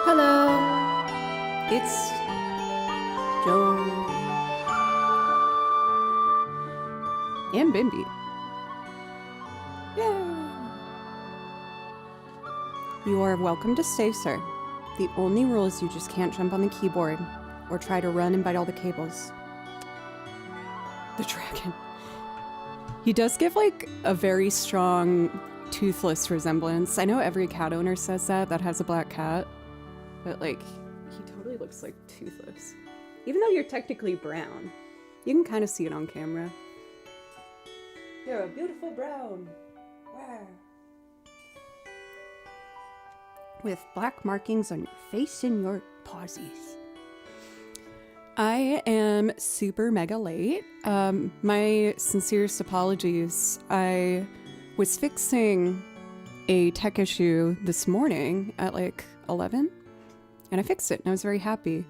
Hello, it's Joan and Bimby. Yeah. You are welcome to stay, sir. The only rule is you just can't jump on the keyboard or try to run and bite all the cables. The dragon. He does give like a very strong toothless resemblance. I know every cat owner says that has a black cat, but like he totally looks like toothless. Even though you're technically brown, you can kind of see it on camera. You're a beautiful brown. Wow. With black markings on your face and your pawsies. I am super mega late. My sincerest apologies. I was fixing a tech issue this morning at like 11, and I fixed it and I was very happy.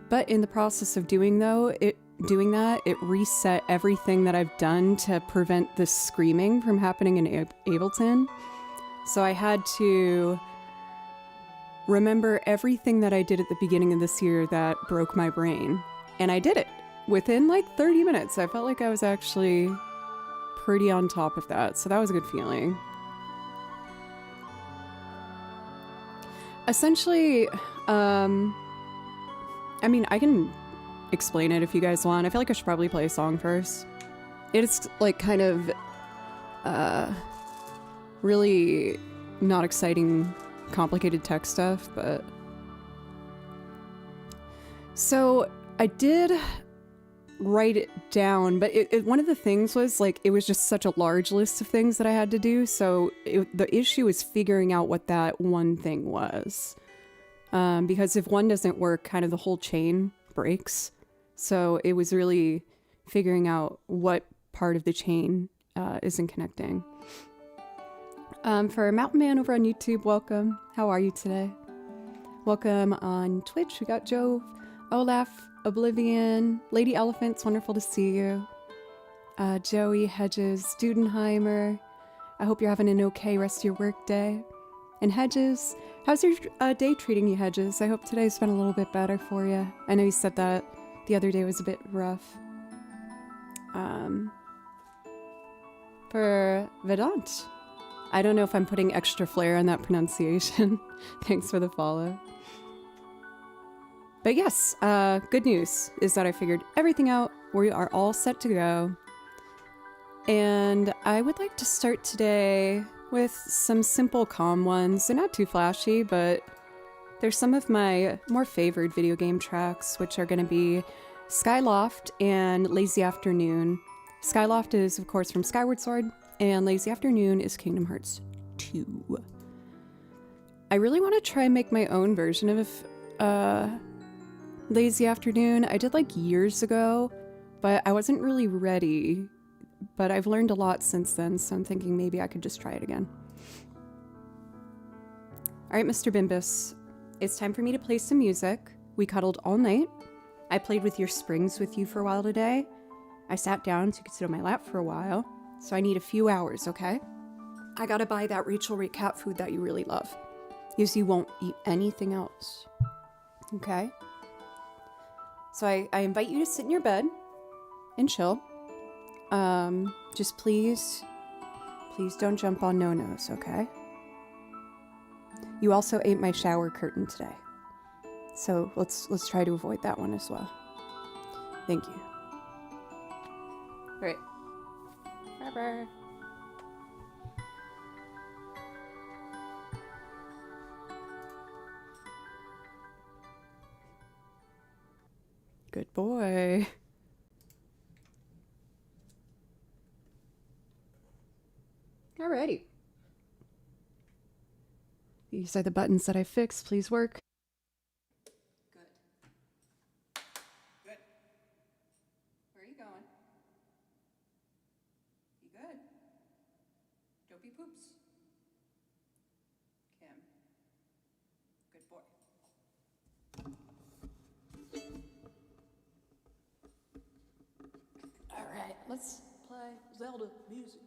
But in the process of doing that, it reset everything that I've done to prevent this screaming from happening in Ableton. So I had to remember everything that I did at the beginning of this year that broke my brain. And I did it within like 30 minutes. I felt like I was actually pretty on top of that. So that was a good feeling. Essentially, I mean, I can explain it if you guys want. I feel like I should probably play a song first. It's like kind of really not exciting, complicated tech stuff, but... So I did write it down, but one of the things was like, it was just such a large list of things that I had to do. So the issue is figuring out what that one thing was. Because if one doesn't work, kind of the whole chain breaks. So it was really figuring out what part of the chain isn't connecting. For Mountain Man over on YouTube, welcome. How are you today? Welcome on Twitch. We got Joe, Olaf, Oblivion, Lady Elephant's wonderful to see you. Joey, Hedges, Dudenheimer. I hope you're having an okay rest of your work day. And Hedges, how's your day treating you, Hedges? I hope today's been a little bit better for you. I know you said that the other day was a bit rough. For Vedant, I don't know if I'm putting extra flair on that pronunciation. Thanks for the follow. But yes, good news is that I figured everything out. We are all set to go. And I would like to start today with some simple, calm ones. They're not too flashy, but they're some of my more favored video game tracks, which are going to be Skyloft and Lazy Afternoon. Skyloft is, of course, from Skyward Sword, and Lazy Afternoon is Kingdom Hearts 2. I really want to try and make my own version of Lazy Afternoon. I did like years ago, but I wasn't really ready. But I've learned a lot since then, so I'm thinking maybe I could just try it again. Alright, Mr. Bimbus. It's time for me to play some music. We cuddled all night. I played with your springs with you for a while today. I sat down so you could sit on my lap for a while. So I need a few hours, okay? I gotta buy that Rachel Ray cat food that you really love. Because you won't eat anything else. Okay? So I invite you to sit in your bed and chill. Just please don't jump on no-nos, okay? You also ate my shower curtain today. So let's try to avoid that one as well. Thank you. All right. Bye-bye. Good boy. Alrighty. These are the buttons that I fixed. Please work. Good. Good. Where are you going? You good? Don't be poops. Kim. Good boy. Alright, let's play Zelda music.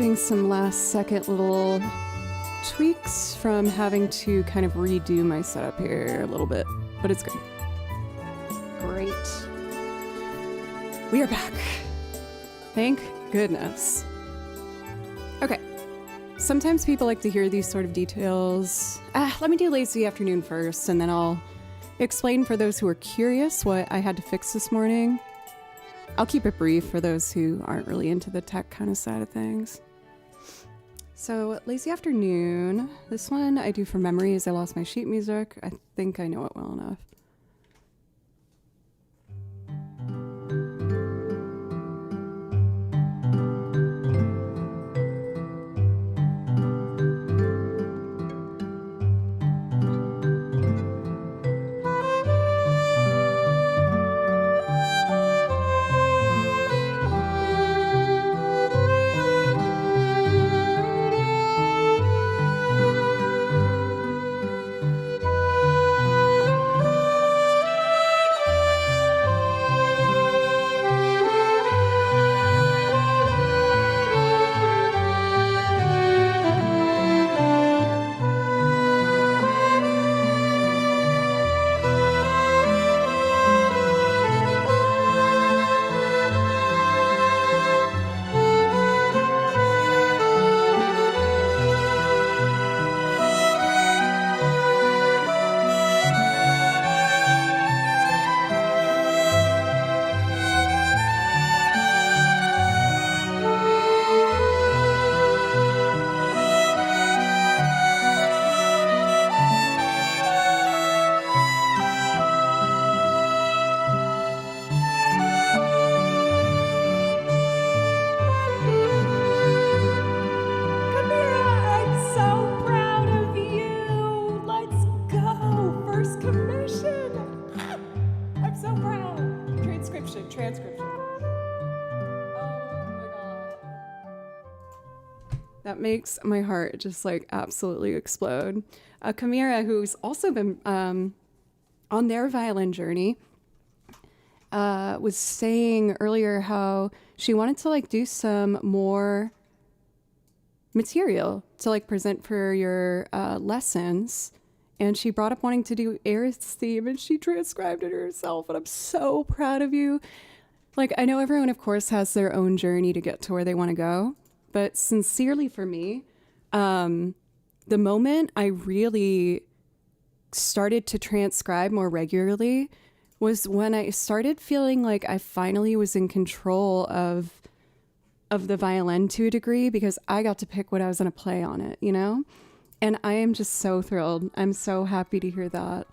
getting some last second little tweaks from having to kind of redo my setup here a little bit, but it's good. Great. We are back. Thank goodness. Okay. Sometimes people like to hear these sort of details. Let me do lazy afternoon first, and then I'll explain for those who are curious what I had to fix this morning. I'll keep it brief for those who aren't really into the tech kind of side of things. So, lazy afternoon. This one I do from memory as I lost my sheet music. I think I know it well enough. That makes my heart just like absolutely explode. Kamira, who's also been on their violin journey, was saying earlier how she wanted to like do some more material to like present for your lessons. And she brought up wanting to do Aerith's theme, and she transcribed it herself. And I'm so proud of you. Like, I know everyone, of course, has their own journey to get to where they want to go. But sincerely for me, the moment I really started to transcribe more regularly was when I started feeling like I finally was in control of the violin to a degree, because I got to pick what I was going to play on it, you know? And I am just so thrilled. I'm so happy to hear that.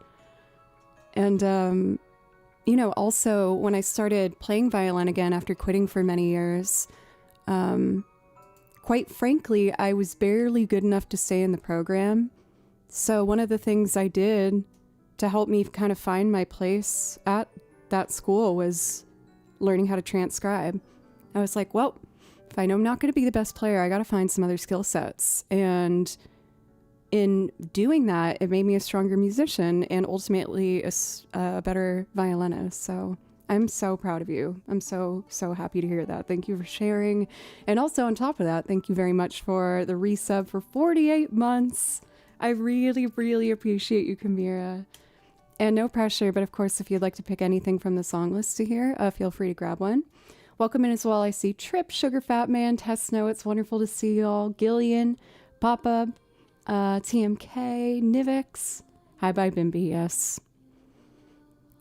And, you know, also when I started playing violin again after quitting for many years, quite frankly, I was barely good enough to stay in the program. So one of the things I did to help me kind of find my place at that school was learning how to transcribe. I was like, well, if I know I'm not going to be the best player, I got to find some other skill sets. And in doing that, it made me a stronger musician and ultimately a better violinist. So I'm so proud of you. I'm so happy to hear that. Thank you for sharing. And also on top of that, thank you very much for the resub for 48 months. I really, really appreciate you, Kamira. And no pressure, but of course, if you'd like to pick anything from the song list to hear, feel free to grab one. Welcome in as well. I see Trip, Sugar Fat Man, Tesno. It's wonderful to see y'all. Gillian, Papa, TMK, Nivix. Hi, bye, Bimby. Yes.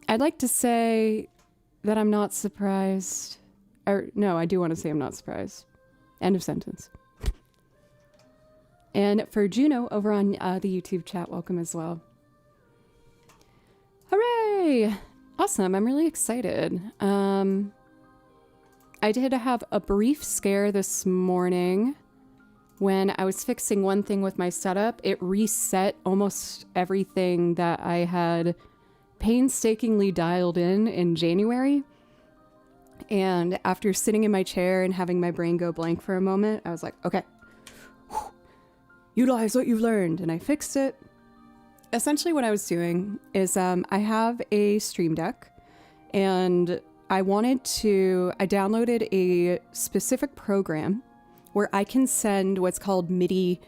I'd like to say that I'm not surprised. Or no, I do want to say I'm not surprised. End of sentence. And for Juno over on the YouTube chat, welcome as well. Hooray! Awesome. I'm really excited. I did have a brief scare this morning when I was fixing one thing with my setup. It reset almost everything that I had painstakingly dialed in January. And after sitting in my chair and having my brain go blank for a moment, I was like, okay, utilize what you've learned. And I fixed it. Essentially what I was doing is I have a Stream Deck, and I downloaded a specific program where I can send what's called MIDI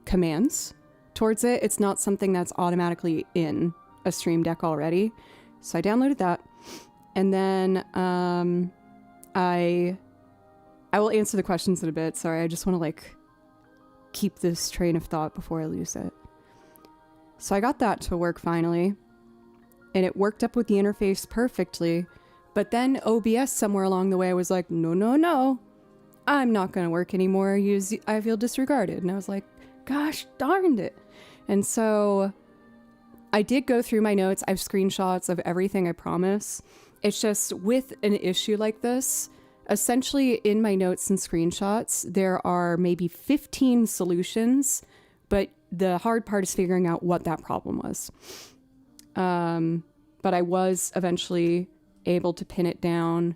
commands towards it. It's not something that's automatically in a Stream Deck already. So I downloaded that. And then I will answer the questions in a bit. Sorry, I just want to like keep this train of thought before I lose it. So I got that to work finally, and it worked up with the interface perfectly. But then OBS somewhere along the way was like, no, I'm not going to work anymore. I feel disregarded. And I was like, gosh darned it. And so I did go through my notes. I have screenshots of everything, I promise. It's just with an issue like this, essentially in my notes and screenshots, there are maybe 15 solutions, but the hard part is figuring out what that problem was. But I was eventually able to pin it down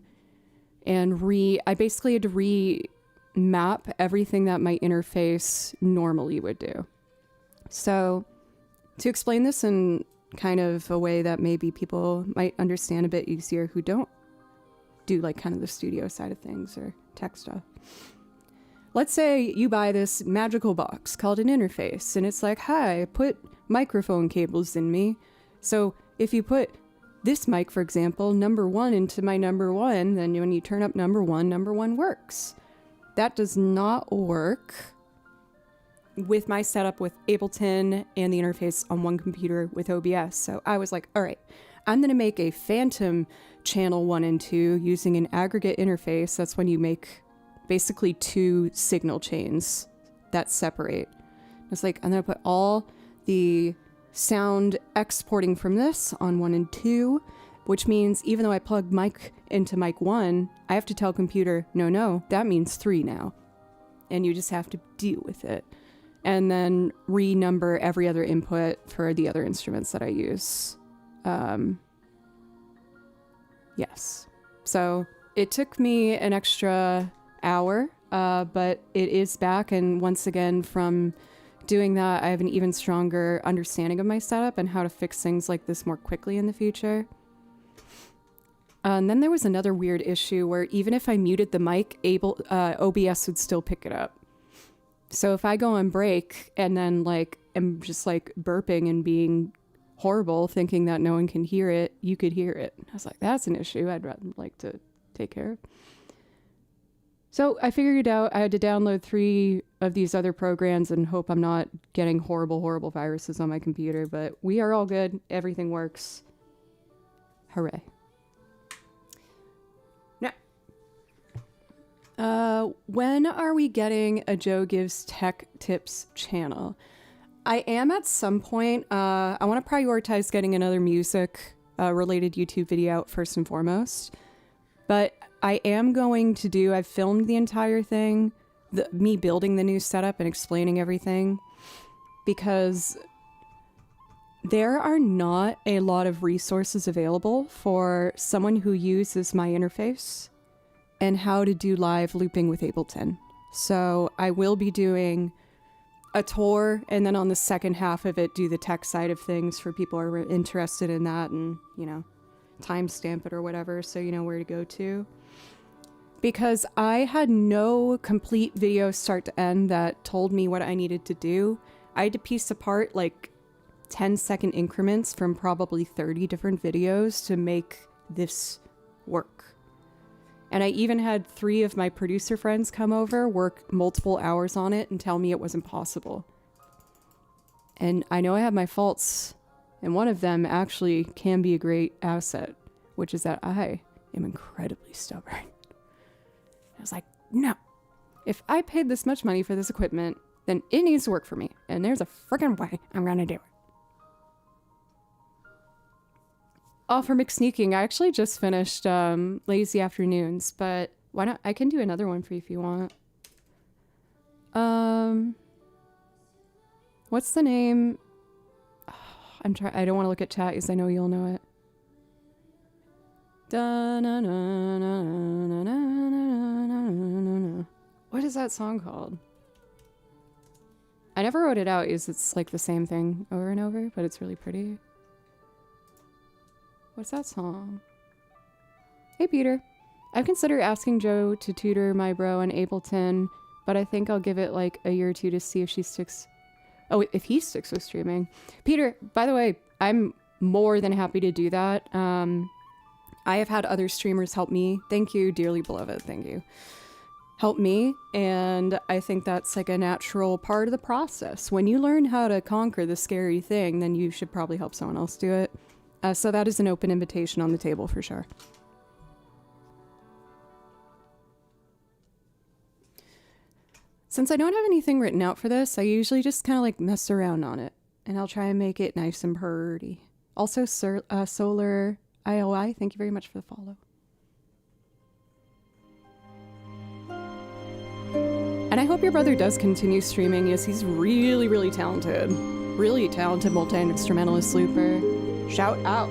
and I basically had to remap everything that my interface normally would do. So to explain this in kind of a way that maybe people might understand a bit easier who don't do like kind of the studio side of things or tech stuff. Let's say you buy this magical box called an interface, and it's like, hi, put microphone cables in me. So if you put this mic, for example, number 1 into my number 1, then when you turn up number 1 works. That does not work with my setup with Ableton and the interface on one computer with OBS. So I was like, all right, I'm going to make a phantom channel 1 and 2 using an aggregate interface. That's when you make basically 2 signal chains that separate. It's like, I'm going to put all the sound exporting from this on 1 and 2, which means even though I plug mic into mic 1, I have to tell computer, no, that means 3 now. And you just have to deal with it. And then renumber every other input for the other instruments that I use. Yes. So it took me an extra hour, but it is back. And once again, from doing that, I have an even stronger understanding of my setup and how to fix things like this more quickly in the future. And then there was another weird issue where even if I muted the mic, OBS would still pick it up. So if I go on break and then like am just like burping and being horrible, thinking that no one can hear it, you could hear it. I was like, that's an issue I'd rather like to take care of. So I figured it out. I had to download 3 of these other programs and hope I'm not getting horrible viruses on my computer, but we are all good. Everything works. Hooray. When are we getting a Joe Gives Tech Tips channel? I am at some point. I want to prioritize getting another music related YouTube video out first and foremost. But I am going to I've filmed the entire thing, me building the new setup and explaining everything, because there are not a lot of resources available for someone who uses my interface and how to do live looping with Ableton. So I will be doing a tour, and then on the second half of it, do the tech side of things for people who are interested in that, and, you know, timestamp it or whatever so you know where to go to. Because I had no complete video start to end that told me what I needed to do. I had to piece apart like 10-second increments from probably 30 different videos to make this work. And I even had 3 of my producer friends come over, work multiple hours on it, and tell me it was impossible. And I know I have my faults, and one of them actually can be a great asset, which is that I am incredibly stubborn. I was like, no. If I paid this much money for this equipment, then it needs to work for me. And there's a freaking way I'm gonna do it. Oh, for McSneaking, I actually just finished Lazy Afternoons, but why not? I can do another one for you if you want. What's the name? Oh, I don't want to look at chat because I know you'll know it. What is that song called? I never wrote it out because it's like the same thing over and over, but it's really pretty. What's that song? Hey, Peter. I've considered asking Joe to tutor my bro in Ableton, but I think I'll give it like a year or two to see if she sticks. Oh, if he sticks with streaming. Peter, by the way, I'm more than happy to do that. I have had other streamers help me. Thank you, dearly beloved. Thank you. Help me. And I think that's like a natural part of the process. When you learn how to conquer the scary thing, then you should probably help someone else do it. So that is an open invitation on the table for sure. Since I don't have anything written out for this, I usually just kind of like mess around on it. And I'll try and make it nice and pretty. Also, Solar IOI, thank you very much for the follow. And I hope your brother does continue streaming, as he's really, really talented. Really talented multi-instrumentalist looper. Shout out.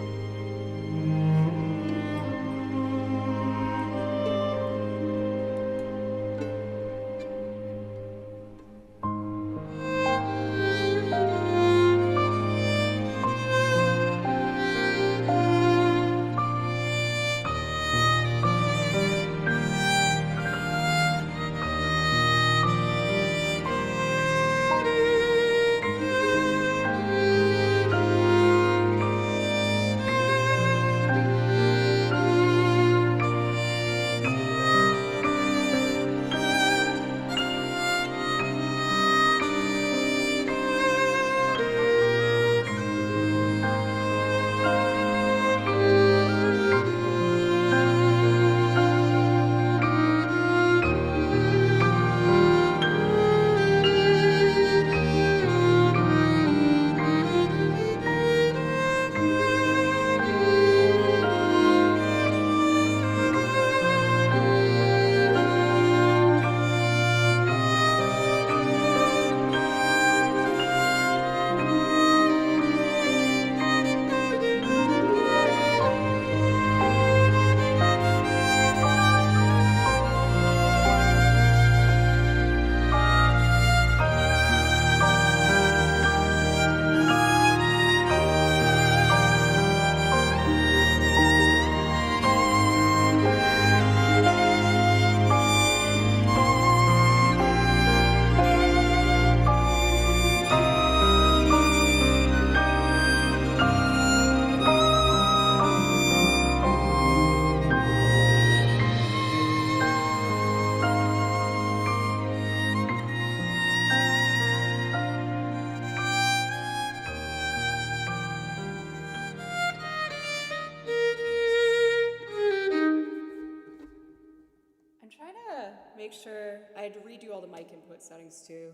Make sure I had to redo all the mic input settings too.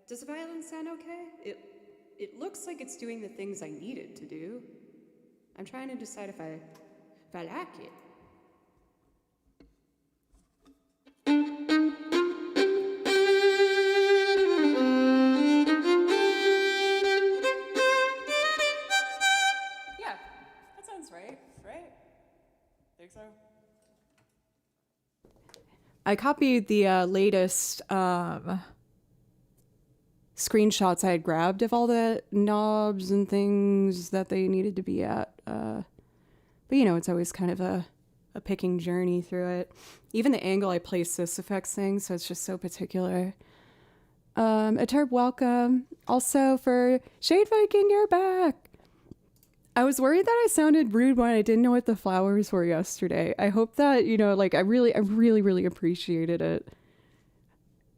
Does the violin sound okay? It looks like it's doing the things I need it to do. I'm trying to decide if I like it. Yeah, that sounds right? Think so? I copied the latest screenshots I had grabbed of all the knobs and things that they needed to be at. But, you know, it's always kind of a picking journey through it. Even the angle I place this affects things, so it's just so particular. Aterb, welcome. Also for Shade Viking, you're back. I was worried that I sounded rude when I didn't know what the flowers were yesterday. I hope that, you know, like I really appreciated it.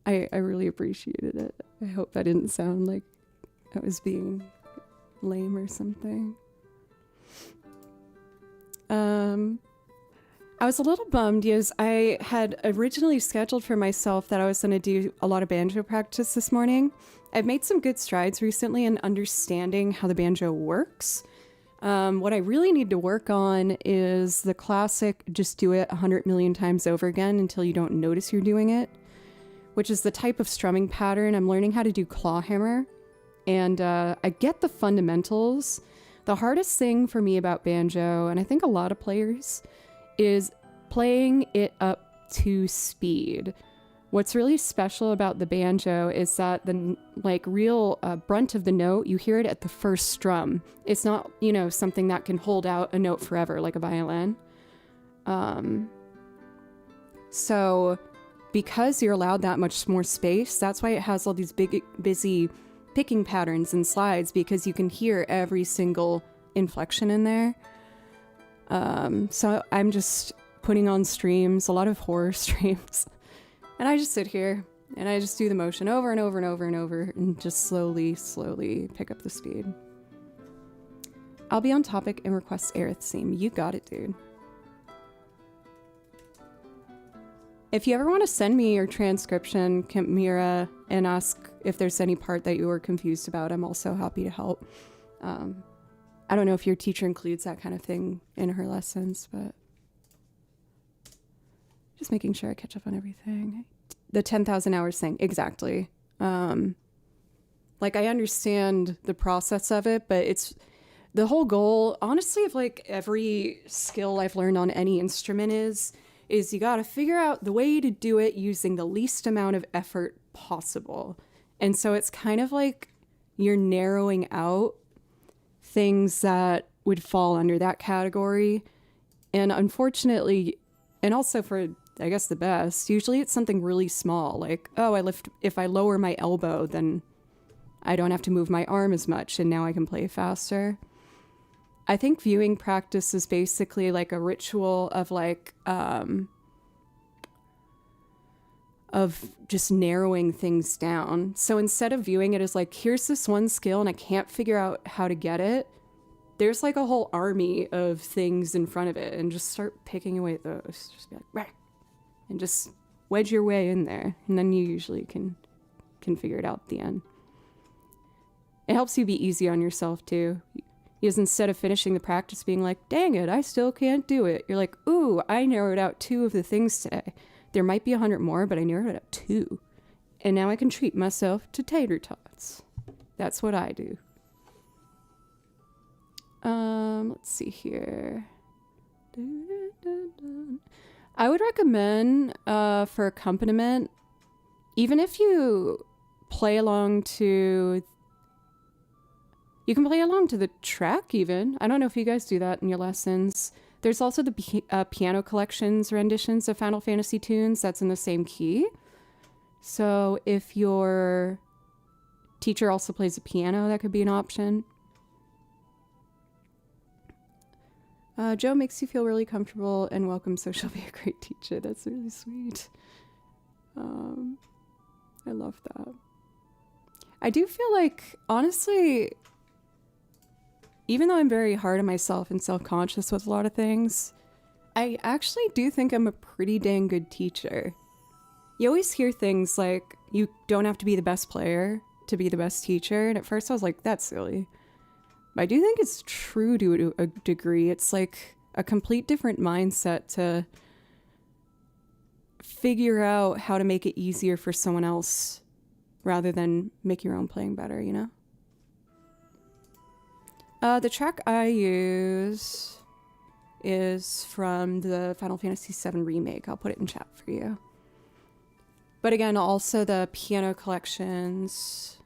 I really appreciated it. I hope I didn't sound like I was being lame or something. I was a little bummed because I had originally scheduled for myself that I was going to do a lot of banjo practice this morning. I've made some good strides recently in understanding how the banjo works. What I really need to work on is the classic just do it 100 million times over again until you don't notice you're doing it, which is the type of strumming pattern. I'm learning how to do claw hammer, and I get the fundamentals. The hardest thing for me about banjo, and I think a lot of players, is playing it up to speed. What's really special about the banjo is that the real brunt of the note, you hear it at the first strum. It's not, you know, something that can hold out a note forever like a violin. So because you're allowed that much more space, that's why it has all these big, busy picking patterns and slides, because you can hear every single inflection in there. So I'm just putting on streams, a lot of horror streams, and I just sit here and I just do the motion over and over and over and over and just slowly pick up the speed. I'll be on topic and request Aerith theme. You got it, dude. If you ever want to send me your transcription, Mira, and ask if there's any part that you were confused about, I'm also happy to help. I don't know if your teacher includes that kind of thing in her lessons, but just making sure I catch up on everything. The 10,000 hours thing, exactly. Like, I understand the process of it, but it's the whole goal, honestly, of like every skill I've learned on any instrument is you got to figure out the way to do it using the least amount of effort possible. And so it's kind of like you're narrowing out things that would fall under that category. And unfortunately, and also for, I guess, the best, usually it's something really small. Like, oh, if I lower my elbow, then I don't have to move my arm as much, and now I can play faster. I think viewing practice is basically like a ritual of like, of just narrowing things down. So instead of viewing it as like, here's this one skill and I can't figure out how to get it, there's like a whole army of things in front of it, and just start picking away at those. Just be like, right, and just wedge your way in there. And then you usually can figure it out at the end. It helps you be easy on yourself too. Because instead of finishing the practice being like, dang it, I still can't do it, you're like, ooh, I narrowed out 2 of the things today. There might be 100 more, but I narrowed out 2. And now I can treat myself to tater tots. That's what I do. Let's see here. I would recommend, for accompaniment, even if you play along to... You can play along to the track even. I don't know if you guys do that in your lessons. There's also the piano collections renditions of Final Fantasy tunes that's in the same key. So if your teacher also plays the piano, that could be an option. Joe makes you feel really comfortable and welcome, so she'll be a great teacher. That's really sweet. I love that. I do feel like, honestly... Even though I'm very hard on myself and self-conscious with a lot of things, I actually do think I'm a pretty dang good teacher. You always hear things like, you don't have to be the best player to be the best teacher, and at first I was like, that's silly. But I do think it's true to a degree. It's like a complete different mindset to figure out how to make it easier for someone else rather than make your own playing better, you know? The track I use is from the Final Fantasy VII Remake. I'll put it in chat for you. But again, also the piano collections.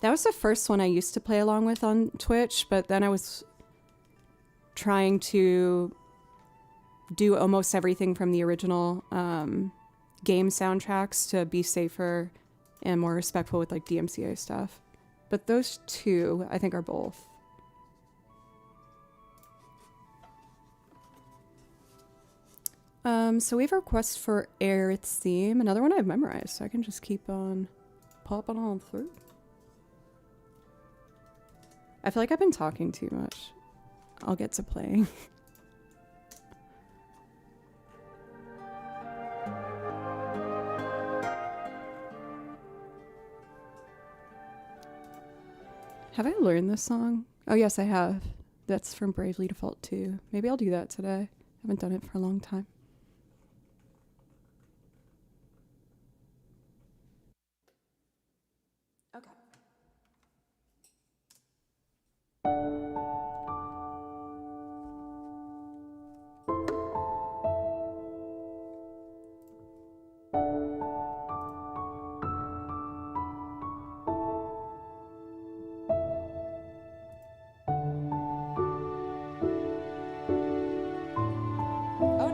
That was the first one I used to play along with on Twitch, but then I was trying to do almost everything from the original game soundtracks to be safer and more respectful with like DMCA stuff. But those 2, I think, are both. So we have a request for Aerith's theme. Another one I've memorized, so I can just keep on popping on through. I feel like I've been talking too much. I'll get to playing. Have I learned this song? Oh yes, I have. That's from Bravely Default 2. Maybe I'll do that today. Haven't done it for a long time. Okay. Oh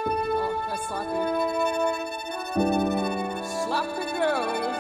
Oh, that's sloppy. Sloppy girls.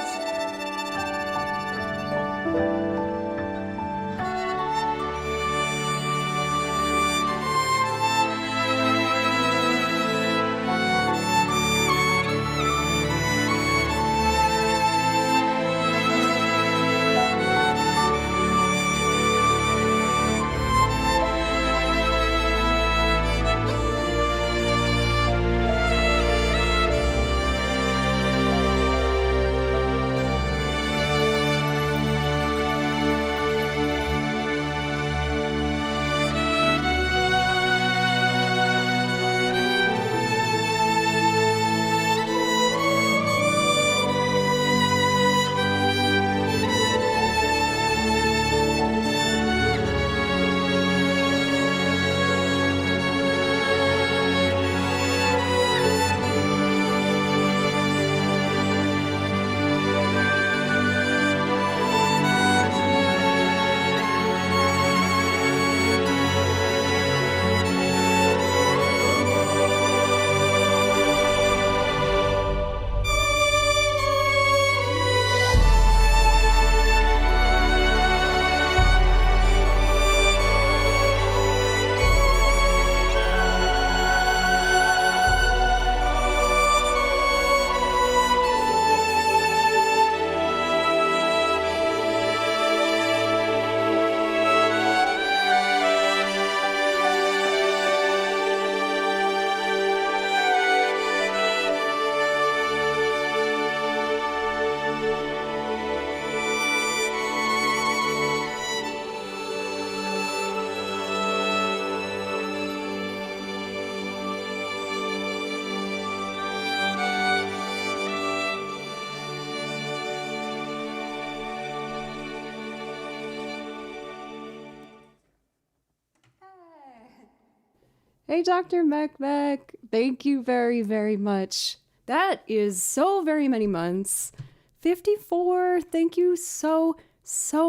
Hey, Dr. Mekmek, thank you very, very much. That is so very many months. 54, thank you so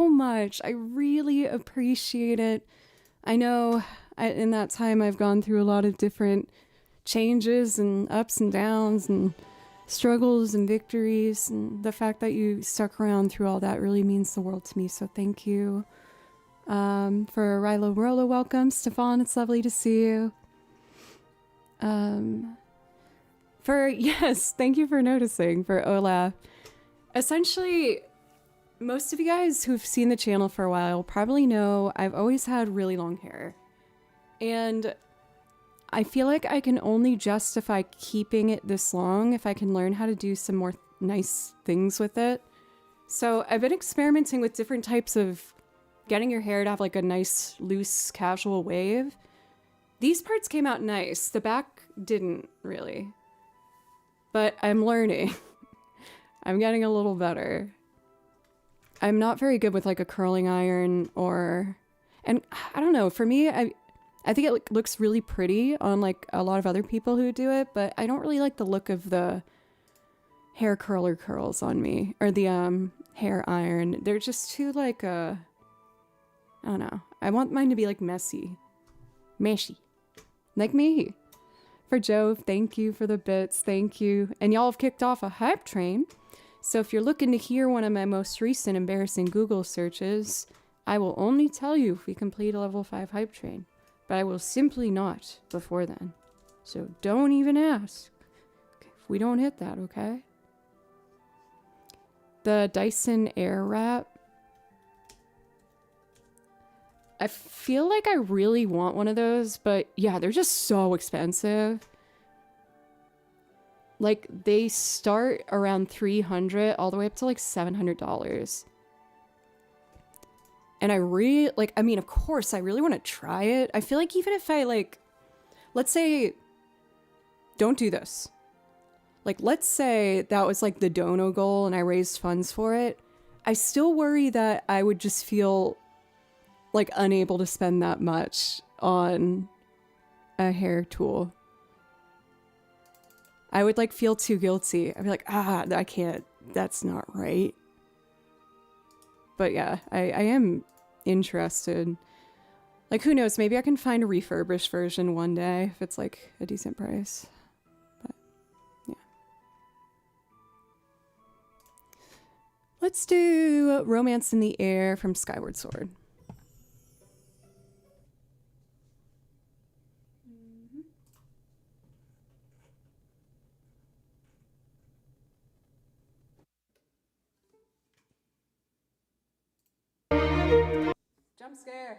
much. I really appreciate it. I know in that time I've gone through a lot of different changes and ups and downs and struggles and victories, and the fact that you stuck around through all that really means the world to me, so thank you. For Rilo Rolo, welcome. Stefan, it's lovely to see you. Yes, thank you for noticing. For Ola, essentially, most of you guys who've seen the channel for a while probably know I've always had really long hair. And I feel like I can only justify keeping it this long if I can learn how to do some more nice things with it. So I've been experimenting with different types of getting your hair to have like a nice, loose, casual wave. These parts came out nice. The back didn't really. But I'm learning. I'm getting a little better. I'm not very good with like a curling iron or... And I don't know, for me, I think it looks really pretty on like a lot of other people who do it, but I don't really like the look of the hair curler curls on me. Or the hair iron. They're just too like I don't know. I want mine to be like messy. Meshy. Like me. For Joe, thank you for the bits. Thank you. And y'all have kicked off a hype train. So if you're looking to hear one of my most recent embarrassing Google searches, I will only tell you if we complete a level 5 hype train. But I will simply not before then. So don't even ask. If we don't hit that, okay? The Dyson Airwrap. I feel like I really want one of those, but yeah, they're just so expensive. Like, they start around $300 all the way up to like $700. And I really, like, I mean, of course, I really want to try it. I feel like even if I, like, let's say, don't do this. Like, let's say that was like the dono goal and I raised funds for it. I still worry that I would just feel like unable to spend that much on a hair tool. I would like feel too guilty. I'd be like, I can't, that's not right. But yeah, I am interested. Like, who knows? Maybe I can find a refurbished version one day if it's like a decent price. But yeah. Let's do Romance in the Air from Skyward Sword. Jump scare.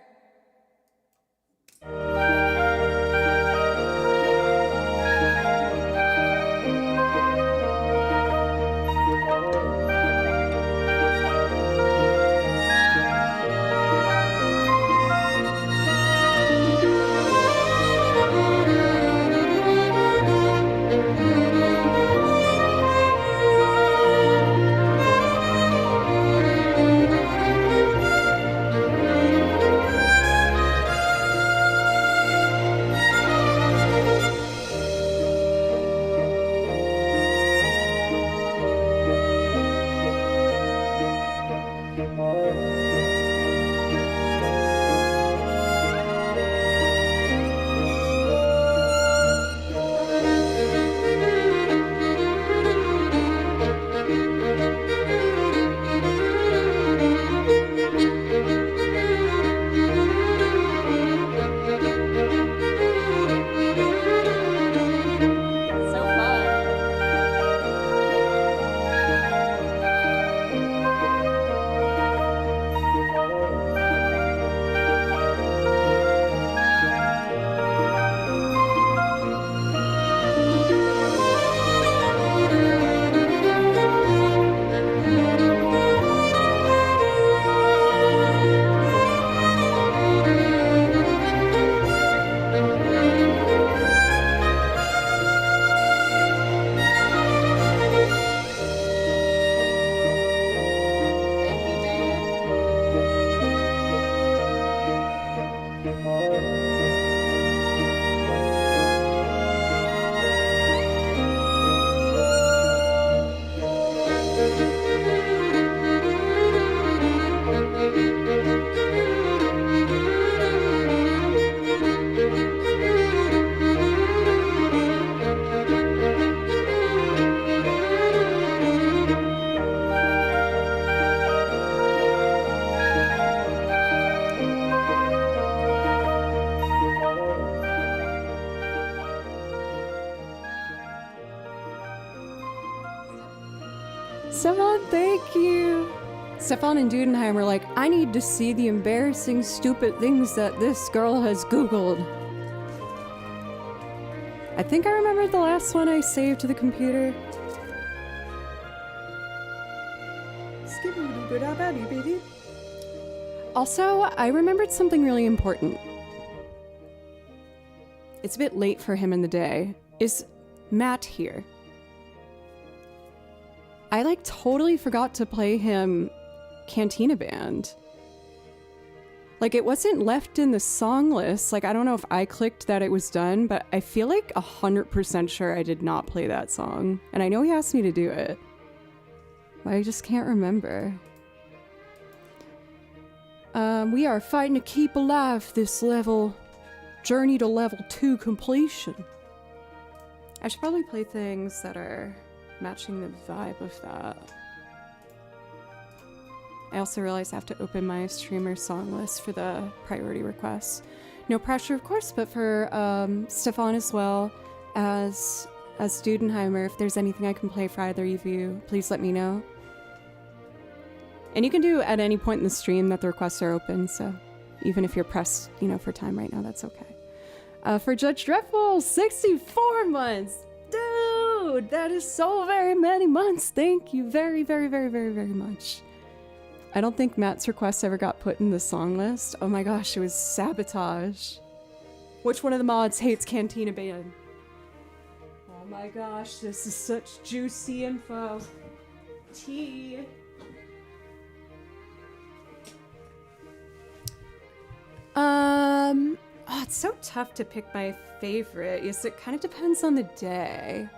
Stefan, thank you. Stefan and Dudenheim were like, I need to see the embarrassing, stupid things that this girl has Googled. I think I remembered the last one I saved to the computer. Also, I remembered something really important. It's a bit late for him in the day. Is Matt here? I like totally forgot to play him Cantina Band. Like, it wasn't left in the song list. Like, I don't know if I clicked that it was done, but I feel like 100% sure I did not play that song. And I know he asked me to do it, but I just can't remember. We are fighting to keep alive this level. Journey to level 2 completion. I should probably play things that are matching the vibe of that. I also realized I have to open my streamer song list for the priority requests. No pressure, of course, but for Stefan as well as Dudenheimer, if there's anything I can play for either of you, please let me know. And you can do at any point in the stream that the requests are open, so even if you're pressed, you know, for time right now, that's okay. For Judge Dreadful, 64 months! Dude, that is so very many months. Thank you very, very, very, very, very much. I don't think Matt's request ever got put in the song list. Oh my gosh, it was sabotage. Which one of the mods hates Cantina Band? Oh my gosh, this is such juicy info. Tea. Oh, it's so tough to pick my favorite. Yes, it kind of depends on the day.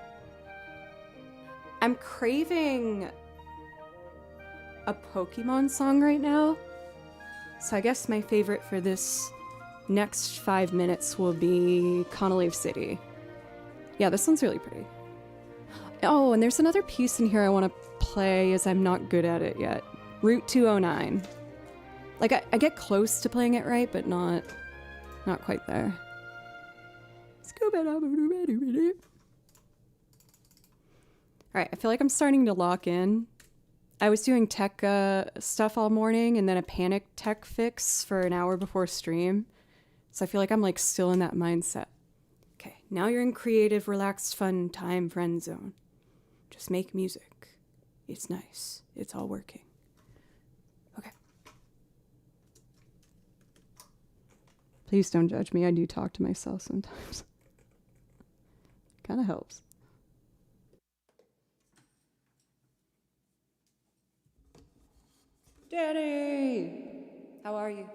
I'm craving a Pokemon song right now. So I guess my favorite for this next 5 minutes will be Conoleve City. Yeah, this one's really pretty. Oh, and there's another piece in here I want to play as I'm not good at it yet. Route 209. Like, I get close to playing it right, but not quite there. Alright, I feel like I'm starting to lock in. I was doing tech stuff all morning and then a panic tech fix for an hour before stream. So I feel like I'm like still in that mindset. Okay, now you're in creative, relaxed, fun time friend zone. Just make music. It's nice. It's all working. Okay. Please don't judge me. I do talk to myself sometimes. Kind of helps. Daddy! How are you?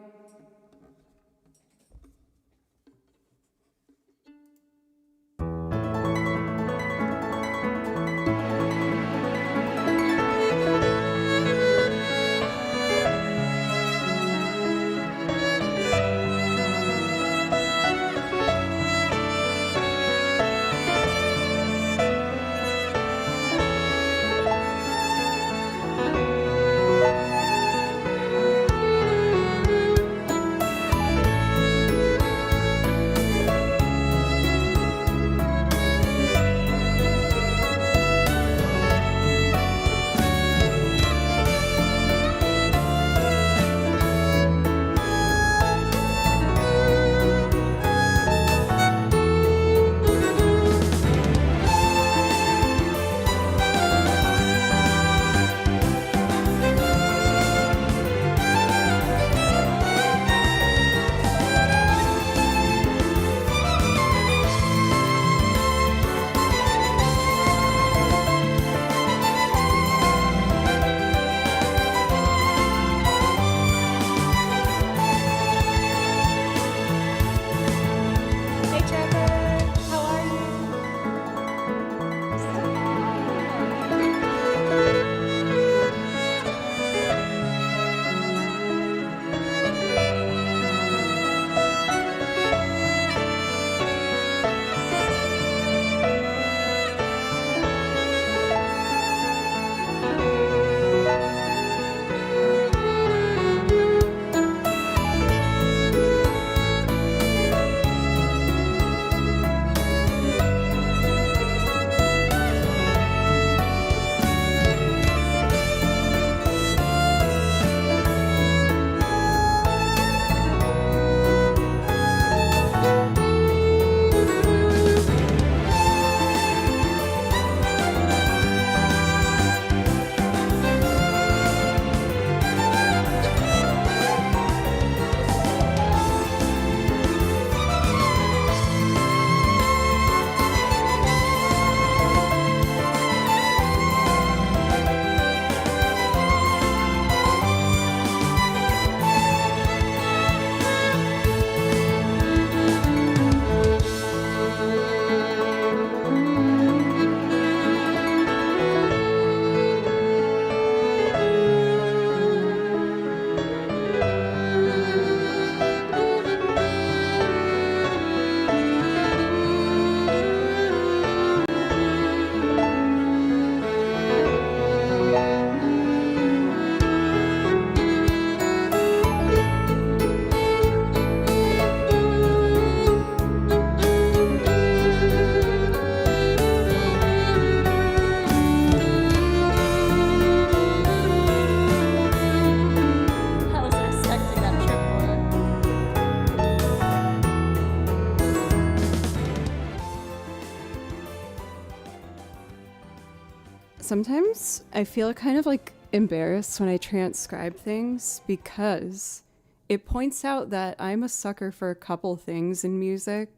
Sometimes I feel kind of like embarrassed when I transcribe things because it points out that I'm a sucker for a couple things in music.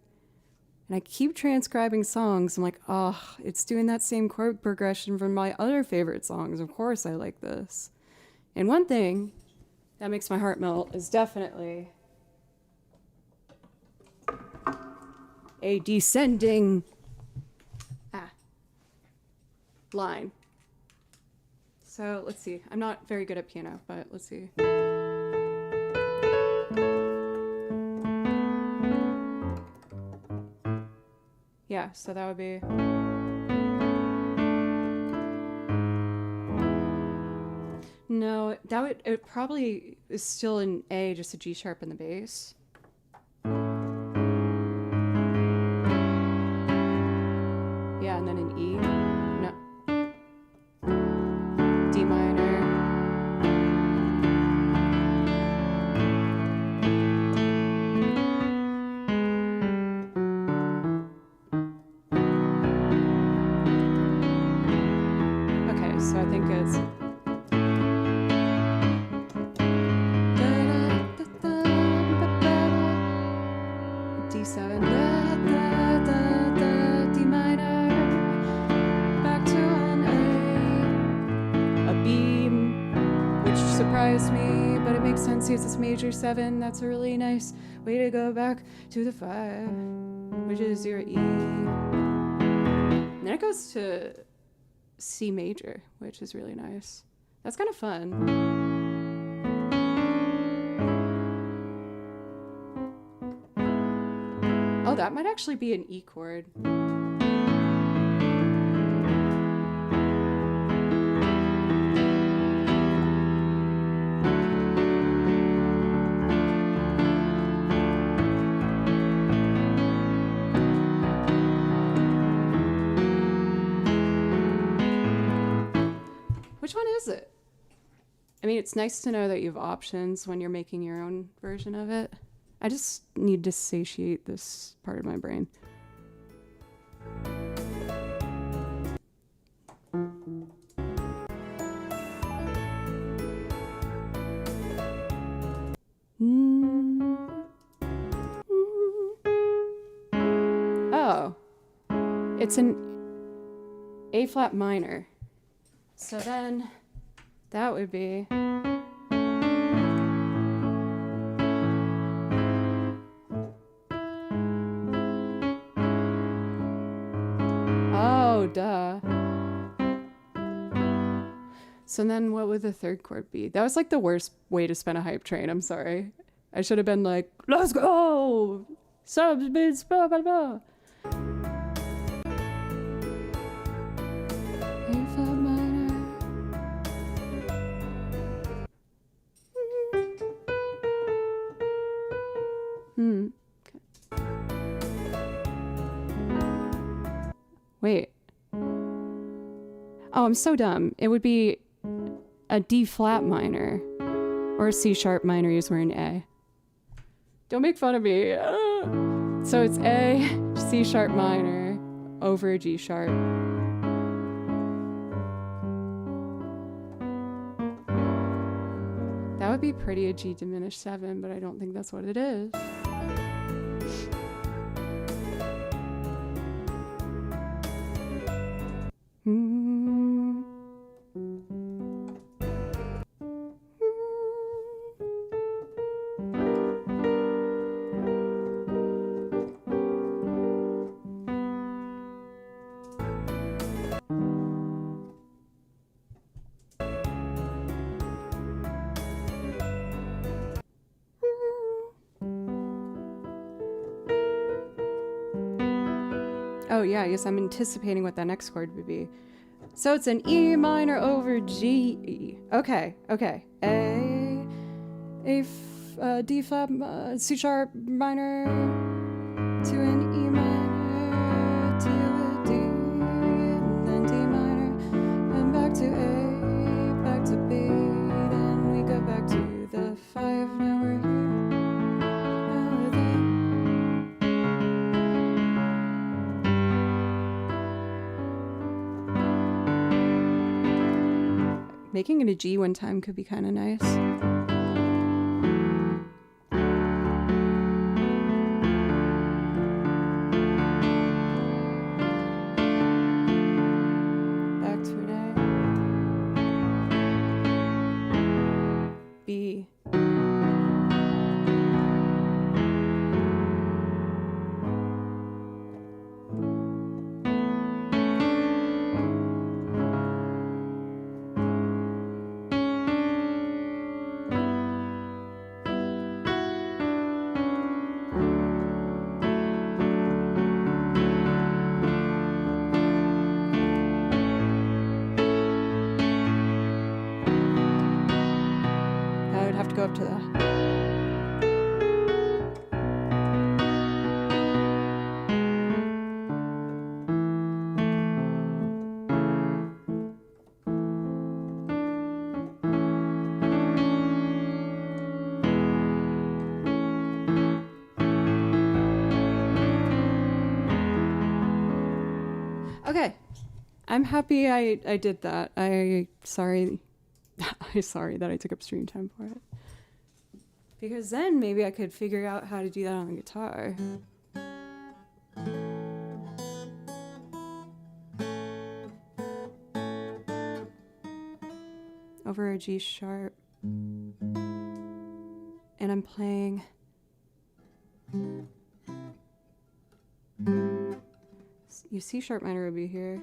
And I keep transcribing songs. I'm like, oh, it's doing that same chord progression from my other favorite songs. Of course I like this. And one thing that makes my heart melt is definitely a descending line. So let's see. I'm not very good at piano, but let's see. Yeah, so that would be. No, that would, it probably is still an A, just a G sharp in the bass. Yeah, and then an E. No. D minor. Okay, so I think it's. D7, D minor, back to an A B, which surprised me, but it makes sense. It's this major 7. That's a really nice way to go back to the 5, which is your E. And then it goes to C major, which is really nice. That's kind of fun. Oh, that might actually be an E chord. Which one is it? I mean, it's nice to know that you have options when you're making your own version of it. I just need to satiate this part of my brain. Oh, it's an A flat minor. So then that would be. Oh, duh. So then what would the third chord be? That was like the worst way to spin a hype train. I'm sorry. I should have been like, let's go! Subs, bids, blah, blah, blah. A flat minor. Okay. Wait. Oh, I'm so dumb. It would be a D flat minor or a C sharp minor used where an A. Don't make fun of me. So it's A, C sharp minor over a G sharp. That would be pretty a G diminished 7, but I don't think that's what it is. Oh yeah, I guess I'm anticipating what that next chord would be. So it's an E minor over G. Okay, okay. D flat, C sharp minor to an E minor to a D, and then D minor, and back to A, back to B, then we go back to the 5. Now we're here. Making it a G one time could be kind of nice. Back to an A. B. up to that. Okay, I'm happy I did that. I'm sorry that I took up stream time for it. Because then maybe I could figure out how to do that on the guitar. Over a G sharp. And I'm playing you C sharp minor would be here.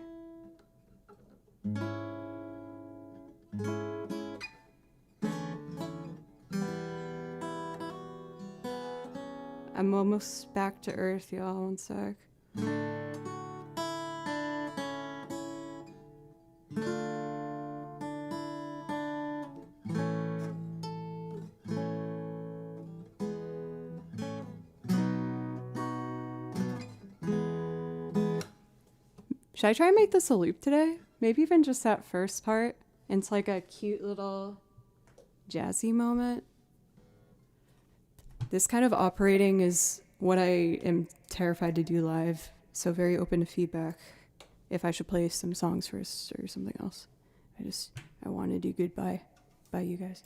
I'm almost back to earth, y'all. One sec. Should I try and make this a loop today? Maybe even just that first part. It's like a cute little jazzy moment. This kind of operating is what I am terrified to do live, so very open to feedback if I should play some songs first or something else. I want to do good by you guys.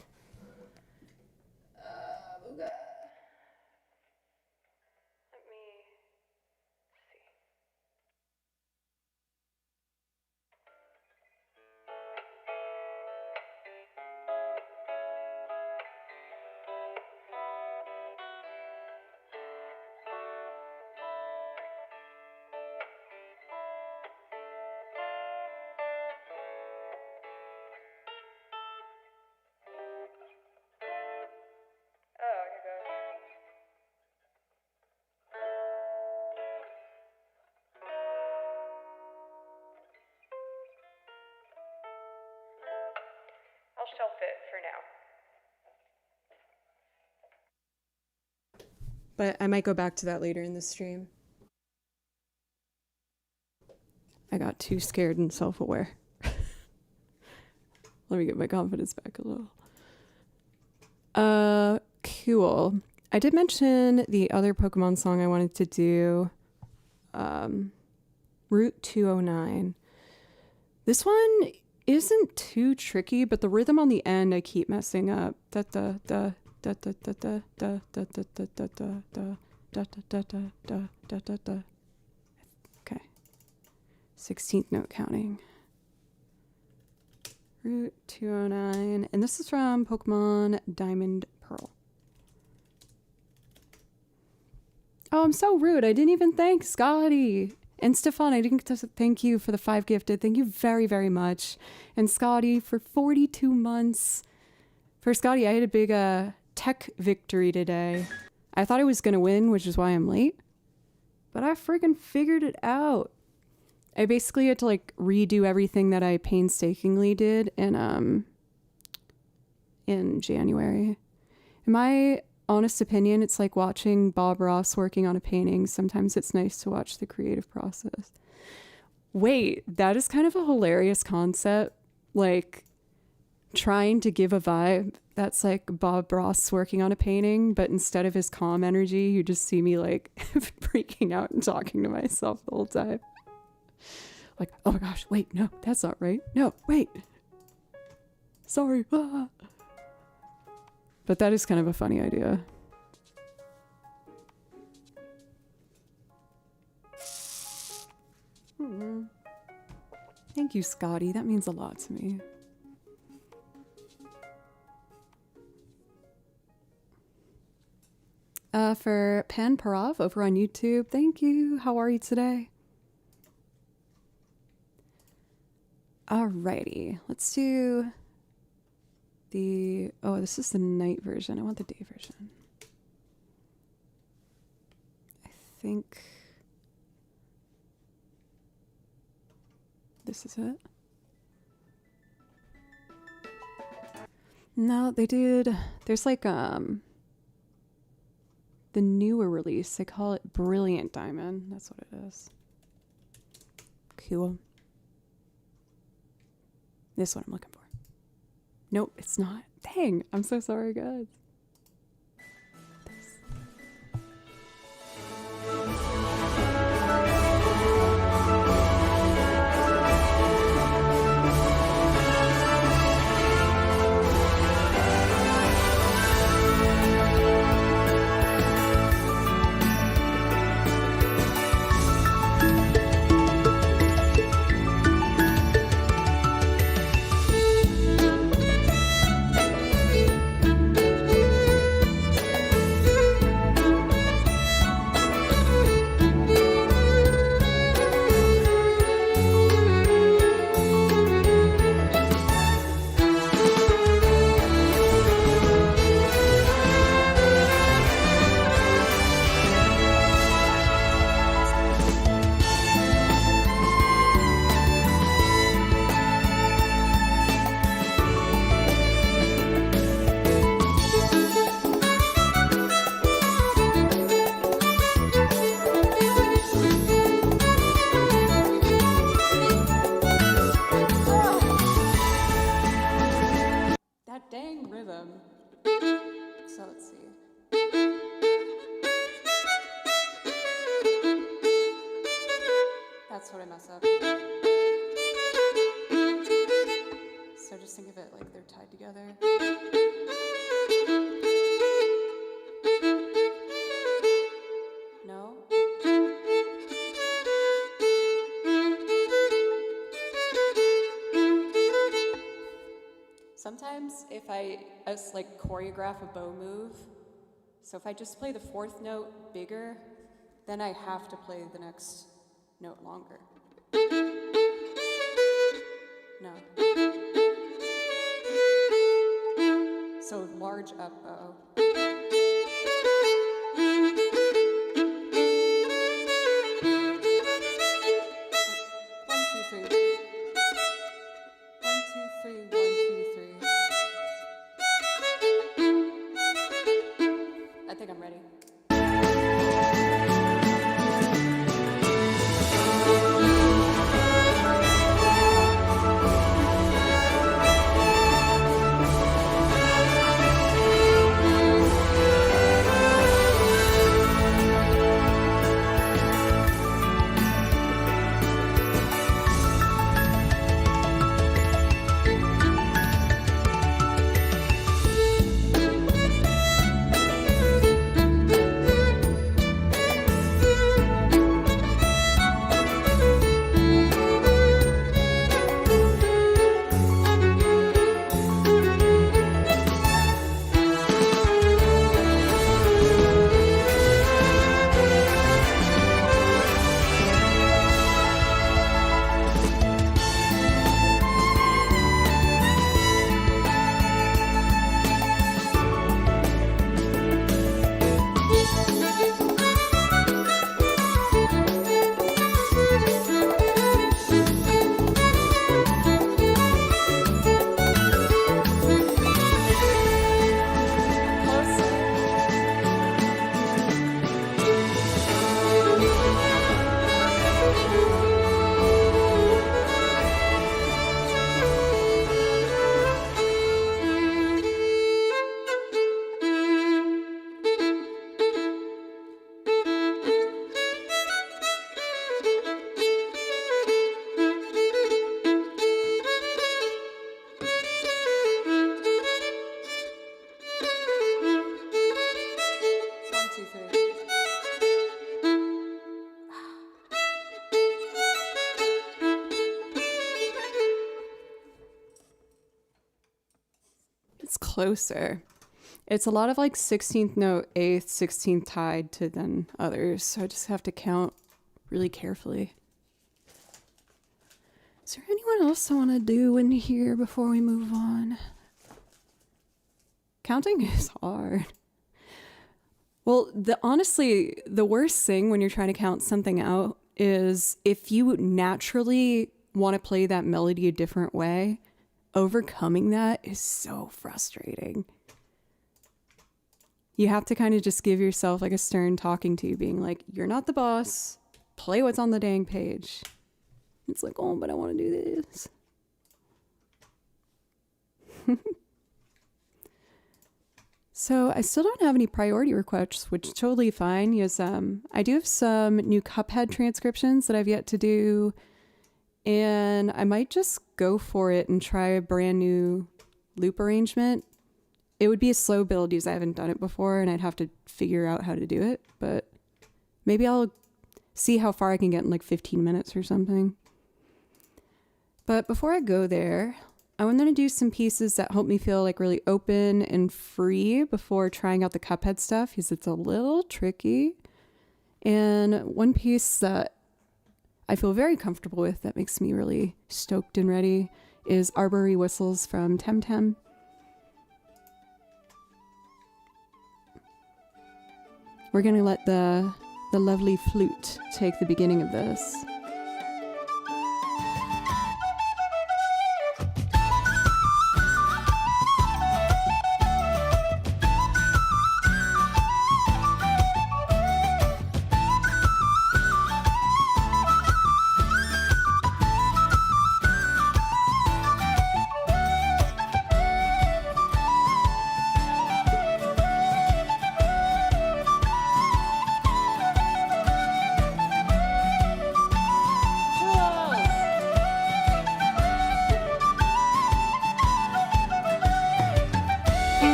I'll shelf it for now. But I might go back to that later in the stream. I got too scared and self-aware. Let me get my confidence back a little. Cool. I did mention the other Pokemon song I wanted to do. Route 209. This one isn't too tricky, but the rhythm on the end I keep messing up. Da da da da da da da da da da da da da da da da da da. Okay. 16th note counting. Route 209, and this is from Pokemon Diamond Pearl. Oh, I'm so rude. I didn't even thank Scotty. And Stefan, I didn't get to thank you for the 5 gifted. Thank you very, very much. And Scotty for 42 months. For Scotty, I had a big tech victory today. I thought I was going to win, which is why I'm late. But I freaking figured it out. I basically had to like redo everything that I painstakingly did in January. In my honest opinion, it's like watching Bob Ross working on a painting. Sometimes it's nice to watch the creative process. Wait, that is kind of a hilarious concept. Like trying to give a vibe that's like Bob Ross working on a painting, but instead of his calm energy, you just see me like freaking out and talking to myself the whole time. Like, oh my gosh, wait, no, that's not right. No, wait. Sorry. Ah. But that is kind of a funny idea. Thank you, Scotty. That means a lot to me. For Pan Parov over on YouTube, thank you. How are you today? Alrighty, let's do the, oh, this is the night version. I want the day version. I think this is it. No, they did. There's like the newer release. They call it Brilliant Diamond. That's what it is. Cool. This is what I'm looking for. Nope, it's not. Dang, I'm so sorry, guys. Dang rhythm. So let's see. That's what I mess up. So just think of it like they're tied together. No? Sometimes if I like choreograph a bow move, so if I just play the fourth note bigger, then I have to play the next note longer. No. So large up bow. 1, 2, 3. 1, 2, 3, 1, 2, 3. I think I'm ready. It's closer. It's a lot of like 16th note, 8th, 16th tied to then others. So I just have to count really carefully. Is there anyone else I want to do in here before we move on? Counting is hard. Well, honestly, the worst thing when you're trying to count something out is if you naturally want to play that melody a different way, overcoming that is so frustrating. You have to kind of just give yourself like a stern talking to, being like, you're not the boss. Play what's on the dang page. It's like, oh, but I want to do this. So I still don't have any priority requests, which is totally fine. Yes, I do have some new Cuphead transcriptions that I've yet to do, and I might just go for it and try a brand new loop arrangement. It would be a slow build because I haven't done it before, and I'd have to figure out how to do it, but maybe I'll see how far I can get in like 15 minutes or something. But before I go there, I want to do some pieces that help me feel like really open and free before trying out the Cuphead stuff, because it's a little tricky. And one piece that I feel very comfortable with that makes me really stoked and ready is Arbory Whistles from Temtem. We're going to let the lovely flute take the beginning of this.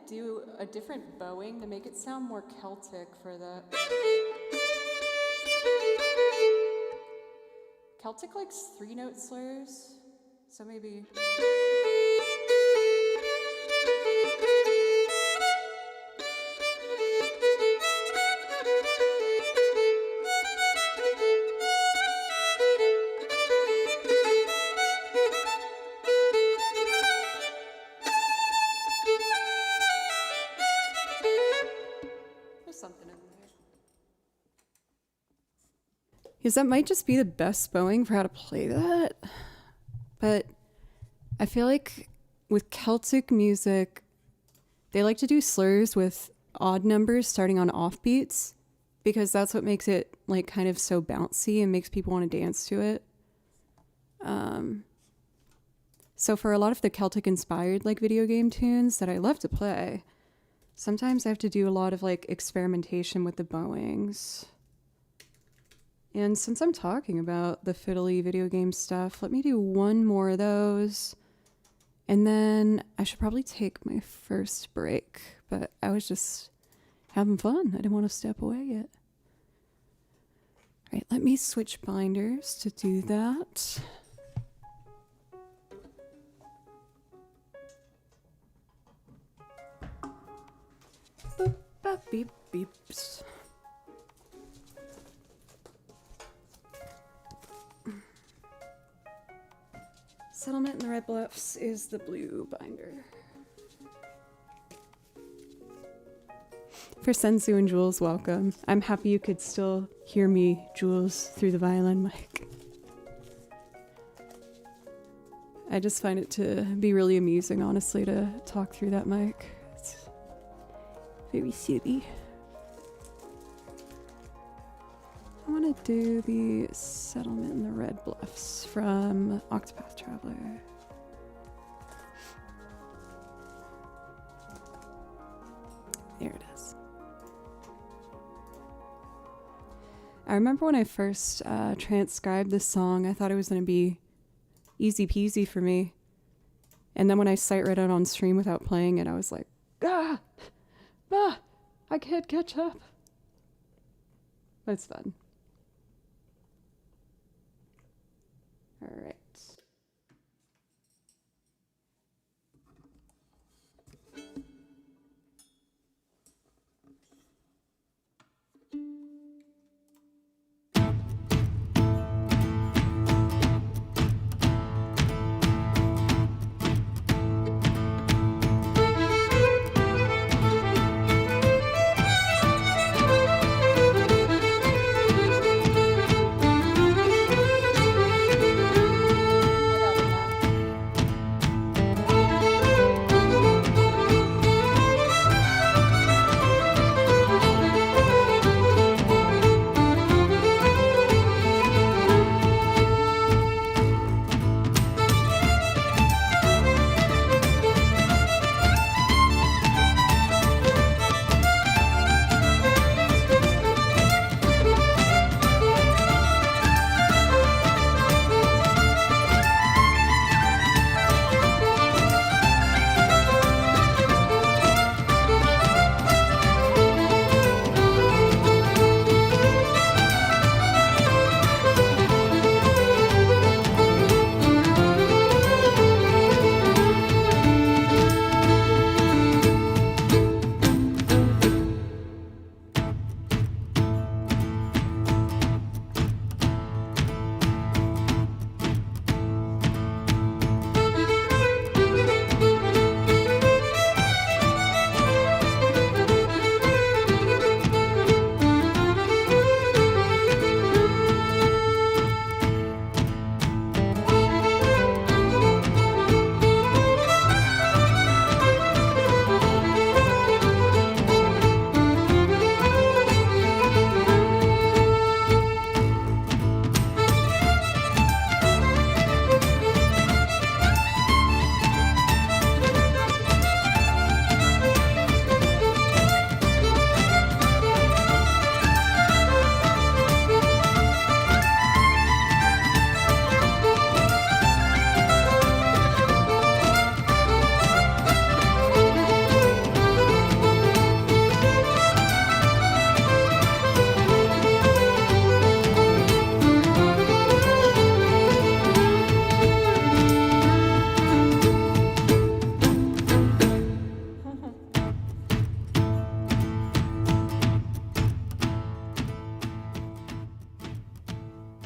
Do a different bowing to make it sound more Celtic for the... Celtic likes 3-note slurs, so maybe... Because that might just be the best bowing for how to play that. But I feel like with Celtic music, they like to do slurs with odd numbers starting on offbeats, because that's what makes it like kind of so bouncy and makes people want to dance to it. So for a lot of the Celtic inspired like video game tunes that I love to play, sometimes I have to do a lot of like experimentation with the bowings. And since I'm talking about the fiddly video game stuff, let me do one more of those. And then I should probably take my first break. But I was just having fun. I didn't want to step away yet. All right, let me switch binders to do that. Boop, bop, beep, beeps. Settlement in the Red Bluffs is the blue binder. For Sensu and Jules, welcome. I'm happy you could still hear me, Jules, through the violin mic. I just find it to be really amusing, honestly, to talk through that mic. It's very silly. I want to do the Settlement in the Red Bluffs from Octopath Traveler. There it is. I remember when I first transcribed this song, I thought it was going to be easy peasy for me. And then when I sight read it on stream without playing it, I was like, ah, I can't catch up. That's fun. All right.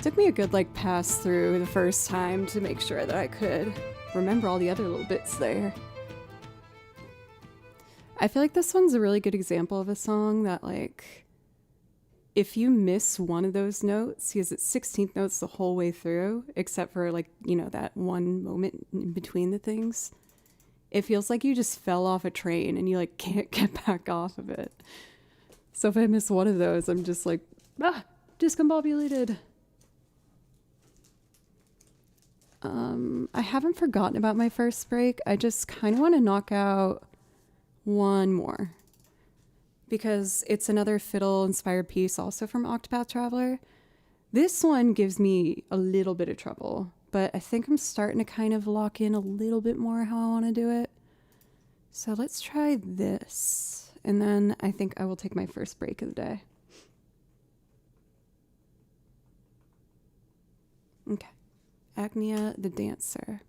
Took me a good pass through the first time to make sure that I could remember all the other little bits there. I feel like this one's a really good example of a song that if you miss one of those notes, because it's 16th notes the whole way through, except for that one moment in between the things, it feels like you just fell off a train and you can't get back off of it. So if I miss one of those, I'm just discombobulated. I haven't forgotten about my first break. I just kind of want to knock out one more because it's another fiddle-inspired piece also from Octopath Traveler. This one gives me a little bit of trouble, but I think I'm starting to kind of lock in a little bit more how I want to do it. So let's try this, and then I think I will take my first break of the day. Okay. Agnia the Dancer.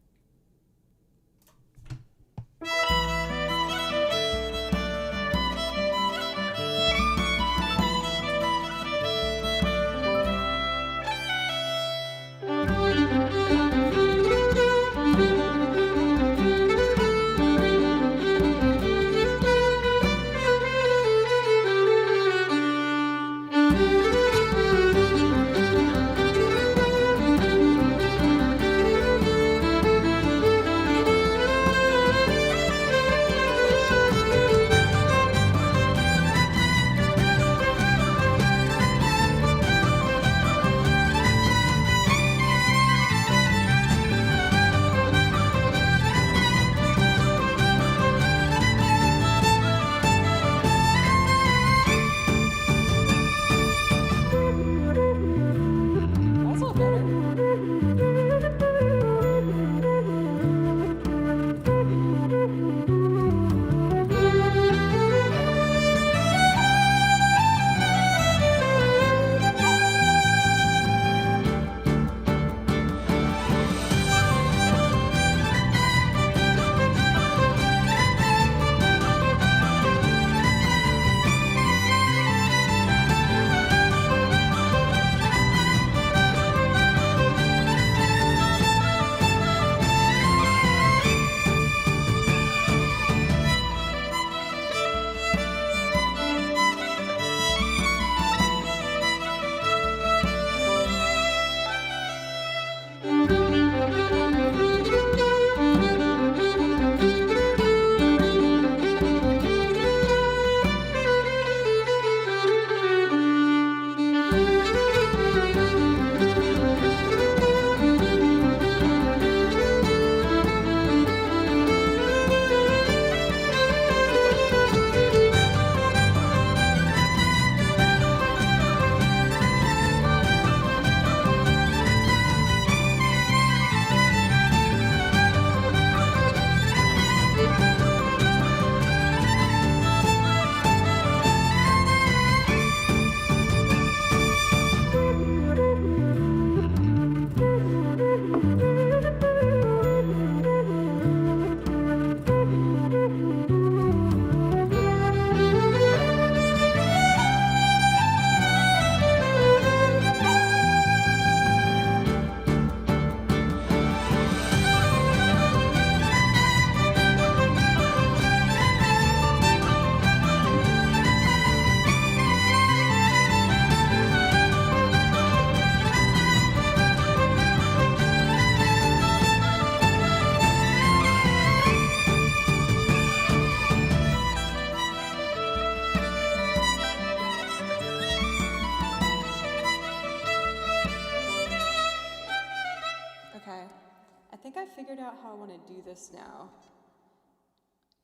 think I figured out how I want to do this now.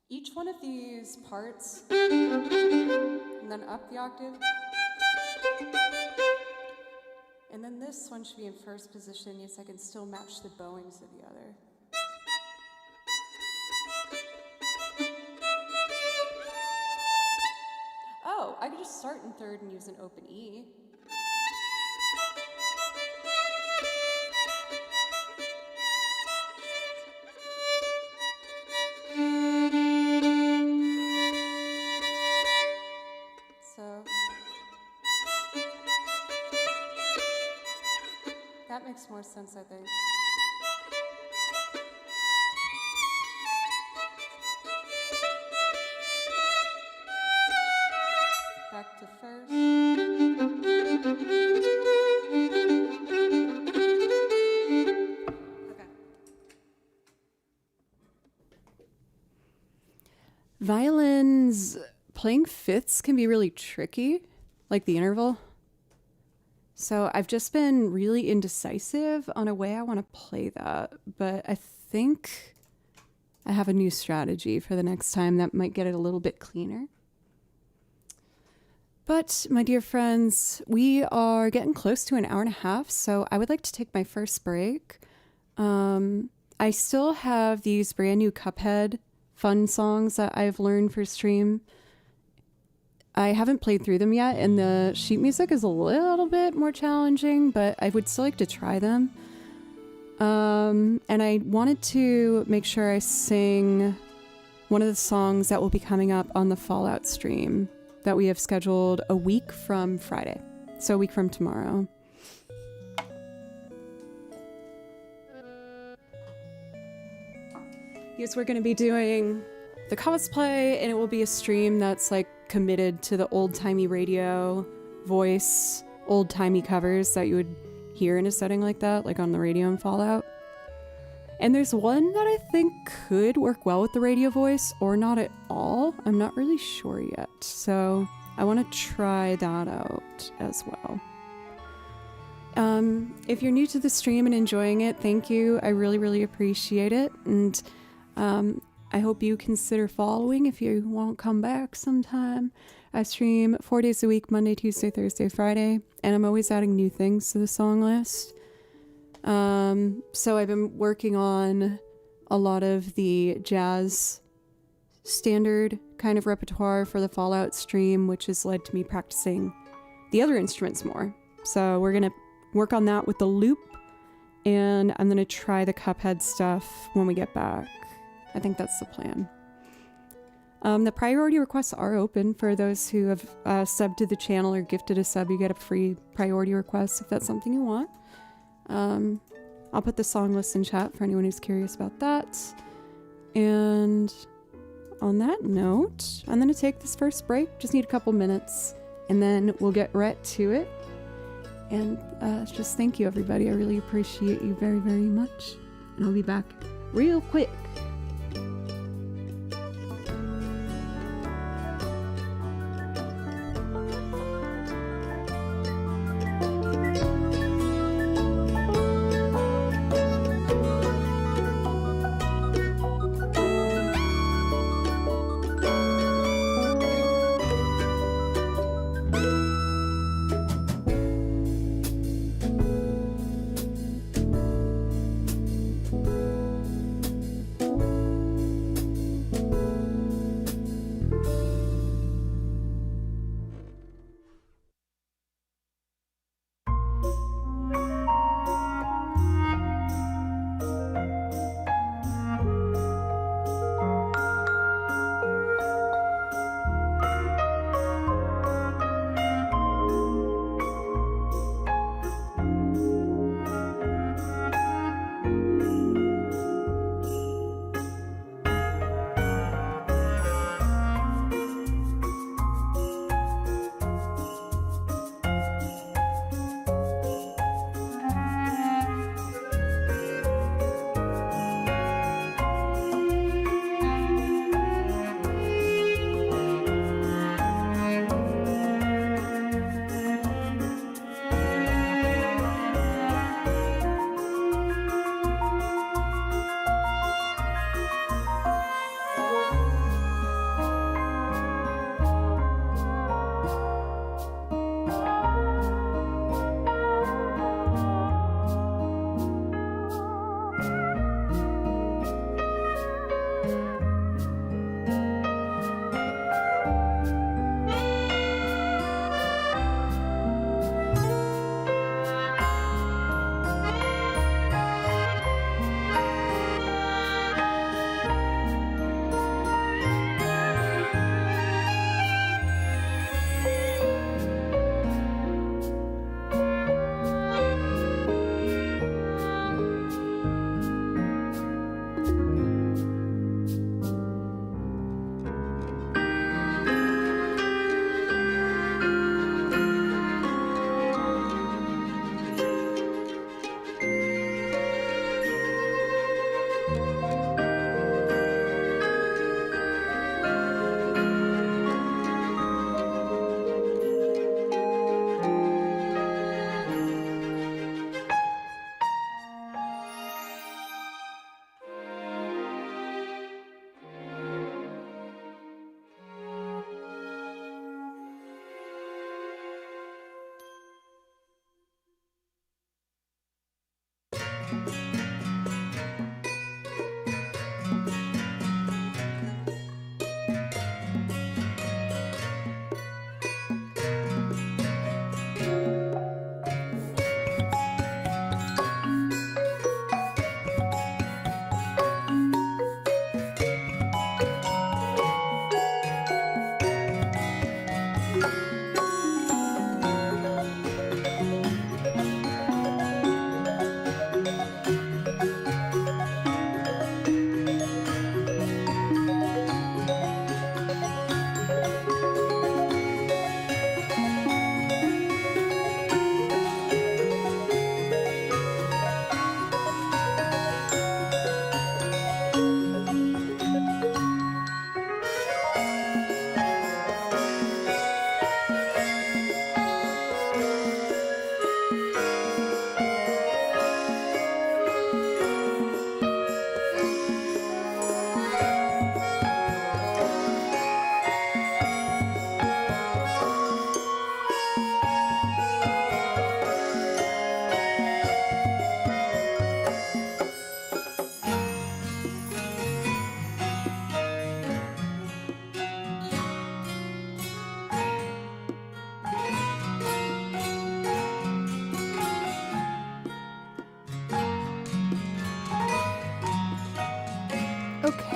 Each one of these parts, and then up the octave. And then this one should be in first position, yes, I can still match the bowings of the other. Oh, I could just start in third and use an open E. So that makes more sense, I think. Back to first. Okay. Violins playing fifths can be really tricky, like the interval. So I've just been really indecisive on a way I want to play that, but I think I have a new strategy for the next time that might get it a little bit cleaner. But my dear friends, we are getting close to an hour and a half, so I would like to take my first break. I still have these brand new Cuphead fun songs that I've learned for stream. I haven't played through them yet, and the sheet music is a little bit more challenging, but I would still like to try them. And I wanted to make sure I sing one of the songs that will be coming up on the Fallout stream that we have scheduled a week from Friday. So a week from tomorrow. Yes, we're going to be doing the cosplay, and it will be a stream that's like committed to the old-timey radio voice, old-timey covers that you would hear in a setting like that, like on the radio in Fallout. And there's one that I think could work well with the radio voice, or not at all. I'm not really sure yet. So I want to try that out as well. If you're new to the stream and enjoying it, thank you. I really, really appreciate it. And I hope you consider following if you won't come back sometime. I stream 4 days a week, Monday, Tuesday, Thursday, Friday. And I'm always adding new things to the song list. So I've been working on a lot of the jazz standard kind of repertoire for the Fallout stream, which has led to me practicing the other instruments more. So we're going to work on that with the loop, and I'm going to try the Cuphead stuff when we get back. I think that's the plan. The priority requests are open for those who have subbed to the channel or gifted a sub. You get a free priority request if that's something you want. I'll put the song list in chat for anyone who's curious about that. And on that note, I'm going to take this first break. Just need a couple minutes, and then we'll get right to it. And just thank you, everybody. I really appreciate you very, very much. And I'll be back real quick.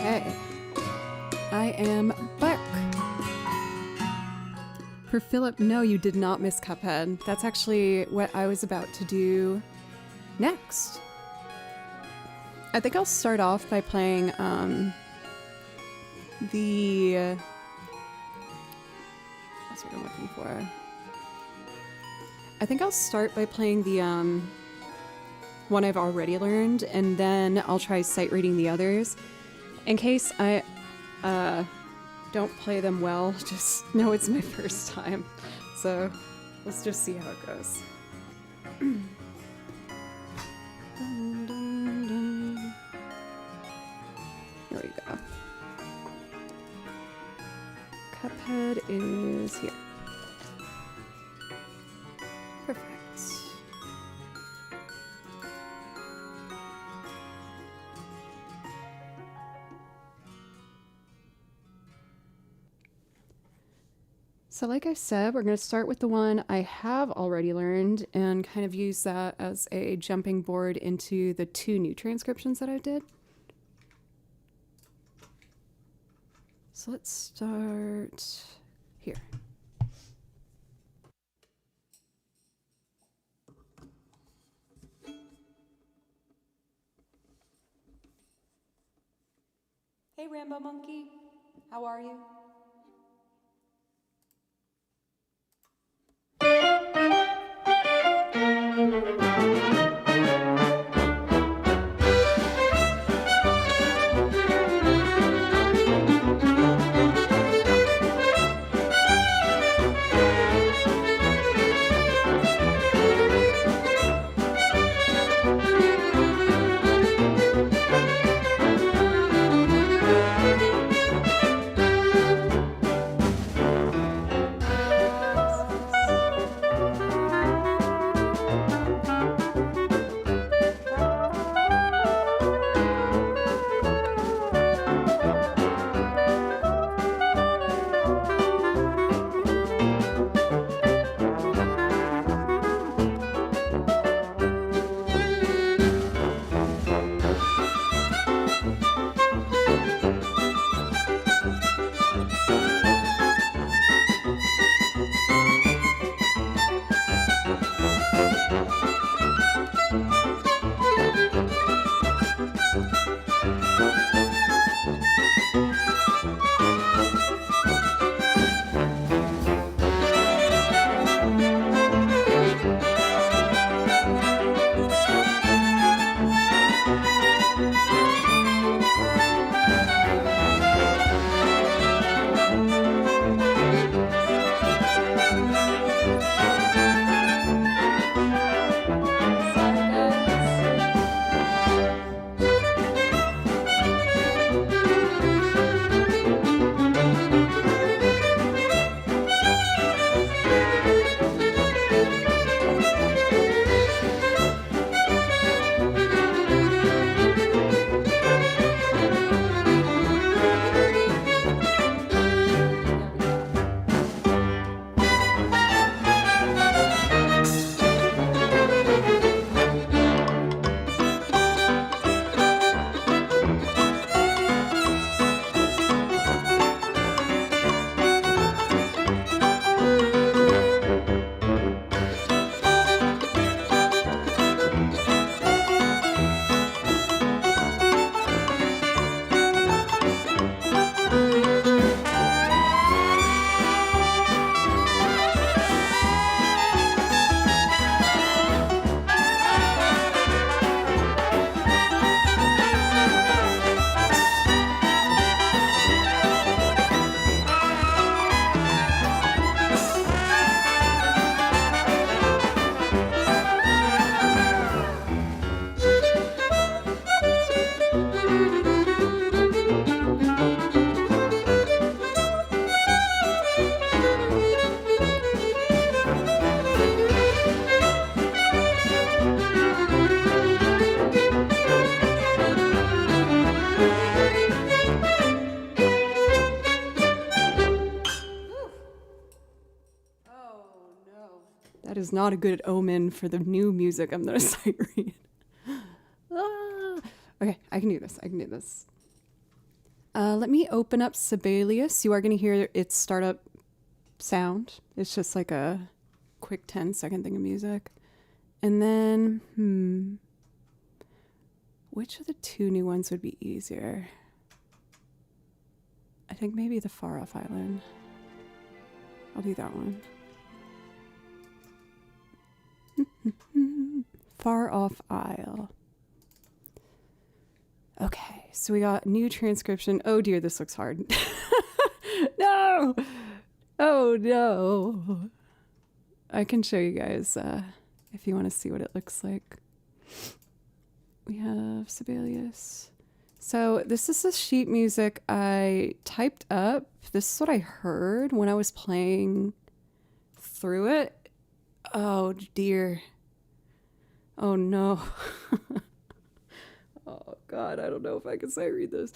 Okay. I am back. For Philip, no, you did not miss Cuphead. That's actually what I was about to do next. I think I'll start off by playing the that's what I'm looking for. I think I'll start by playing the one I've already learned, and then I'll try sight reading the others. In case I don't play them well, just know it's my first time. So let's just see how it goes. Dun, dun, dun. Here we go. Cuphead is here. Perfect. So like I said, we're going to start with the one I have already learned and kind of use that as a jumping board into the 2 new transcriptions that I did. So let's start here. Hey Rambo Monkey, how are you? That is not a good omen for the new music I'm going to sight read. Ah. Okay, I can do this. I can do this. Let me open up Sibelius. You are going to hear its startup sound. It's just like a quick 10-second thing of music. And then, which of the two new ones would be easier? I think maybe the Far Off Island. I'll do that one. Far Off Isle. Okay, so we got new transcription. Oh dear, this looks hard. No! Oh no. I can show you guys if you want to see what it looks like. We have Sibelius. So this is the sheet music I typed up. This is what I heard when I was playing through it. Oh dear. Oh no. Oh God, I don't know if I can say read this.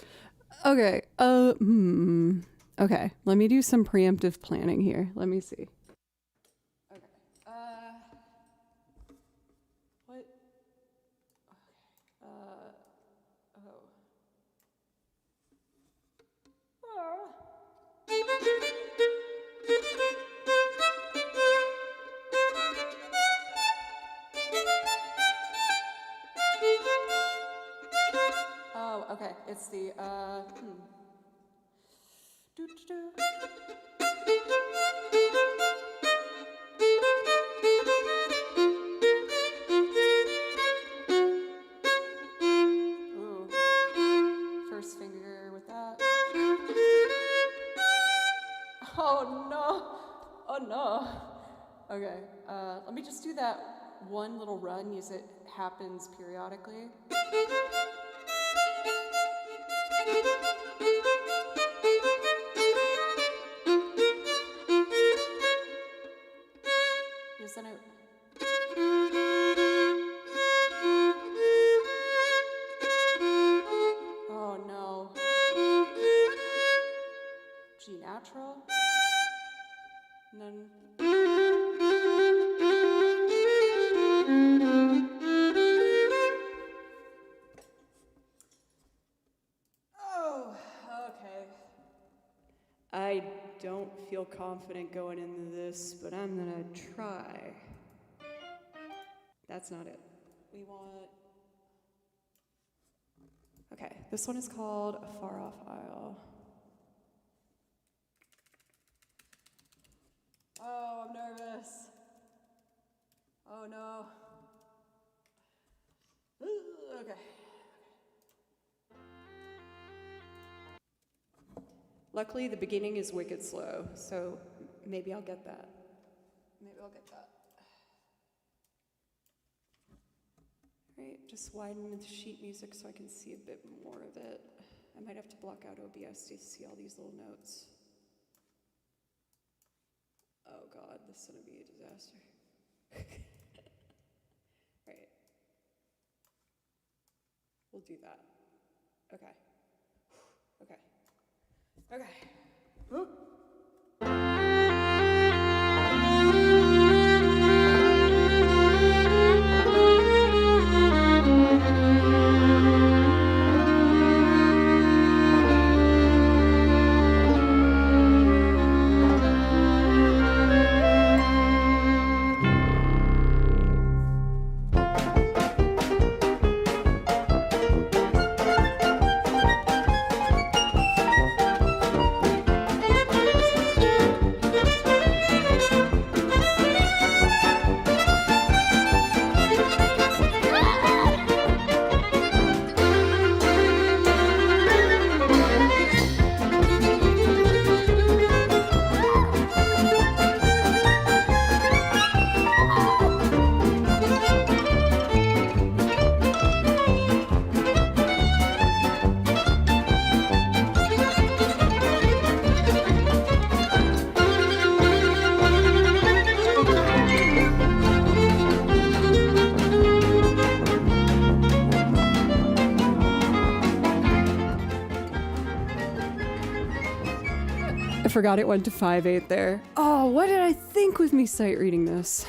Okay. Okay, let me do some preemptive planning here. Let me see. Okay. What? Okay. Oh. Oh, okay. It's the Ooh. First finger with that. Oh no. Oh no. Okay. Let me just do that one little run, as it happens periodically. Here's the note. Oh no. G natural. And then oh, okay. I don't feel confident going into this, but I'm gonna try. That's not it. We want... Okay, this one is called A Far Off Isle. Oh, I'm nervous. Oh no. Okay. Luckily, the beginning is wicked slow, so maybe I'll get that. Maybe I'll get that. Right, just widen the sheet music so I can see a bit more of it. I might have to block out OBS to see all these little notes. Oh God, this is gonna be a disaster. Right. We'll do that. Okay. Okay. Okay. Ooh. I forgot it went to 5/8 there. Oh, what did I think with me sight reading this?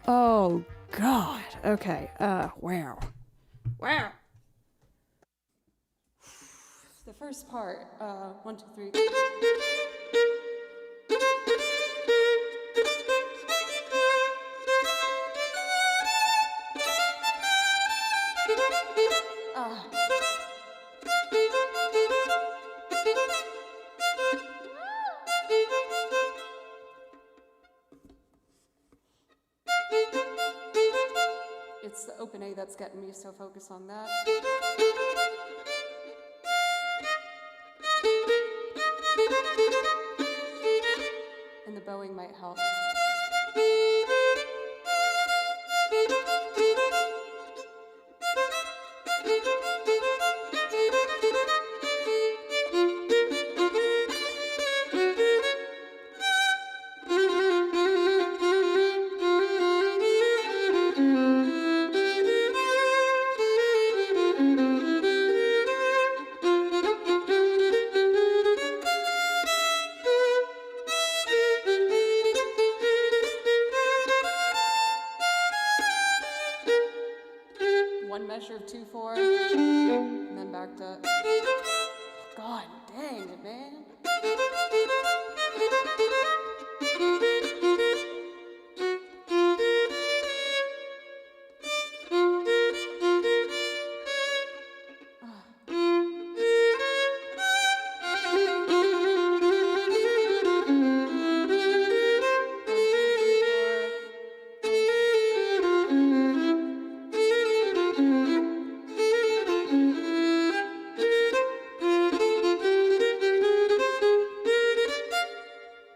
Oh, God. Okay. Wow. Wow. The first part. 1, 2, 3. It's the open A that's getting me, so focus on that. And the bowing might help. One measure of 2/4, and then back to. God dang it, man.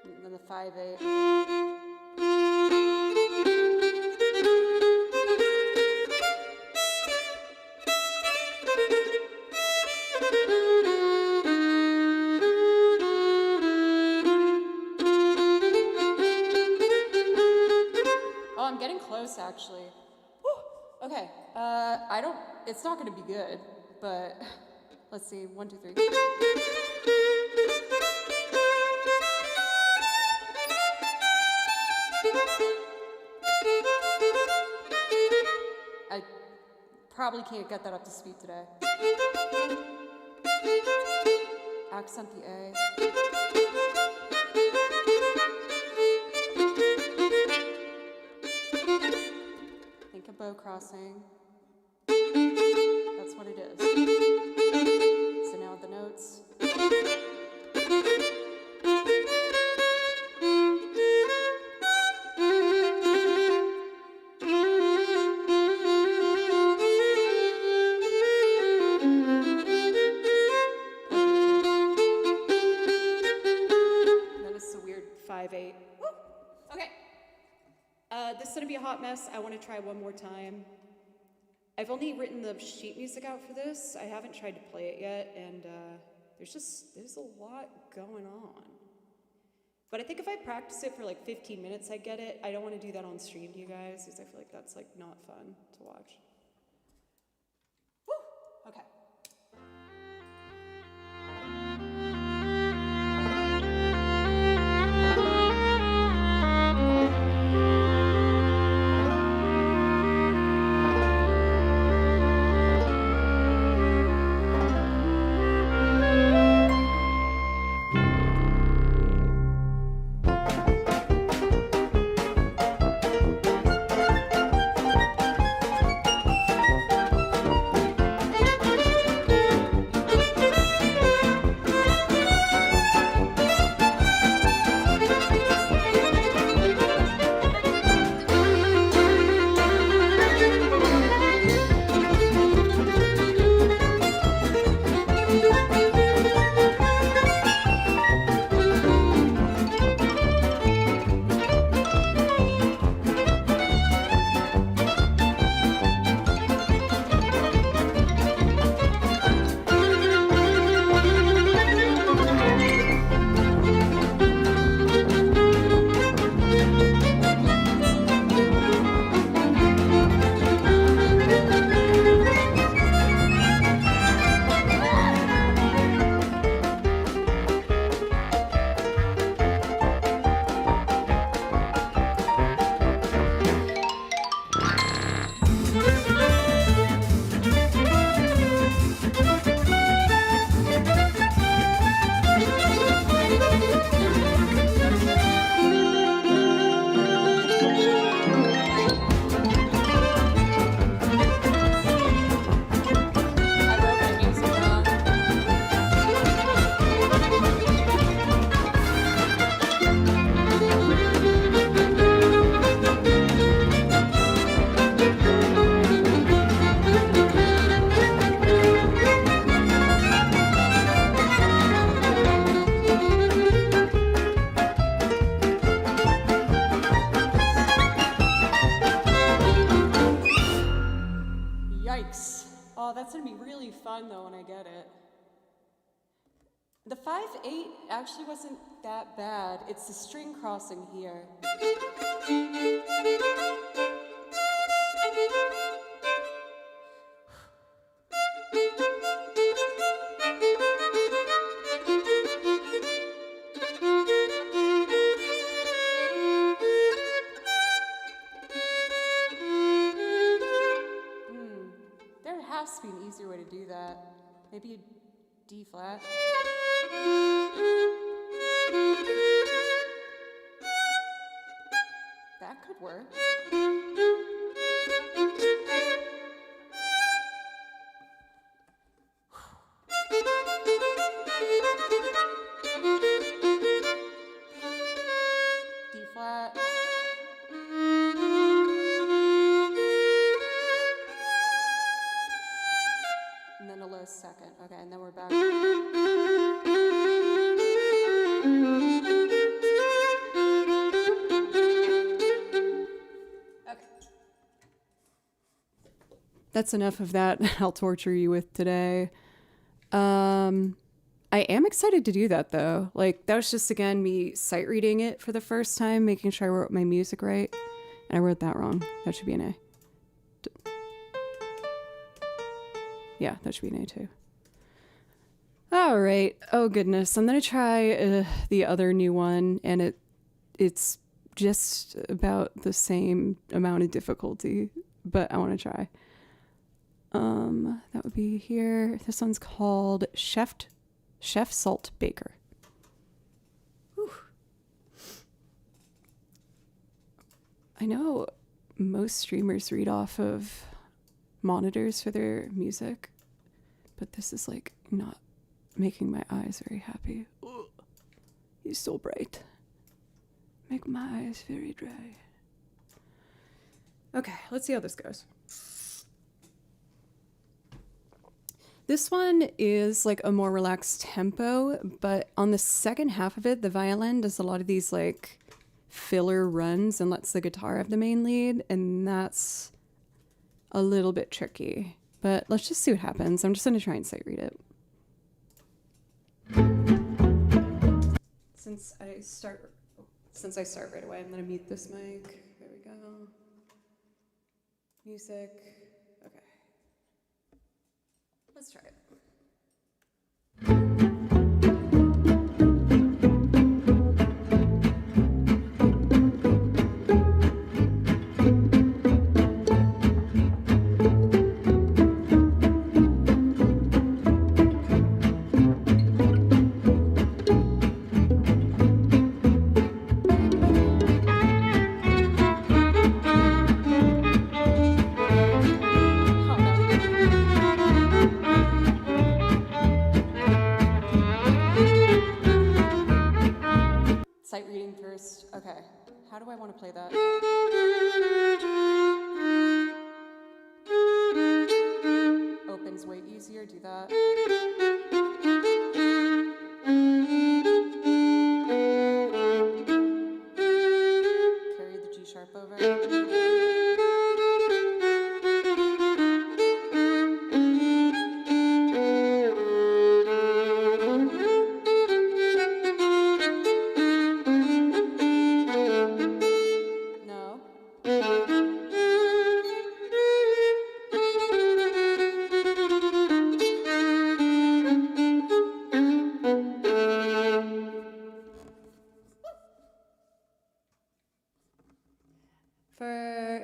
And then the 5/8. Oh, I'm getting close actually. Whew. Okay, it's not gonna be good, but let's see, 1, 2, 3. I probably can't get that up to speed today. Accent the A. Think of bow crossing. That's what it is. So now the notes. Then it's a weird 5/8. Woo! Okay. This is gonna be a hot mess. I want to try one more time. I've only written the sheet music out for this. I haven't tried to play it yet, and there's a lot going on. But I think if I practice it for like 15 minutes, I get it. I don't want to do that on stream to you guys, because I feel like that's like not fun to watch. Woo! Okay. Oh, that's gonna be really fun though when I get it. The 5/8 actually wasn't that bad. It's the string crossing here. There has to be an easier way to do that. Maybe a D flat. That could work. D flat. And then a low second. Okay, and then we're back. That's enough of that. I'll torture you with today. I am excited to do that though. Like that was just again me sight reading it for the first time, making sure I wrote my music right. And I wrote that wrong. That should be an A. Yeah, that should be an A too. All right. Oh goodness. I'm gonna try the other new one, and it's just about the same amount of difficulty, but I want to try. That would be here. This one's called Chef Salt Baker. Whew. I know most streamers read off of monitors for their music, but this is like not making my eyes very happy. Ugh. He's so bright. Make my eyes very dry. Okay, let's see how this goes. This one is like a more relaxed tempo, but on the second half of it, the violin does a lot of these like filler runs and lets the guitar have the main lead, and that's a little bit tricky. But let's just see what happens. I'm just gonna try and sight read it. Since I start right away, I'm gonna mute this mic. There we go. Music. Okay. Let's try it. Sight reading first. Okay. How do I want to play that? Opens way easier. Do that. Carry the G sharp over.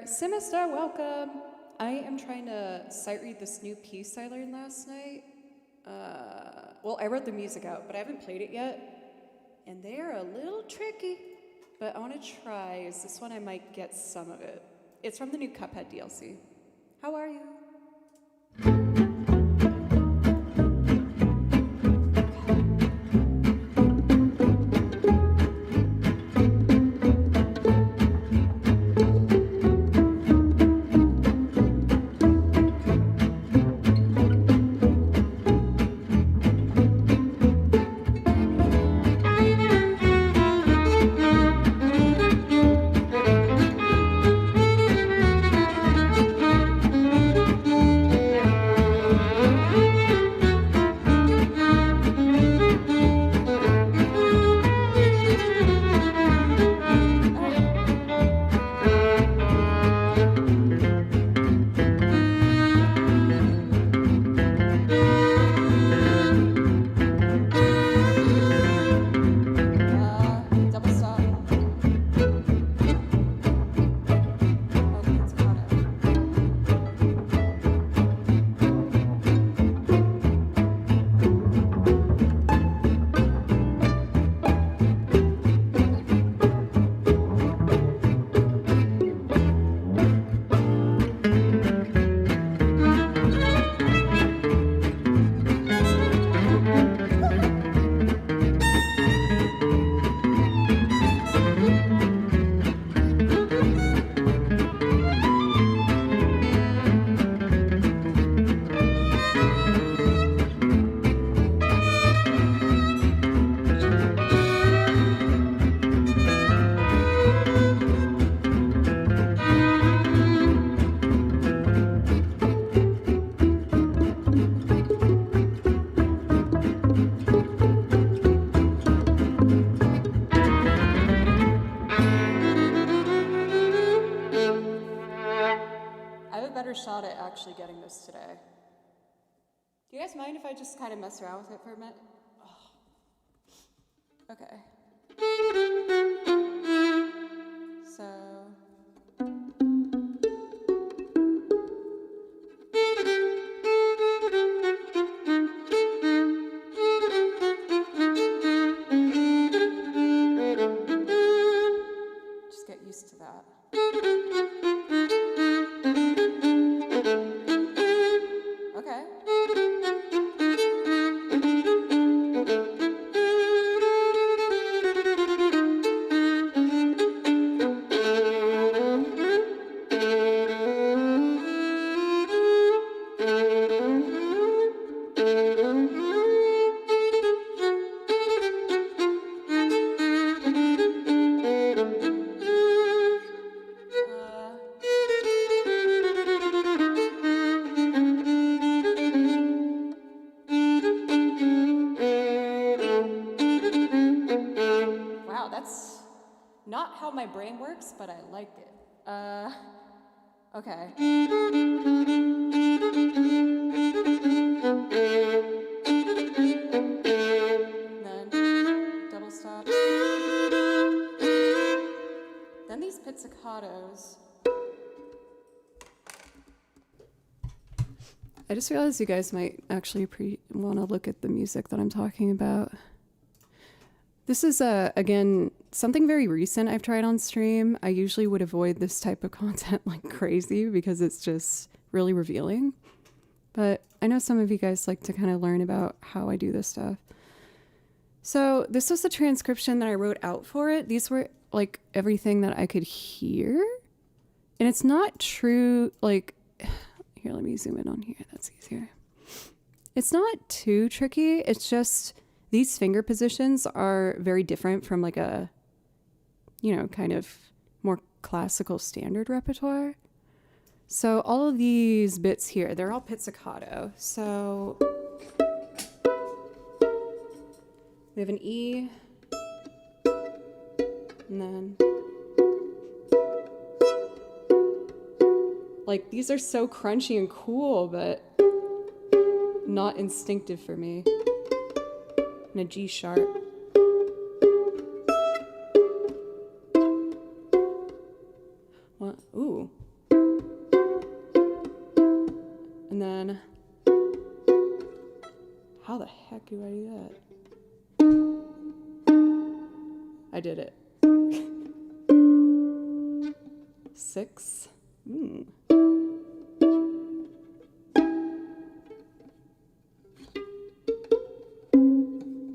Semester, welcome. I am trying to sight read this new piece I learned last night. Well, I wrote the music out, but I haven't played it yet. And they are a little tricky, but I want to try. Is this one I might get some of it? It's from the new Cuphead DLC. How are you? Do you guys mind if I just kind of mess around with it for a minute? Oh. Okay. So. Just get used to that. Okay. Wow, that's not how my brain works, but I like it. Okay. Then double stop. Then these pizzicatos. I just realized you guys might actually want to look at the music that I'm talking about. This is, again, something very recent I've tried on stream. I usually would avoid this type of content like crazy because it's just really revealing. But I know some of you guys like to kind of learn about how I do this stuff. So this was the transcription that I wrote out for it. These were like everything that I could hear. And it's not true, like, here, let me zoom in on here. That's easier. It's not too tricky. It's just these finger positions are very different from like a, you know, kind of more classical standard repertoire. So all of these bits here, they're all pizzicato. So we have an E, and then like these are so crunchy and cool, but not instinctive for me. And a G sharp. What? Ooh. And then, how the heck do I do that? I did it. 6.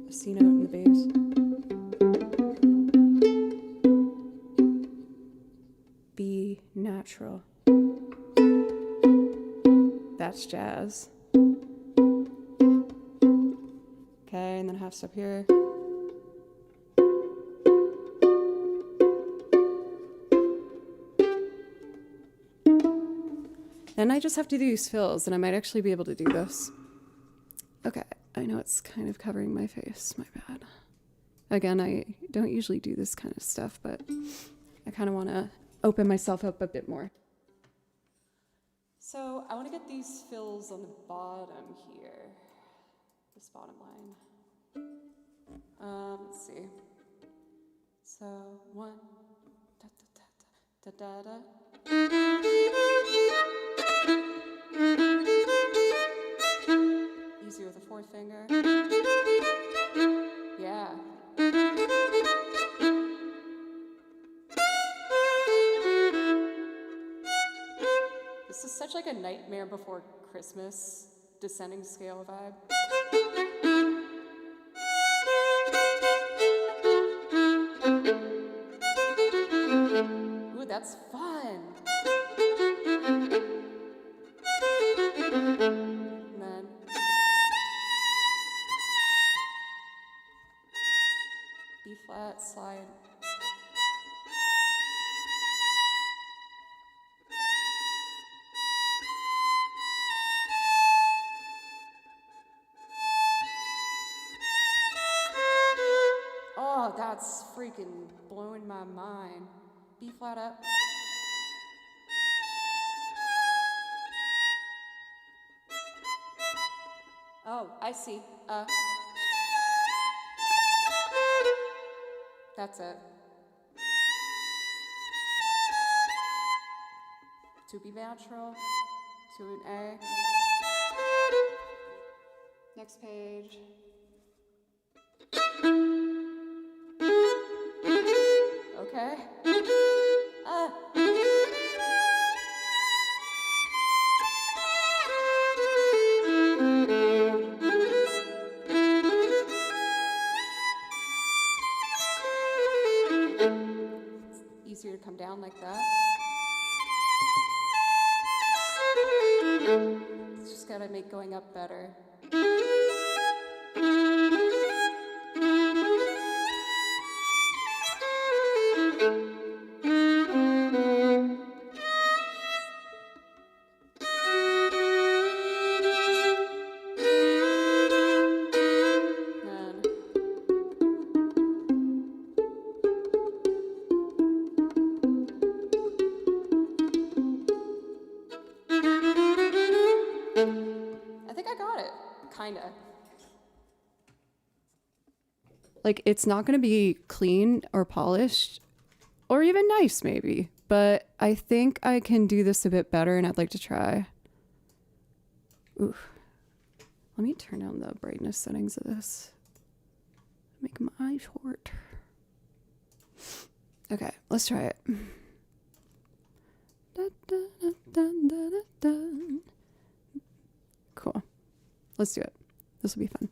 A C note in the bass. B natural. That's jazz. Okay, and then a half step here. Then I just have to do these fills, and I might actually be able to do this. Okay, I know it's kind of covering my face, my bad. Again, I don't usually do this kind of stuff, but I kind of want to open myself up a bit more. So I want to get these fills on the bottom here, this bottom line. Let's see. So 1, da da da da da. Easy with a 4th finger. Yeah. This is such like a Nightmare Before Christmas descending scale vibe. Ooh, that's fun. And then B flat, slide. Oh, that's freaking blowing my mind. B flat up. Oh, I see. That's it. To B natural, to an A. Next page. Okay. It's easier to come down like that. It's just gotta make going up better. I think I got it, kinda. Like, it's not gonna be clean or polished, or even nice maybe, but I think I can do this a bit better and I'd like to try. Ooh. Let me turn down the brightness settings of this. Make my eye short. Okay, let's try it. Cool. Let's do it. This will be fun.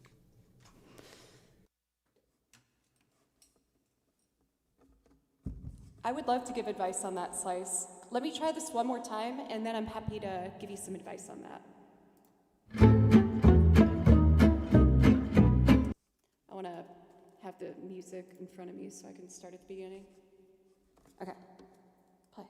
I would love to give advice on that slice. Let me try this one more time, and then I'm happy to give you some advice on that. I want to have the music in front of me so I can start at the beginning. Okay, play.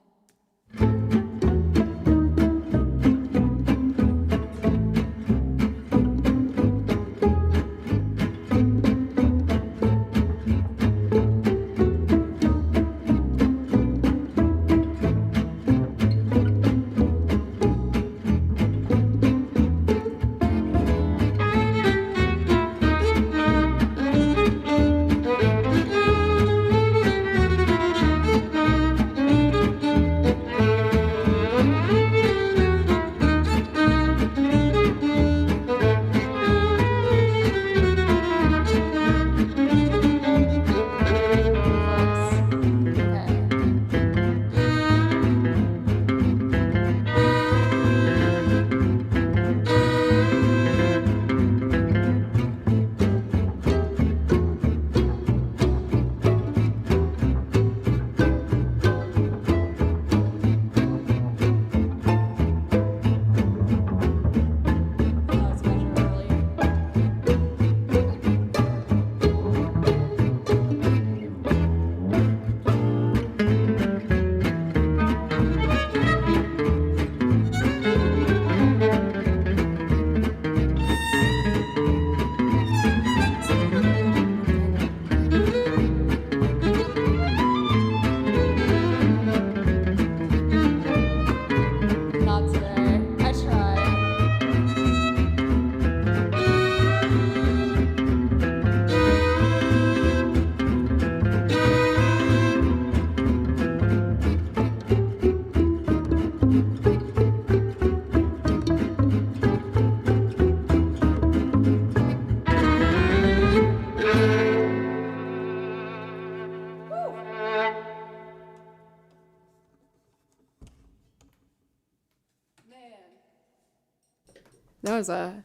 That was a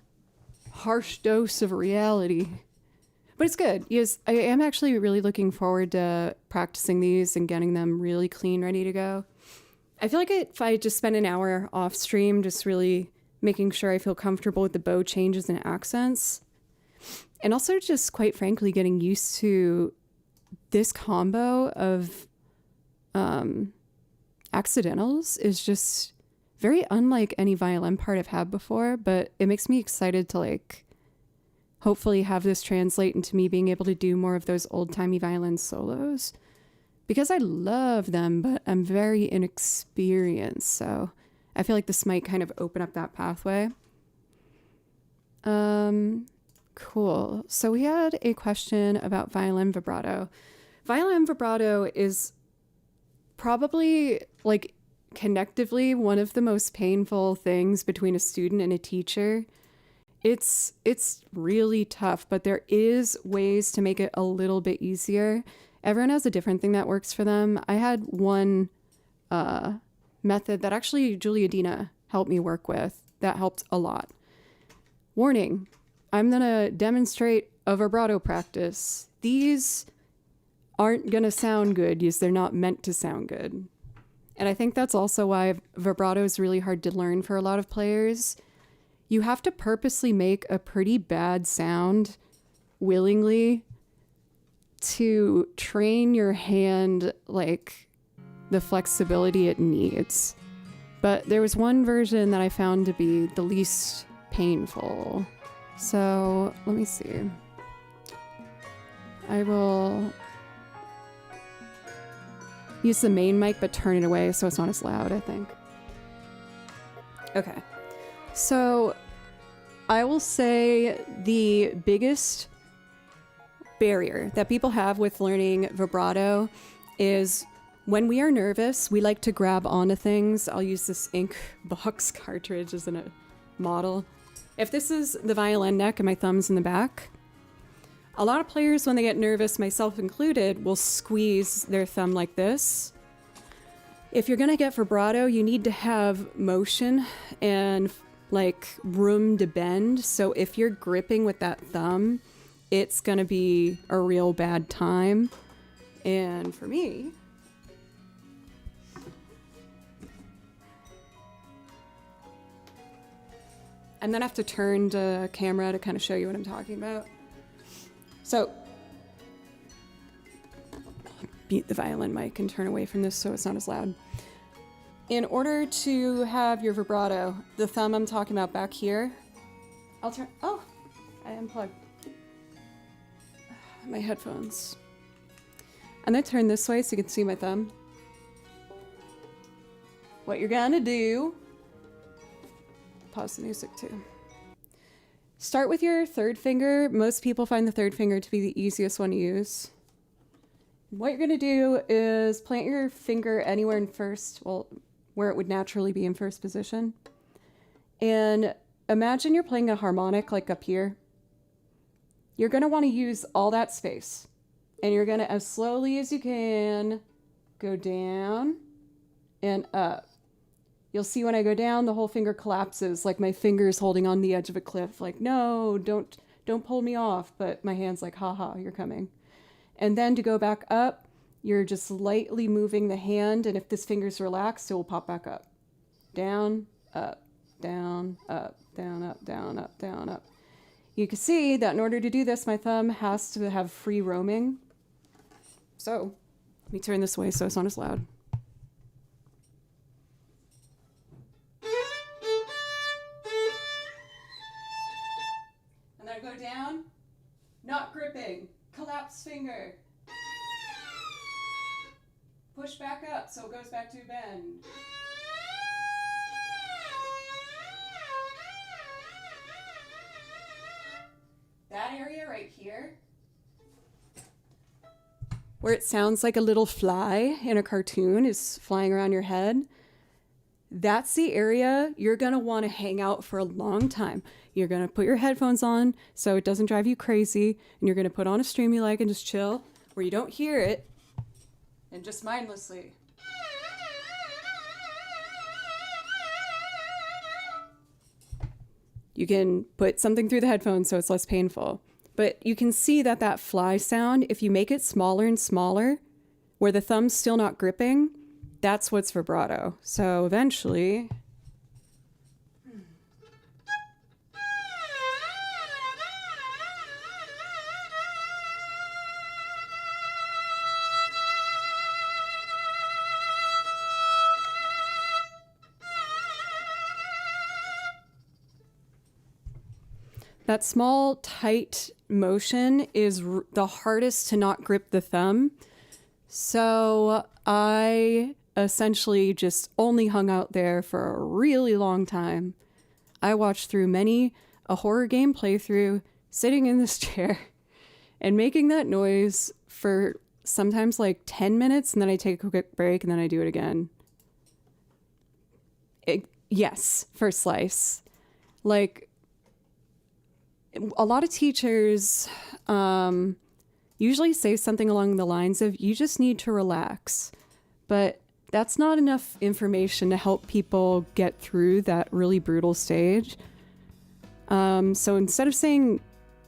harsh dose of reality. But it's good. Yes, I am actually really looking forward to practicing these and getting them really clean, ready to go. I feel like if I just spend an hour off stream, just really making sure I feel comfortable with the bow changes and accents. And also just quite frankly, getting used to this combo of accidentals is just very unlike any violin part I've had before, but it makes me excited to like hopefully have this translate into me being able to do more of those old-timey violin solos, because I love them, but I'm very inexperienced. So I feel like this might kind of open up that pathway. Cool. So we had a question about violin vibrato. Violin vibrato is probably like connectively one of the most painful things between a student and a teacher. It's really tough, but there is ways to make it a little bit easier. Everyone has a different thing that works for them. I had one method that actually Julia Dina helped me work with that helped a lot. Warning, I'm going to demonstrate a vibrato practice. These aren't going to sound good because they're not meant to sound good. And I think that's also why vibrato is really hard to learn for a lot of players. You have to purposely make a pretty bad sound willingly to train your hand like the flexibility it needs. But there was one version that I found to be the least painful. So let me see. I will use the main mic but turn it away so it's not as loud, I think. Okay. So I will say the biggest barrier that people have with learning vibrato is when we are nervous, we like to grab onto things. I'll use this ink box cartridge as a model. If this is the violin neck and my thumb's in the back, a lot of players, when they get nervous, myself included, will squeeze their thumb like this. If you're gonna get vibrato, you need to have motion and like room to bend. So if you're gripping with that thumb, it's gonna be a real bad time. And for me, I'm gonna have to turn the camera to kind of show you what I'm talking about. So, beat the violin mic and turn away from this so it's not as loud. In order to have your vibrato, the thumb I'm talking about back here, I'll turn, oh, I unplugged my headphones. I'm gonna turn this way so you can see my thumb. What you're gonna do, pause the music too. Start with your third finger. Most people find the third finger to be the easiest one to use. What you're gonna do is plant your finger anywhere in first, well, where it would naturally be in first position. And imagine you're playing a harmonic like up here. You're gonna wanna use all that space. And you're gonna, as slowly as you can, go down and up. You'll see when I go down, the whole finger collapses, like my finger's holding on the edge of a cliff, like, no, don't pull me off. But my hand's like, haha, you're coming. And then to go back up, you're just lightly moving the hand, and if this finger's relaxed, it will pop back up. Down, up, down, up, down, up, down, up, down, up. You can see that in order to do this, my thumb has to have free roaming. So, let me turn this way so it's not as loud. And then I go down, not gripping, collapse finger. Push back up so it goes back to a bend. That area right here, where it sounds like a little fly in a cartoon is flying around your head, that's the area you're going to want to hang out for a long time. You're going to put your headphones on so it doesn't drive you crazy, and you're going to put on a stream you like and just chill where you don't hear it, and just mindlessly. You can put something through the headphones so it's less painful. But you can see that that fly sound, if you make it smaller and smaller, where the thumb's still not gripping, that's what's vibrato. So eventually... That small, tight motion is the hardest to not grip the thumb. So I essentially just only hung out there for a really long time. I watched through many a horror game playthrough sitting in this chair and making that noise for sometimes like 10 minutes, and then I take a quick break and then I do it again. Yes, first slice. Like, a lot of teachers usually say something along the lines of, you just need to relax. But that's not enough information to help people get through that really brutal stage. So instead of saying,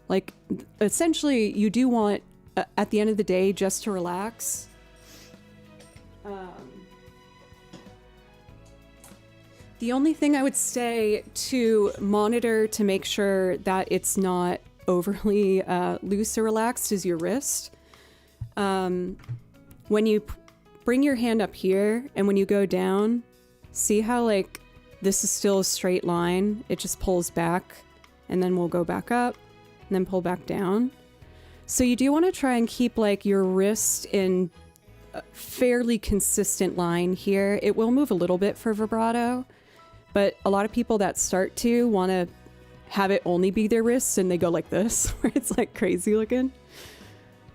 like, essentially, you do want, at the end of the day, just to relax. The only thing I would say to monitor to make sure that it's not overly loose or relaxed is your wrist. When you bring your hand up here and when you go down, see how like this is still a straight line? It just pulls back and then we'll go back up and then pull back down. So you do want to try and keep like your wrist in a fairly consistent line here. It will move a little bit for vibrato, but a lot of people that start to want to have it only be their wrists and they go like this, where it's like crazy looking.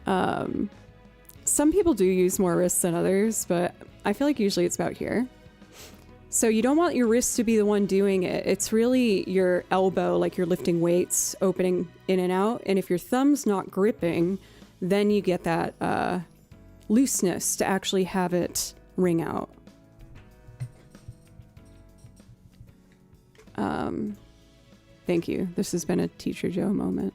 Some people do use more wrists than others, but I feel like usually it's about here. So you don't want your wrist to be the one doing it. It's really your elbow, like you're lifting weights, opening in and out. And if your thumb's not gripping, then you get that looseness to actually have it ring out. Thank you. This has been a Teacher Joe moment.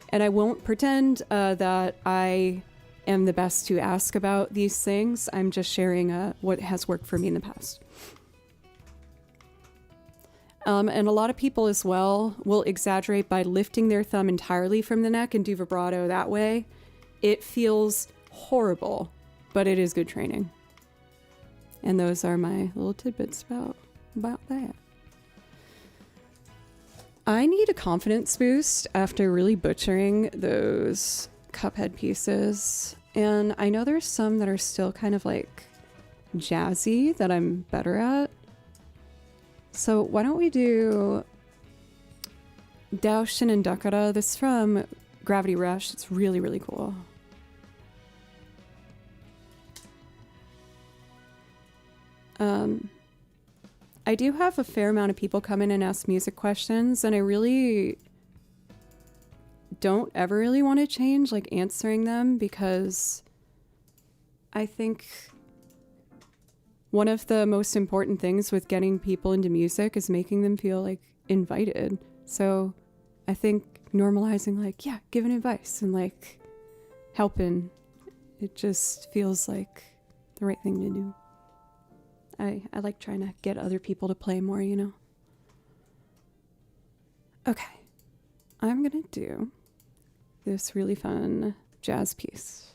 And I won't pretend that I am the best to ask about these things. I'm just sharing what has worked for me in the past. And a lot of people as well will exaggerate by lifting their thumb entirely from the neck and do vibrato that way. It feels horrible, but it is good training. And those are my little tidbits about that. I need a confidence boost after really butchering those Cuphead pieces. And I know there's some that are still kind of like jazzy that I'm better at. So why don't we do Daoshin and Dakara. This is from Gravity Rush. It's really, really cool. I do have a fair amount of people come in and ask music questions, and I really don't ever really want to change like answering them, because I think one of the most important things with getting people into music is making them feel like invited. So I think normalizing like, yeah, giving advice and like helping, it just feels like the right thing to do. I like trying to get other people to play more, you know? Okay. I'm gonna do this really fun jazz piece.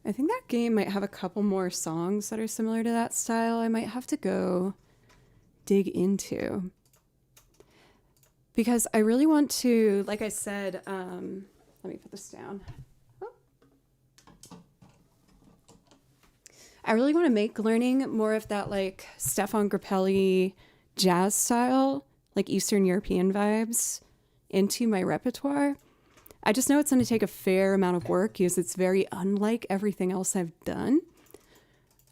I think that game might have a couple more songs that are similar to that style I might have to go dig into. Because I really want to, like I said, let me put this down. I really want to make learning more of that like Stefan Grappelli jazz style, like Eastern European vibes into my repertoire. I just know it's going to take a fair amount of work because it's very unlike everything else I've done.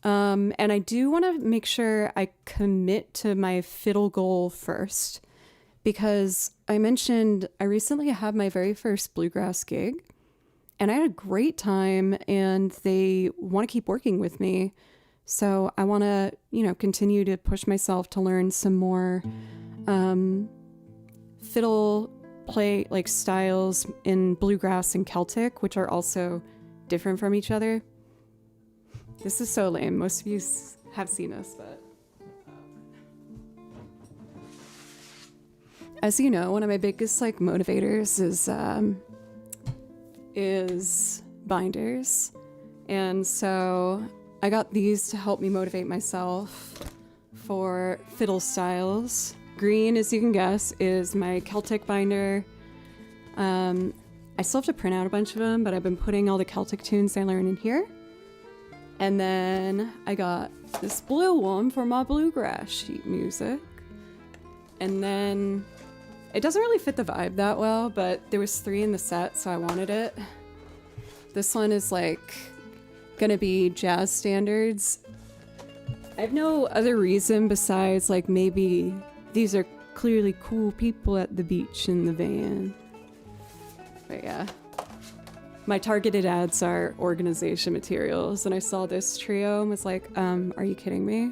And I do want to make sure I commit to my fiddle goal first, because I mentioned I recently had my very first bluegrass gig and I had a great time and they want to keep working with me. So I want to, continue to push myself to learn some more fiddle play like styles in bluegrass and Celtic, which are also different from each other. This is so lame. Most of you have seen this, but as you know, one of my biggest like motivators is binders. And so I got these to help me motivate myself for fiddle styles. Green, as you can guess, is my Celtic binder. I still have to print out a bunch of them, but I've been putting all the Celtic tunes I learned in here. And then I got this blue one for my bluegrass sheet music. And then it doesn't really fit the vibe that well, but there was 3 in the set, so I wanted it. This one is like gonna be jazz standards. I have no other reason besides like maybe these are clearly cool people at the beach in the van. But yeah. My targeted ads are organization materials, and I saw this trio and was like, are you kidding me?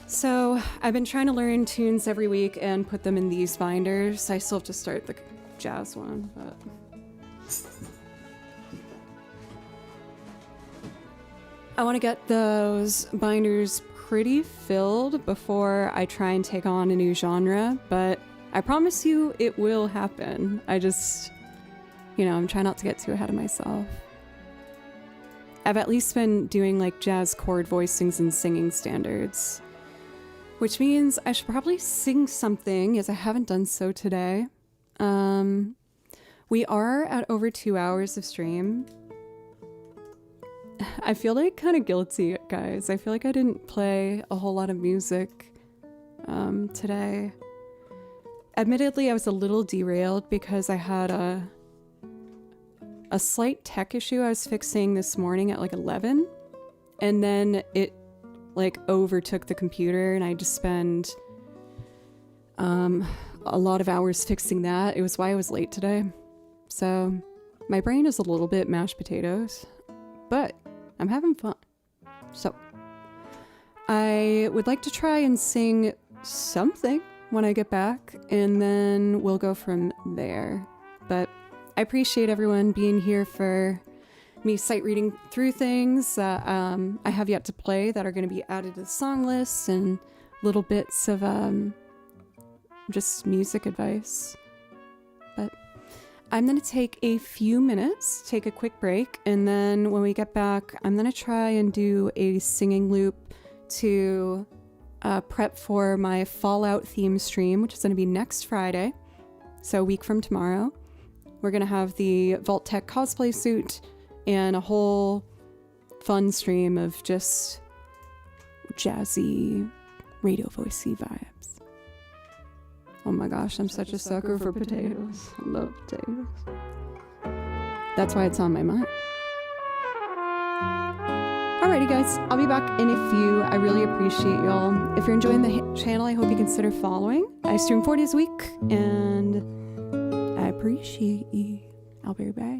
So I've been trying to learn tunes every week and put them in these binders. I still have to start the jazz one, but... I want to get those binders pretty filled before I try and take on a new genre, but I promise you it will happen. I just, I'm trying not to get too ahead of myself. I've at least been doing like jazz chord voicings and singing standards, which means I should probably sing something, as I haven't done so today. We are at over 2 hours of stream. I feel like kind of guilty, guys. I feel like I didn't play a whole lot of music today. Admittedly, I was a little derailed because I had a slight tech issue I was fixing this morning at like 11, and then it like overtook the computer and I had to spend a lot of hours fixing that. It was why I was late today. So my brain is a little bit mashed potatoes, but I'm having fun. So I would like to try and sing something when I get back, and then we'll go from there. But I appreciate everyone being here for me sight reading through things that I have yet to play that are going to be added to the song list, and little bits of just music advice. But I'm going to take a few minutes, take a quick break, and then when we get back, I'm going to try and do a singing loop to prep for my Fallout theme stream, which is going to be next Friday, so a week from tomorrow. We're going to have the Vault Tech cosplay suit and a whole fun stream of just jazzy, radio voicey vibes. Oh my gosh, I'm such a sucker for potatoes. I love potatoes. That's why it's on my mind. Alrighty guys, I'll be back in a few. I really appreciate y'all. If you're enjoying the channel, I hope you consider following. I stream 4 days a week, and I appreciate you. I'll be right back.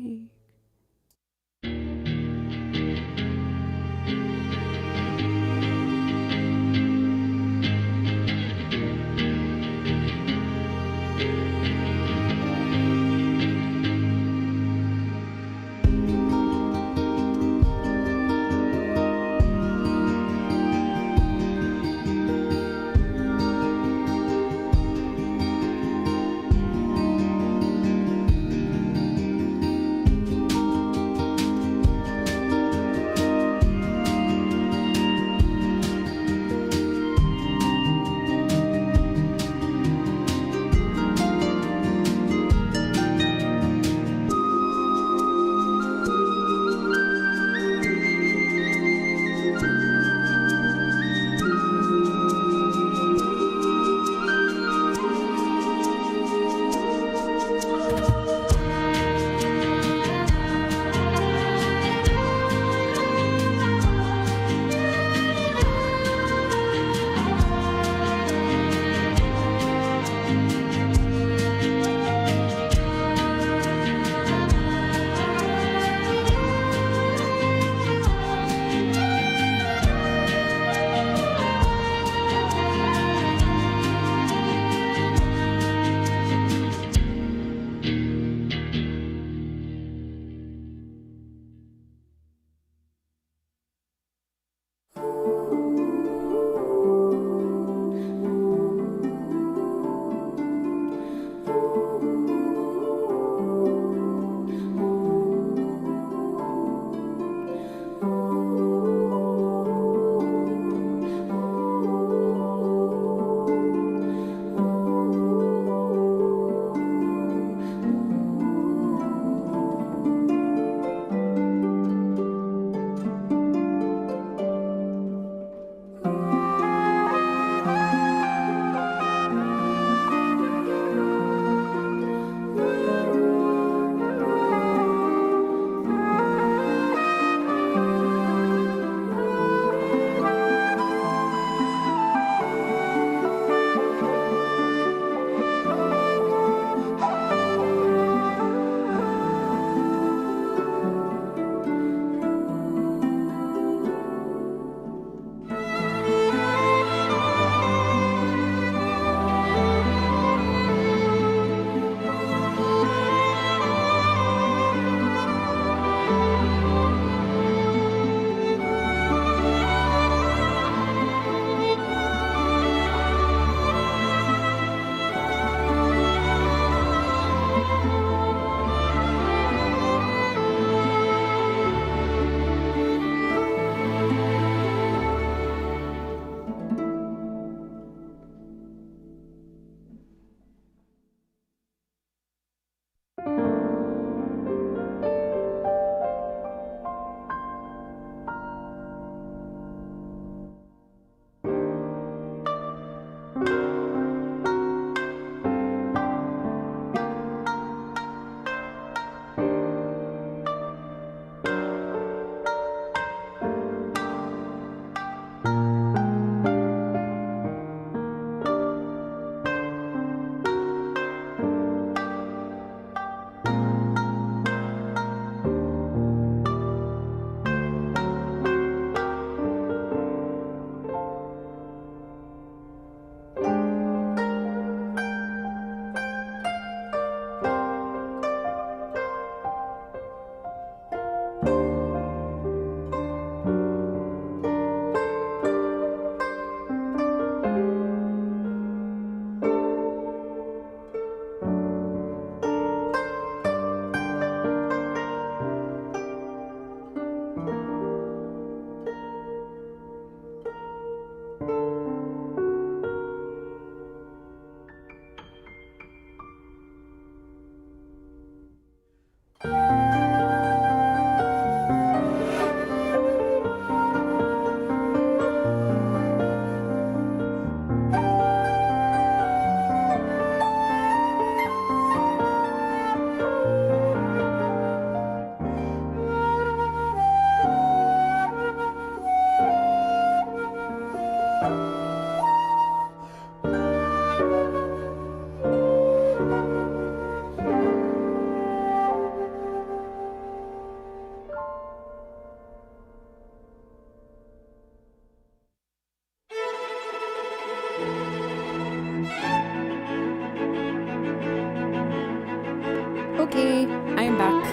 Okay, I am back.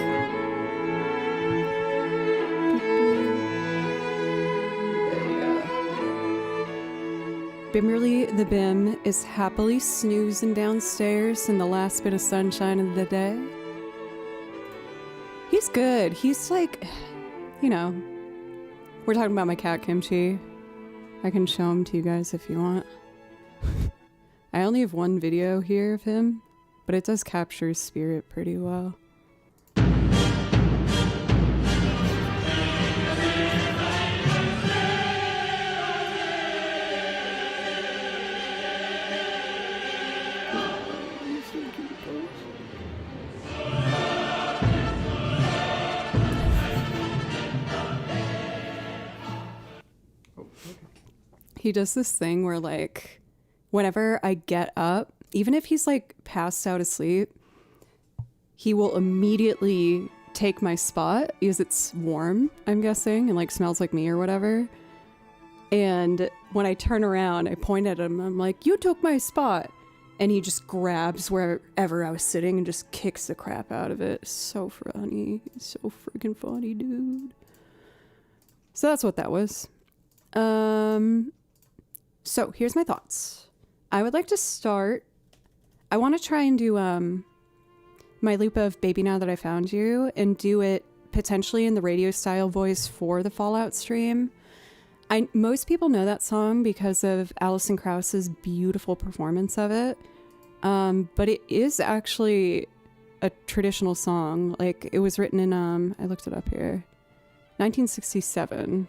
Bimmerly the Bim is happily snoozing downstairs in the last bit of sunshine of the day. He's good. He's like, you know, we're talking about my cat Kimchi. I can show him to you guys if you want. I only have one video here of him, but it does capture his spirit pretty well. He does this thing where, like, whenever I get up, even if he's like passed out asleep, he will immediately take my spot because it's warm, I'm guessing, and like smells like me or whatever. And when I turn around, I point at him, I'm like, you took my spot. And he just grabs wherever I was sitting and just kicks the crap out of it. So funny. So freaking funny, dude. So that's what that was. So here's my thoughts. I would like to start. I want to try and do my loop of Baby Now That I Found You and do it potentially in the radio style voice for the Fallout stream. Most people know that song because of Alison Krauss's beautiful performance of it. But it is actually a traditional song. Like, it was written in, I looked it up here, 1967.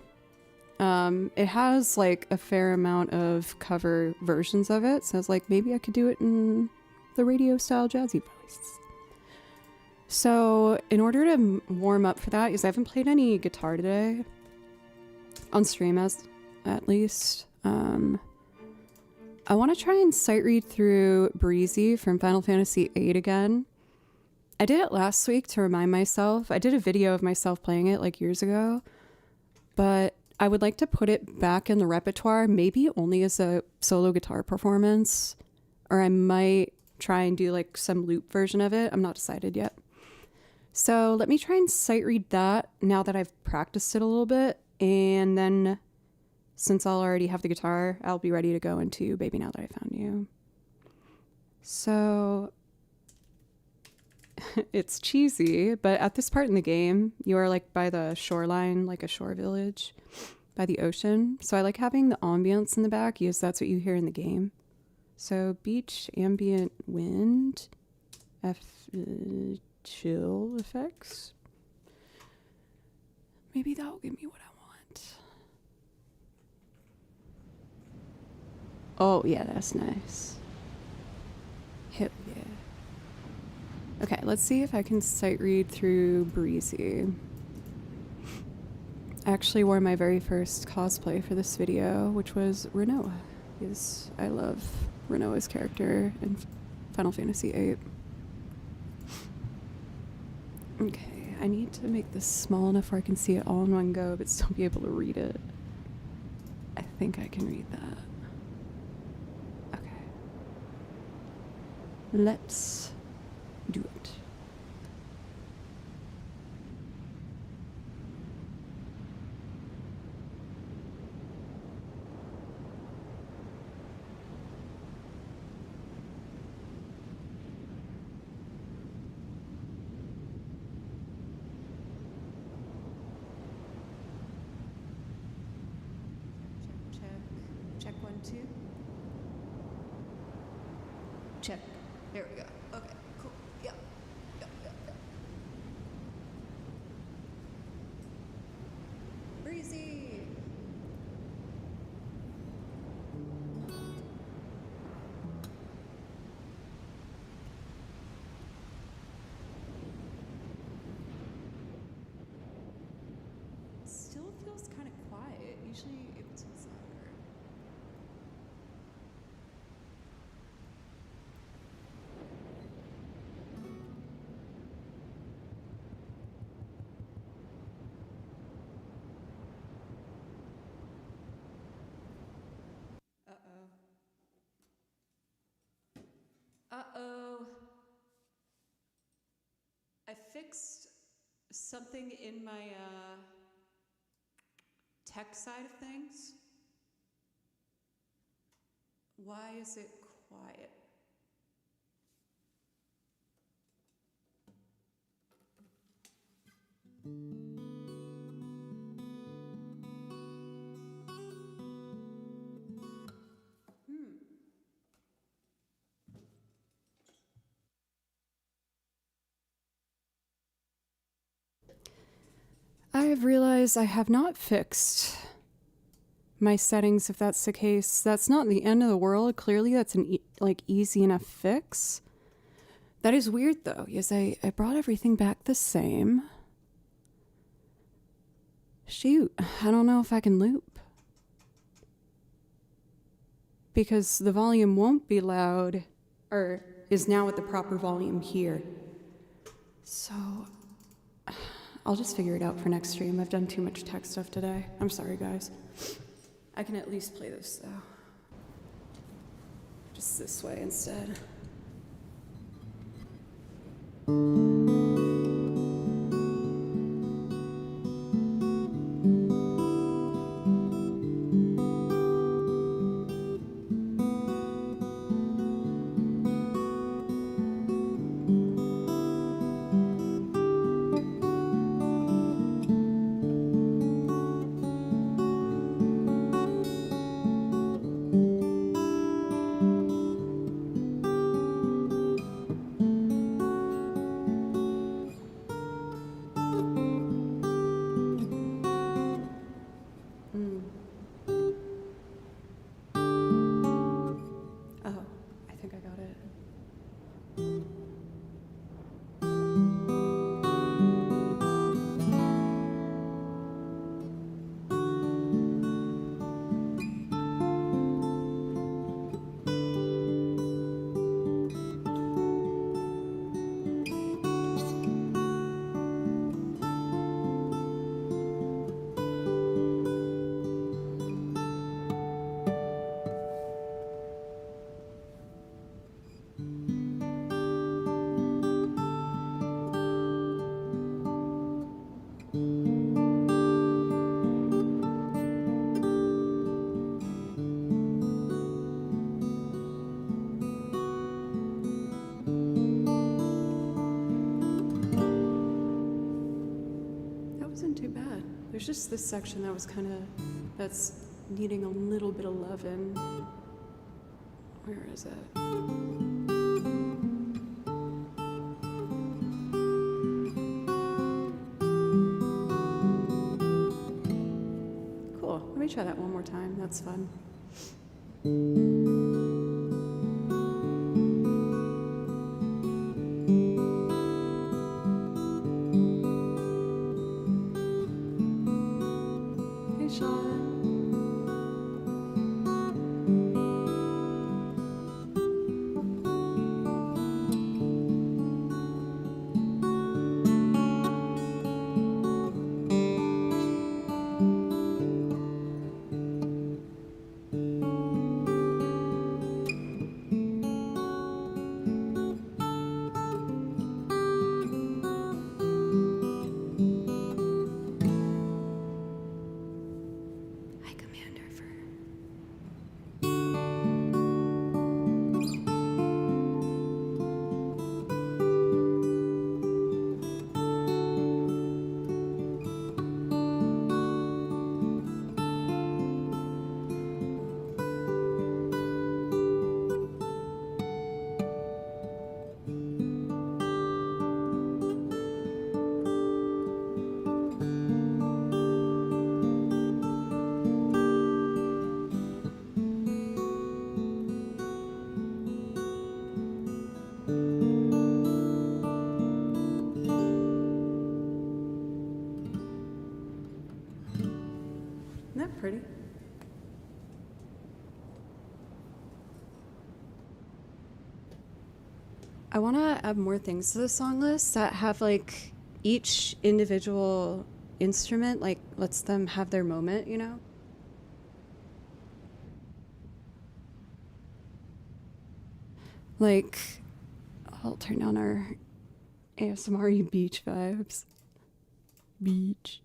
It has like a fair amount of cover versions of it. So I was like, maybe I could do it in the radio style jazzy voice. So in order to warm up for that, because I haven't played any guitar today, on stream at least, I want to try and sight read through Breezy from Final Fantasy VIII again. I did it last week to remind myself. I did a video of myself playing it like years ago, but I would like to put it back in the repertoire, maybe only as a solo guitar performance, or I might try and do like some loop version of it. I'm not decided yet. So let me try and sight read that now that I've practiced it a little bit, and then since I'll already have the guitar, I'll be ready to go into Baby Now That I Found You. So it's cheesy, but at this part in the game, you are like by the shoreline, like a shore village by the ocean. So I like having the ambience in the back because that's what you hear in the game. So beach, ambient wind, chill effects. Maybe that'll give me what I want. Oh yeah, that's nice. Hell yeah. Okay, let's see if I can sight read through Breezy. I actually wore my very first cosplay for this video, which was Renoa, because I love Renoa's character in Final Fantasy VIII. Okay, I need to make this small enough where I can see it all in one go, but still be able to read it. I think I can read that. Okay. Let's do it. Check 1, 2. Check. There we go. Okay, cool. Yep. Breezy. Still feels kind of quiet. Usually it was louder. Uh-oh. fixed something in my tech side of things. Why is it quiet? I have realized I have not fixed my settings. If that's the case, that's not the end of the world. Clearly that's an easy enough fix. That is weird though. Yes, I brought everything back the same. Shoot, I don't know if I can loop. Because the volume won't be loud, or is now at the proper volume here. So I'll just figure it out for next stream. I've done too much tech stuff today. I'm sorry, guys. I can at least play this, though. Just this way instead. There's just this section that was that's needing a little bit of loving. Where is it? Cool, let me try that one more time, that's fun. Isn't that pretty? I want to add more things to the song list that have like each individual instrument like lets them have their moment, you know? Like, I'll turn down our ASMR beach vibes. Beach.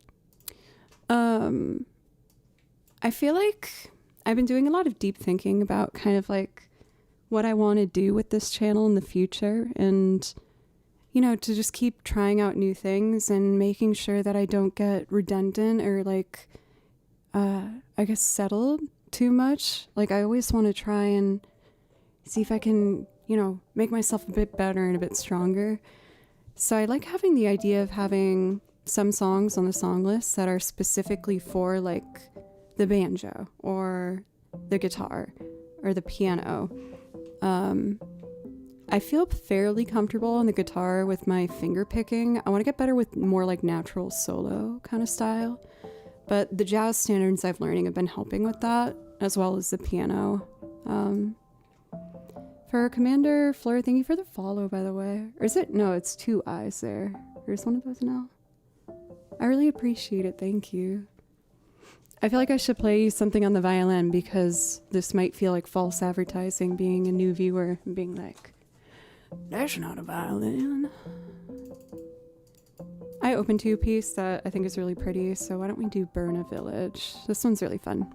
I feel like I've been doing a lot of deep thinking about kind of like what I want to do with this channel in the future, and you know, to just keep trying out new things and making sure that I don't get redundant or like I guess settled too much. Like I always want to try and see if I can, you know, make myself a bit better and a bit stronger. So I like having the idea of having some songs on the song list that are specifically for like the banjo or the guitar or the piano. I feel fairly comfortable on the guitar with my finger picking. I want to get better with more like natural solo kind of style. But the jazz standards I've learning have been helping with that, as well as the piano. For Commander Fleur, thank you for the follow, by the way. Or is it? No, it's 2 eyes there. Or is one of those now? I really appreciate it. Thank you. I feel like I should play you something on the violin because this might feel like false advertising, being a new viewer and being like, that's not a violin. I opened to a piece that I think is really pretty, so why don't we do Burn a Village? This one's really fun.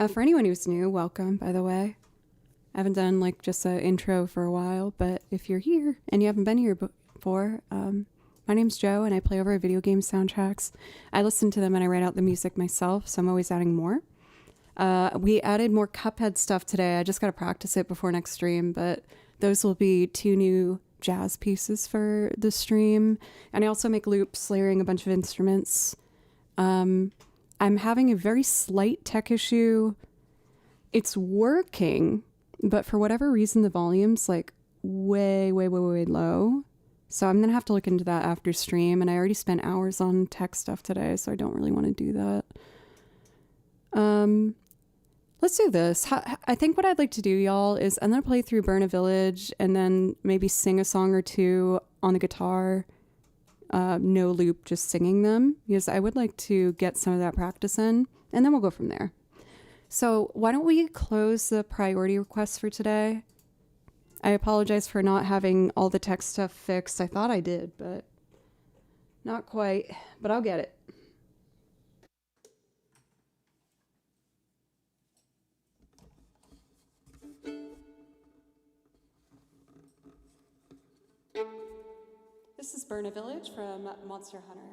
For anyone who's new, welcome, by the way. I haven't done like just an intro for a while, but if you're here and you haven't been here before, my name's Joe and I play over video game soundtracks. I listen to them and I write out the music myself, so I'm always adding more. We added more Cuphead stuff today. I just got to practice it before next stream, but those will be 2 new jazz pieces for the stream. And I also make loops layering a bunch of instruments. I'm having a very slight tech issue. It's working, but for whatever reason, the volume's like way low. So I'm going to have to look into that after stream. And I already spent hours on tech stuff today, so I don't really want to do that. Let's do this. I think what I'd like to do, y'all, is I'm going to play through Burn a Village and then maybe sing a song or two on the guitar. No loop, just singing them, because I would like to get some of that practice in, and then we'll go from there. So why don't we close the priority requests for today? I apologize for not having all the tech stuff fixed. I thought I did, but not quite, but I'll get it. This is Burn a Village from Monster Hunter.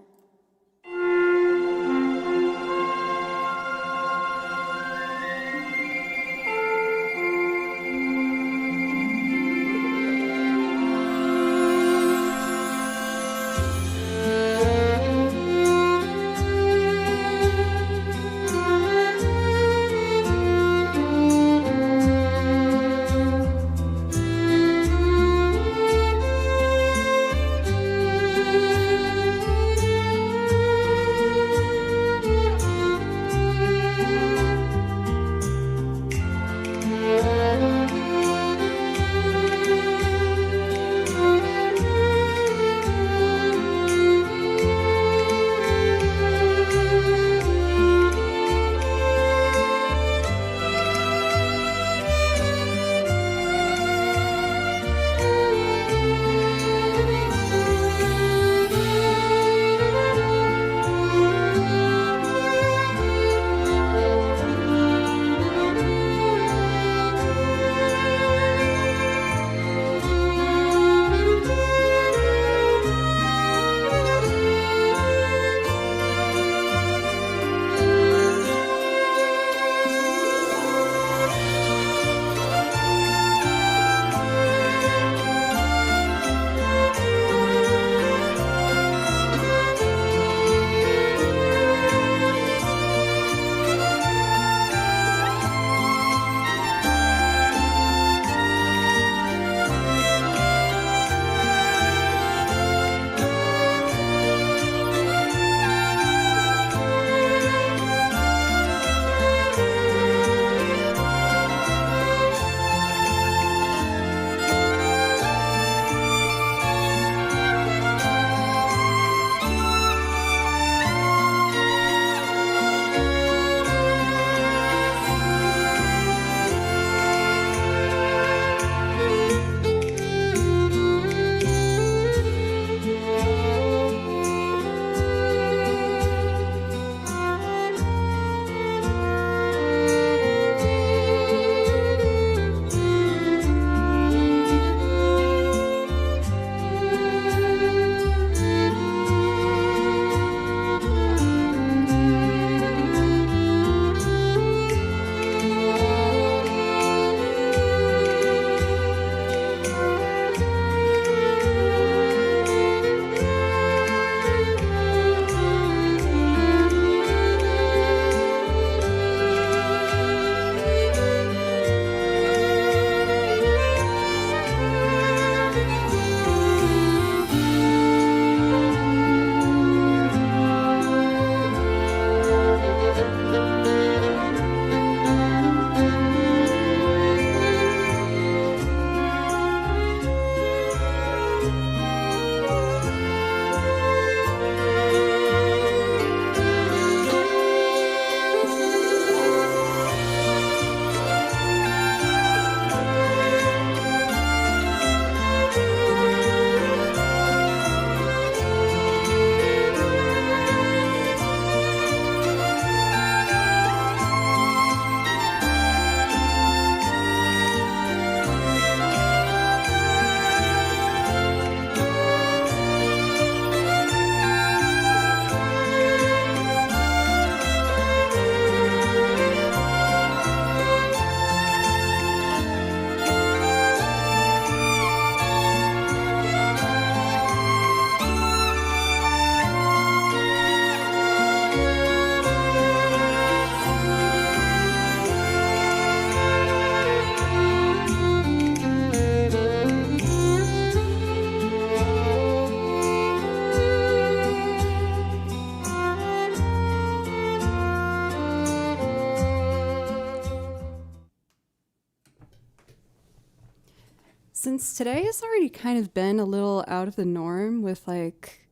since today has already kind of been a little out of the norm with like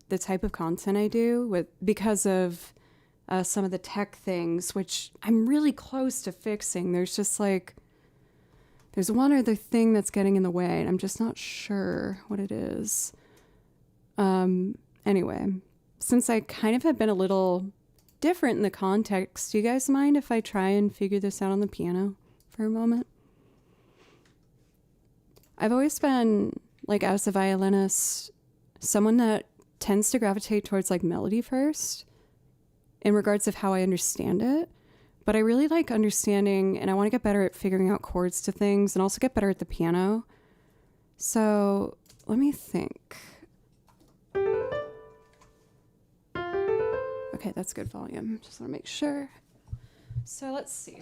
the type of content I do because of some of the tech things, which I'm really close to fixing. There's just like, there's one other thing that's getting in the way, and I'm just not sure what it is. Anyway, since I kind of have been a little different in the context, do you guys mind if I try and figure this out on the piano for a moment? I've always been, like, as a violinist, someone that tends to gravitate towards like melody first in regards of how I understand it. But I really like understanding, and I want to get better at figuring out chords to things and also get better at the piano. So let me think. Okay, that's good volume. Just want to make sure. So let's see.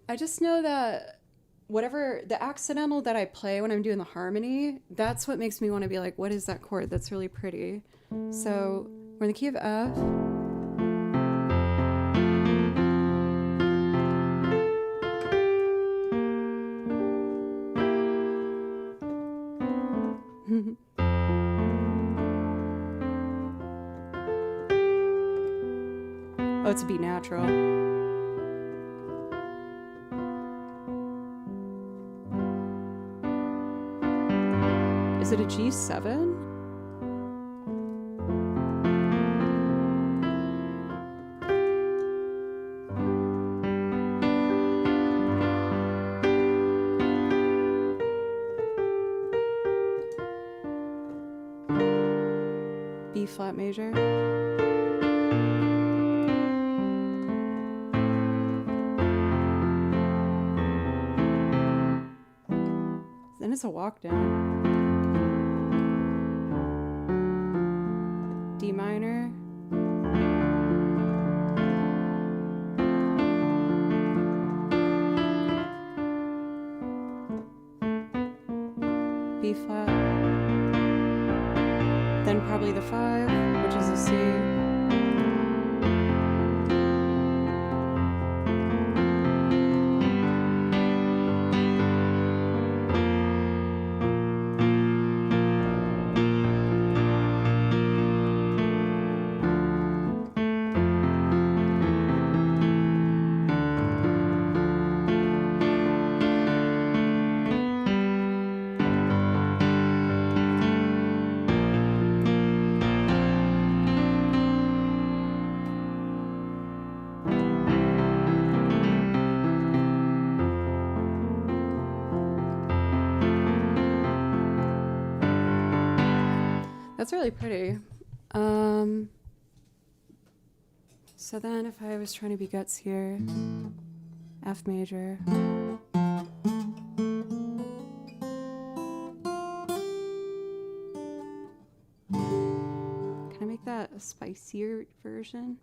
I just know that whatever the accidental that I play when I'm doing the harmony, that's what makes me want to be like, what is that chord? That's really pretty. So we're in the key of F. Oh, it's a B natural. Is it a G7? B flat major. Then it's a walk down. D minor. B flat. Then probably the 5, which is a C. That's really pretty. So then if I was trying to be guts here, F major. Can I make that a spicier version?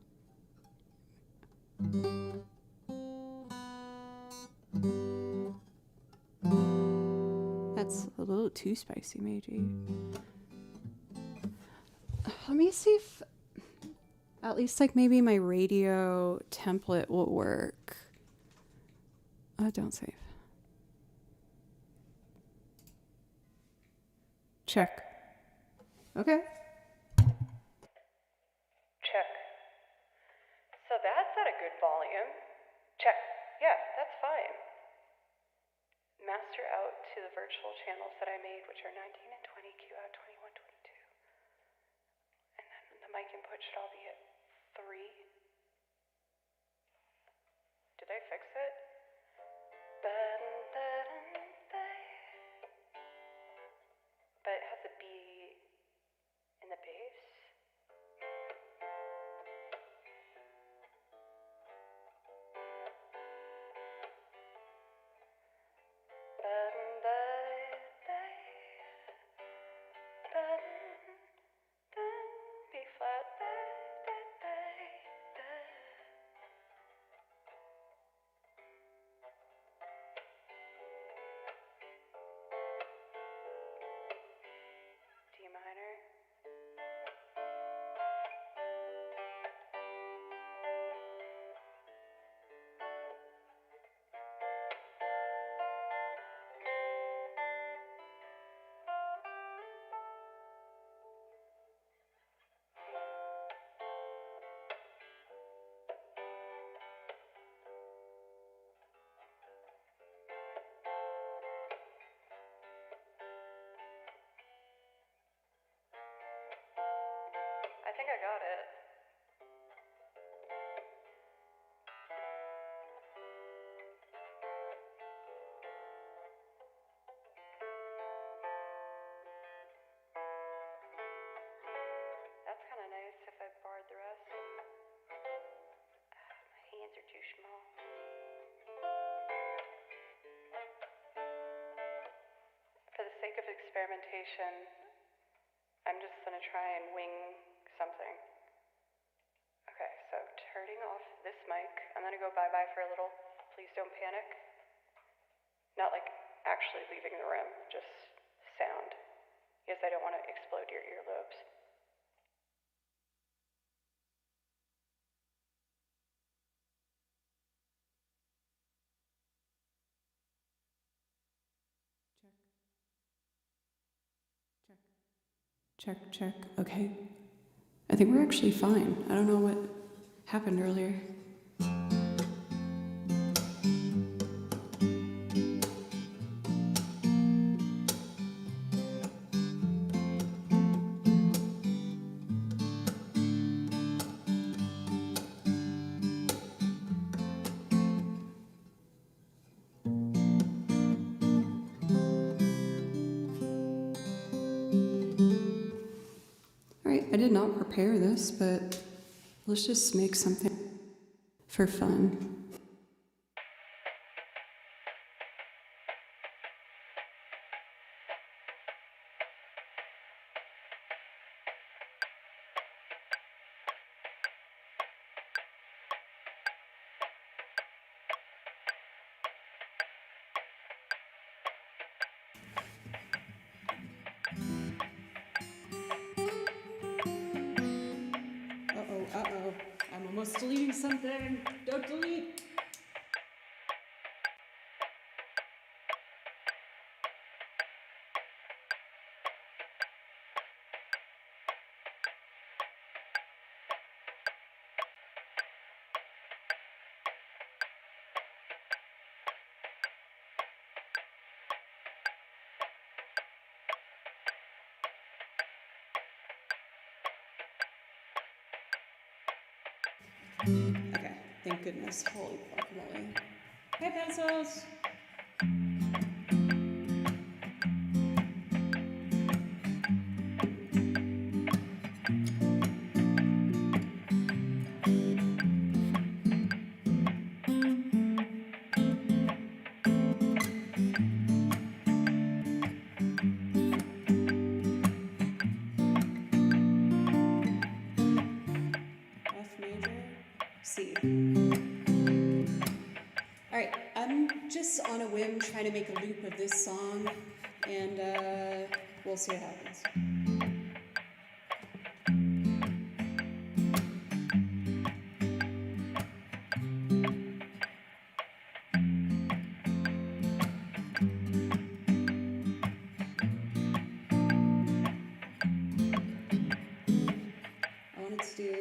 That's a little too spicy, maybe. Let me see if at least like maybe my radio template will work. Don't save. Check. Okay. Check. So that's at a good volume. Check. Yeah, that's fine. Master out to the virtual channels that I made, which are 19 and 20, Q out 21, 22. And then the mic input should all be at 3. Did I fix it? But it has a B in the bass. B flat. I got it. That's kind of nice if I barred the rest. My hands are too small. For the sake of experimentation, I'm just going to try and wing something. Okay, so turning off this mic. I'm going to go bye-bye for a little. Please don't panic. Not like actually leaving the room, just sound. Because I don't want to explode your earlobes. Check, check. Okay. I think we're actually fine. I don't know what happened earlier. I did not prepare this, but let's just make something for fun. Uh-oh. I'm almost deleting something. Don't delete. Okay, thank goodness. Holy guacamole. Hey, pencils! F major, C. Alright, I'm just on a whim trying to make a loop of this song, and we'll see what happens. I wanted to do...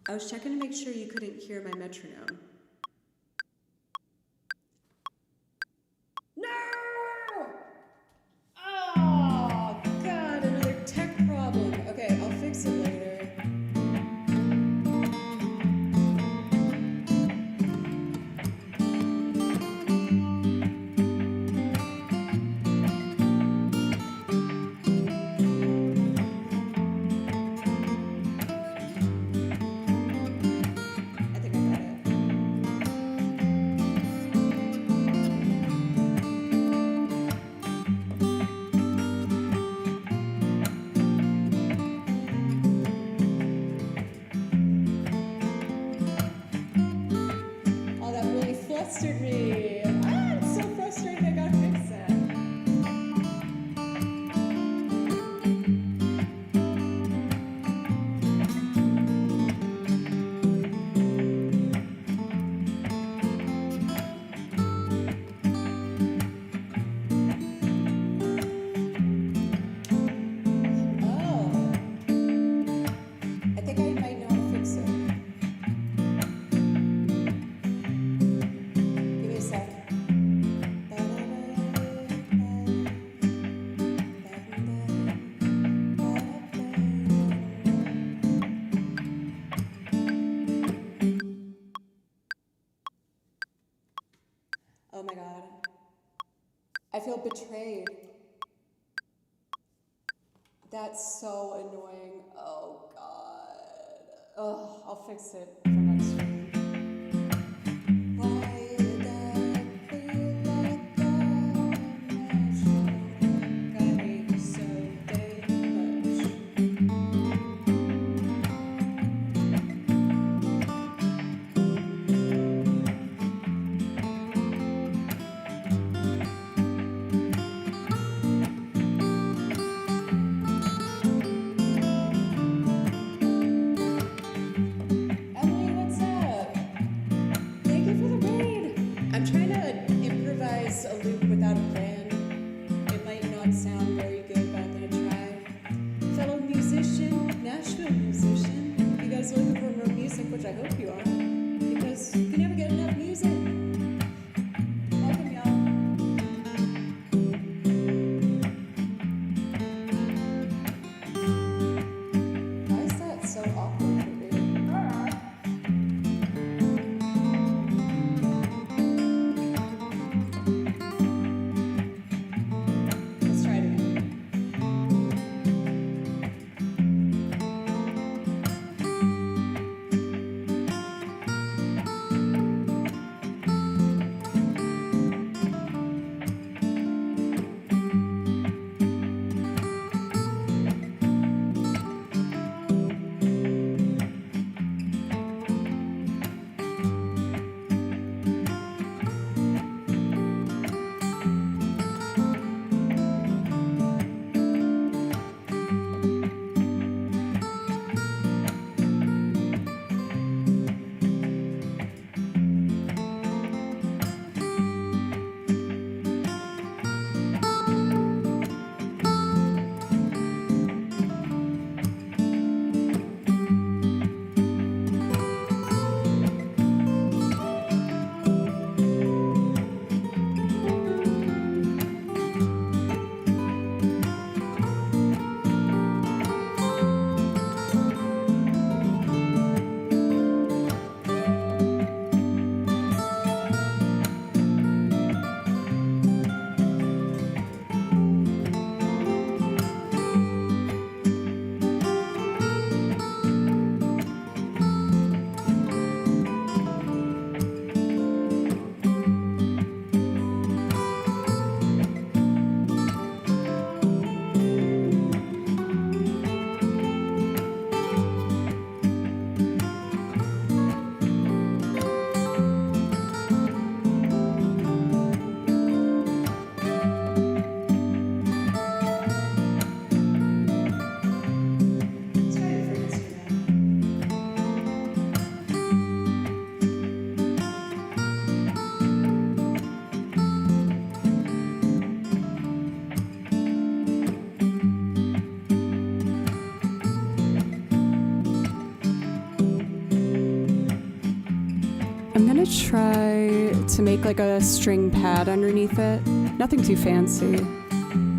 I was checking to make sure you couldn't hear my metronome. No! Oh, God, another tech problem. Okay, I'll fix it later. I think I got it. Oh, that really flustered me. Ah, it's so frustrating. I gotta fix that. Oh, I think I might know how to fix it. Give me a sec. Oh my God. I feel betrayed. That's so annoying. Oh God. Oh, I'll fix it for next stream. Why did I feel like that? I hate you so damn much. Emily, what's up? Thank you for the raid. I'm trying to improvise a loop without a plan. It might not sound very good, but I'm gonna try. Fellow musician, Nashville musician, you guys are looking for more music, which I hope you are, because you never get enough music. Welcome, y'all. Why is that so awkward for me? Let's try it again. I'm gonna try to make like a string pad underneath it. Nothing too fancy.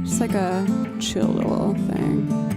Just like a chill little thing.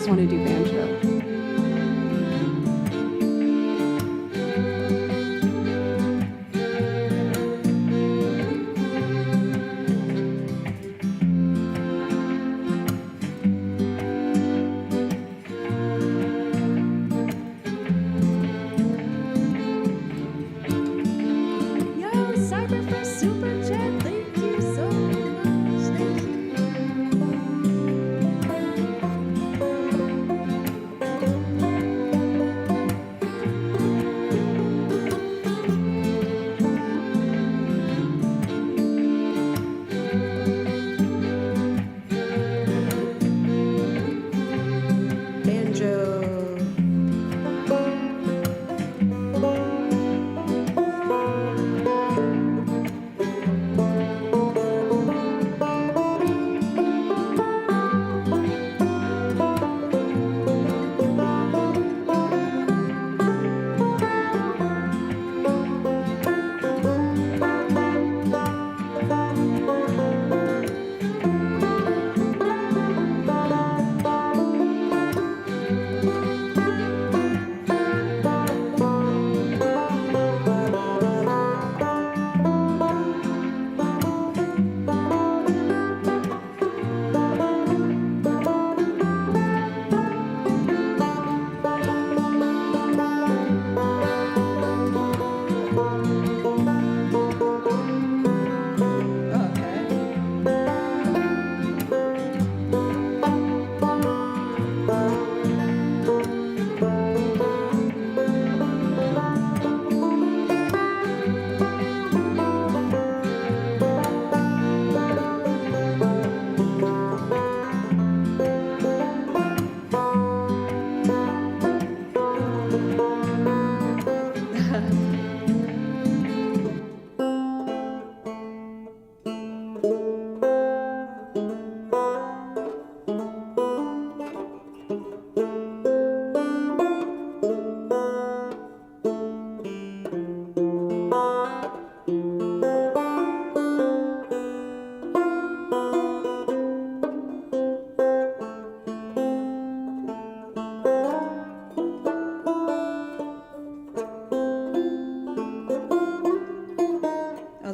just want to do banjo.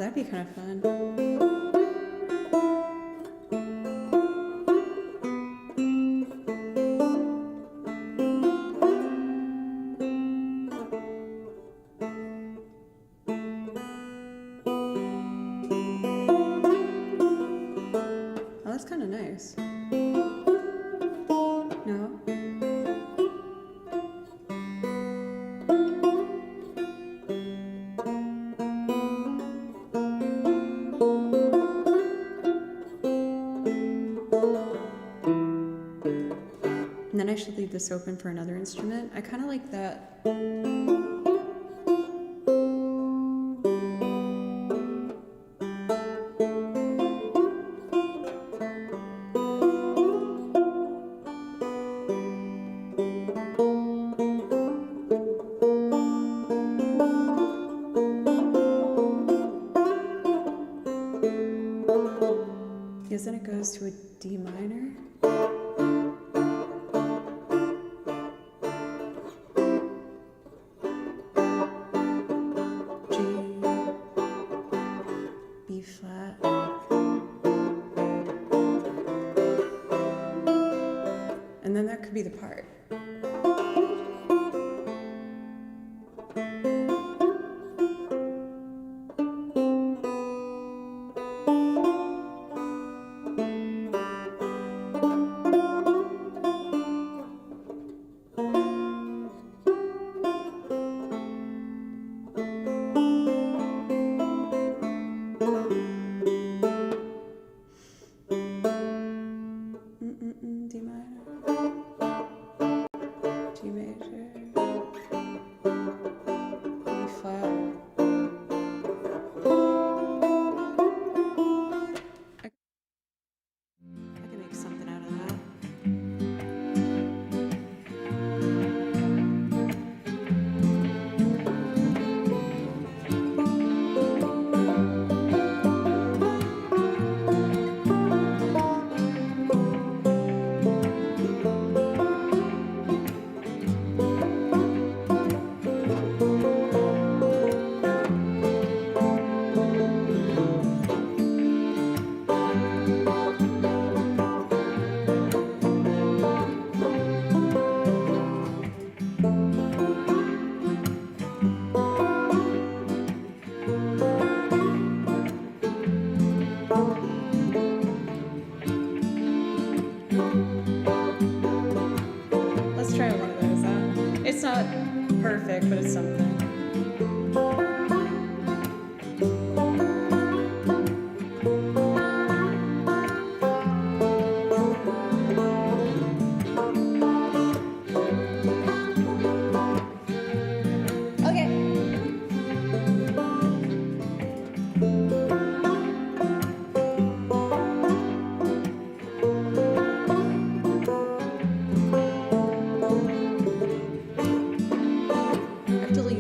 That'd be kind of fun. Oh, that's kind of nice. No? And then I should leave this open for another instrument. I kind of like that. Because then it goes to a D minor. B flat. And then that could be the part. D minor. not perfect, but it's something.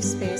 Space.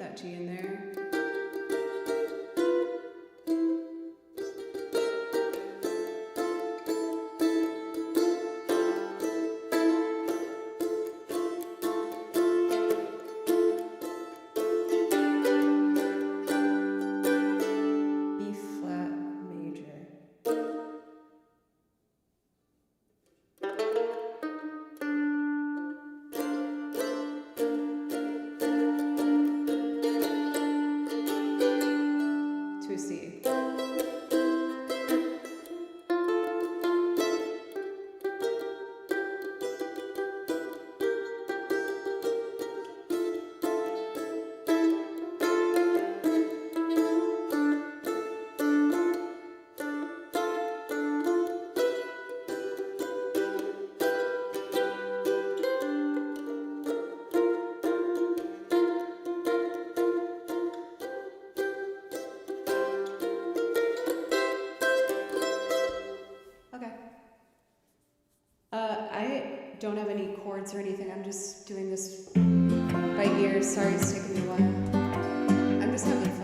that G in there. B flat major. To a C. Okay. I don't have any chords or anything. I'm just doing this by ear. Sorry it's taking me a while. I'm just having fun.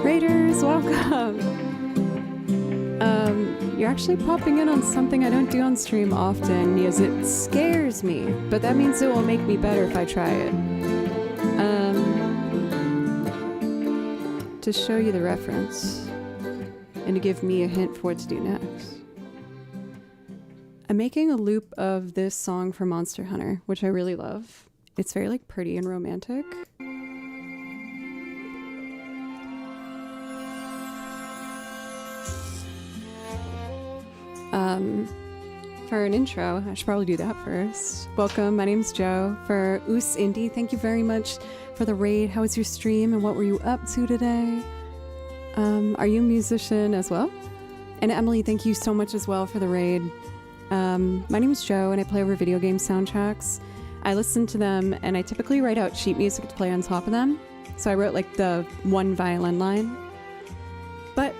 Raiders, welcome! You're actually popping in on something I don't do on stream often, because it scares me, but that means it will make me better if I try it. To show you the reference, and to give me a hint for what to do next. I'm making a loop of this song from Monster Hunter, which I really love. It's very like pretty and romantic. For an intro, I should probably do that first. Welcome, my name's Joe. For Oos Indie, thank you very much for the raid. How was your stream and what were you up to today? Are you a musician as well? And Emily, thank you so much as well for the raid. My name is Joe and I play over video game soundtracks. I listen to them and I typically write out sheet music to play on top of them. So I wrote like the one violin line. But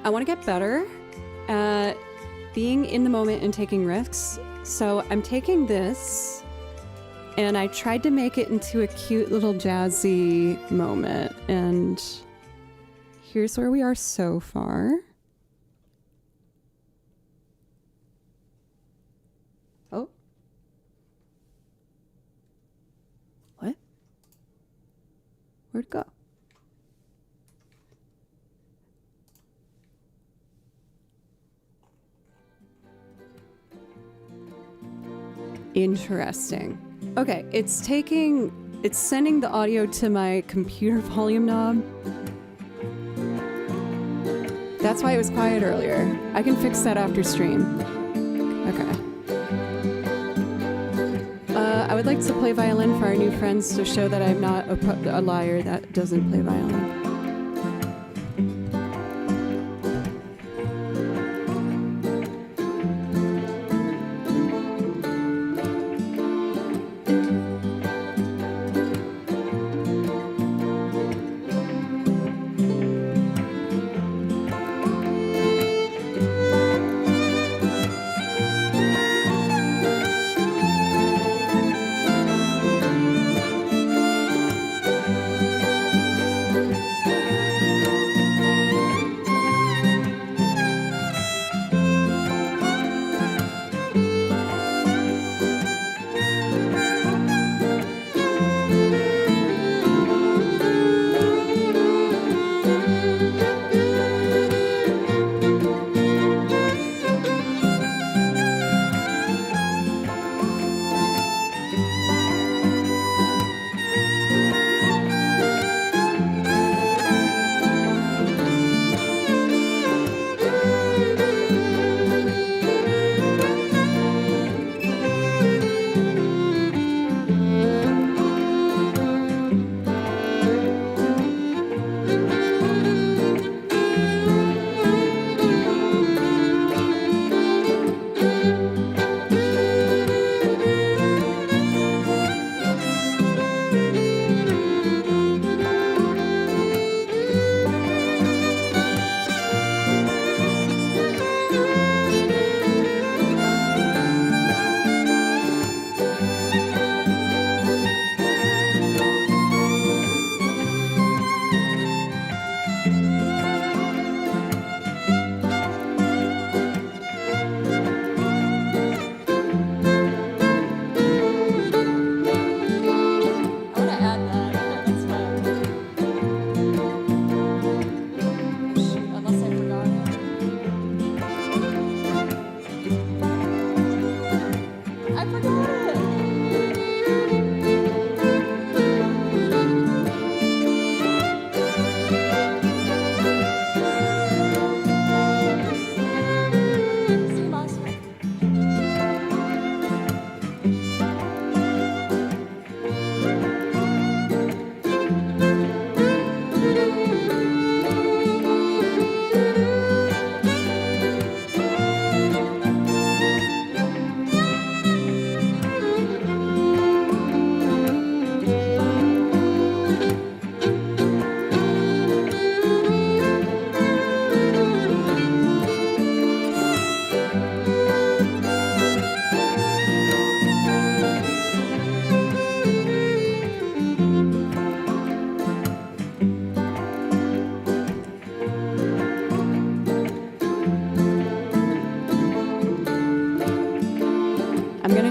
I want to get better at being in the moment and taking risks. So I'm taking this and I tried to make it into a cute little jazzy moment. And here's where we are so far. Oh. What? Where'd it go? Interesting. Okay, it's sending the audio to my computer volume knob. That's why it was quiet earlier. I can fix that after stream. Okay. I would like to play violin for our new friends to show that I'm not a liar that doesn't play violin.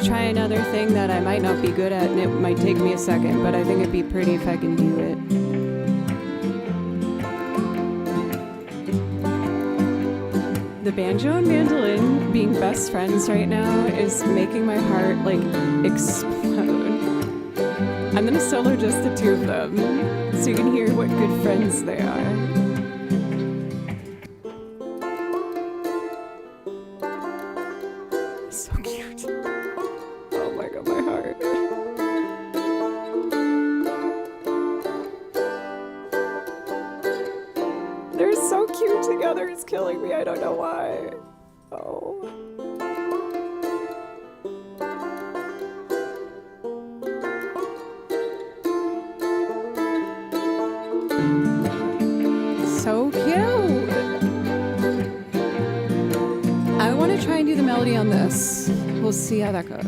try another thing that I might not be good at, and it might take me a second, but I think it'd be pretty if I can do it. The banjo and mandolin being best friends right now is making my heart, like, explode. I'm gonna solo just the two of them, so you can hear what good friends they are. So cute. Oh my god, my heart. They're so cute together, it's killing me, I don't know why. Oh. So cute! I want to try and do the melody on this. We'll see how that goes.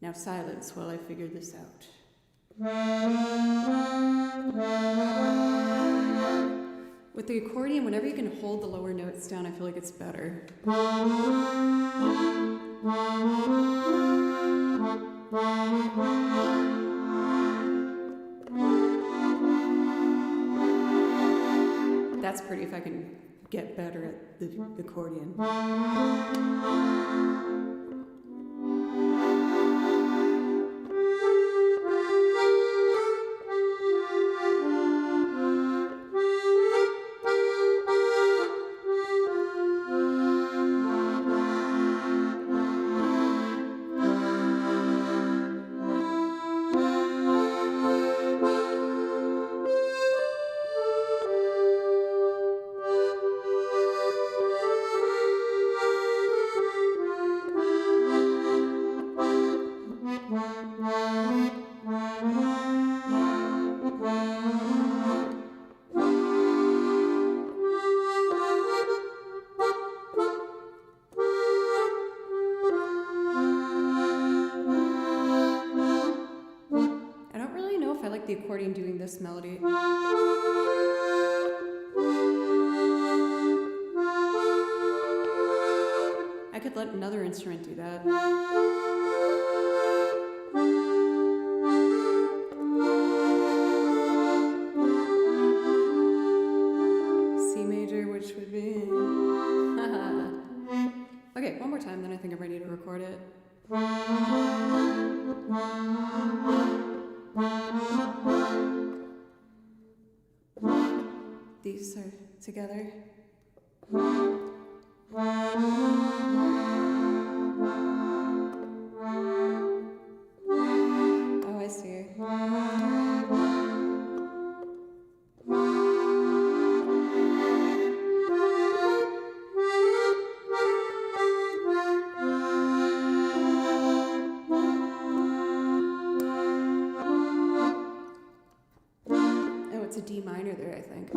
Now silence while I figure this out. With the accordion, whenever you can hold the lower notes down, I feel like it's better. That's pretty if I can get better at the accordion. I could let another instrument do that. C major, which would be... Okay, one more time, then I think I'm ready to record it. These are together. Oh, I see. Oh, it's a D minor there, I think.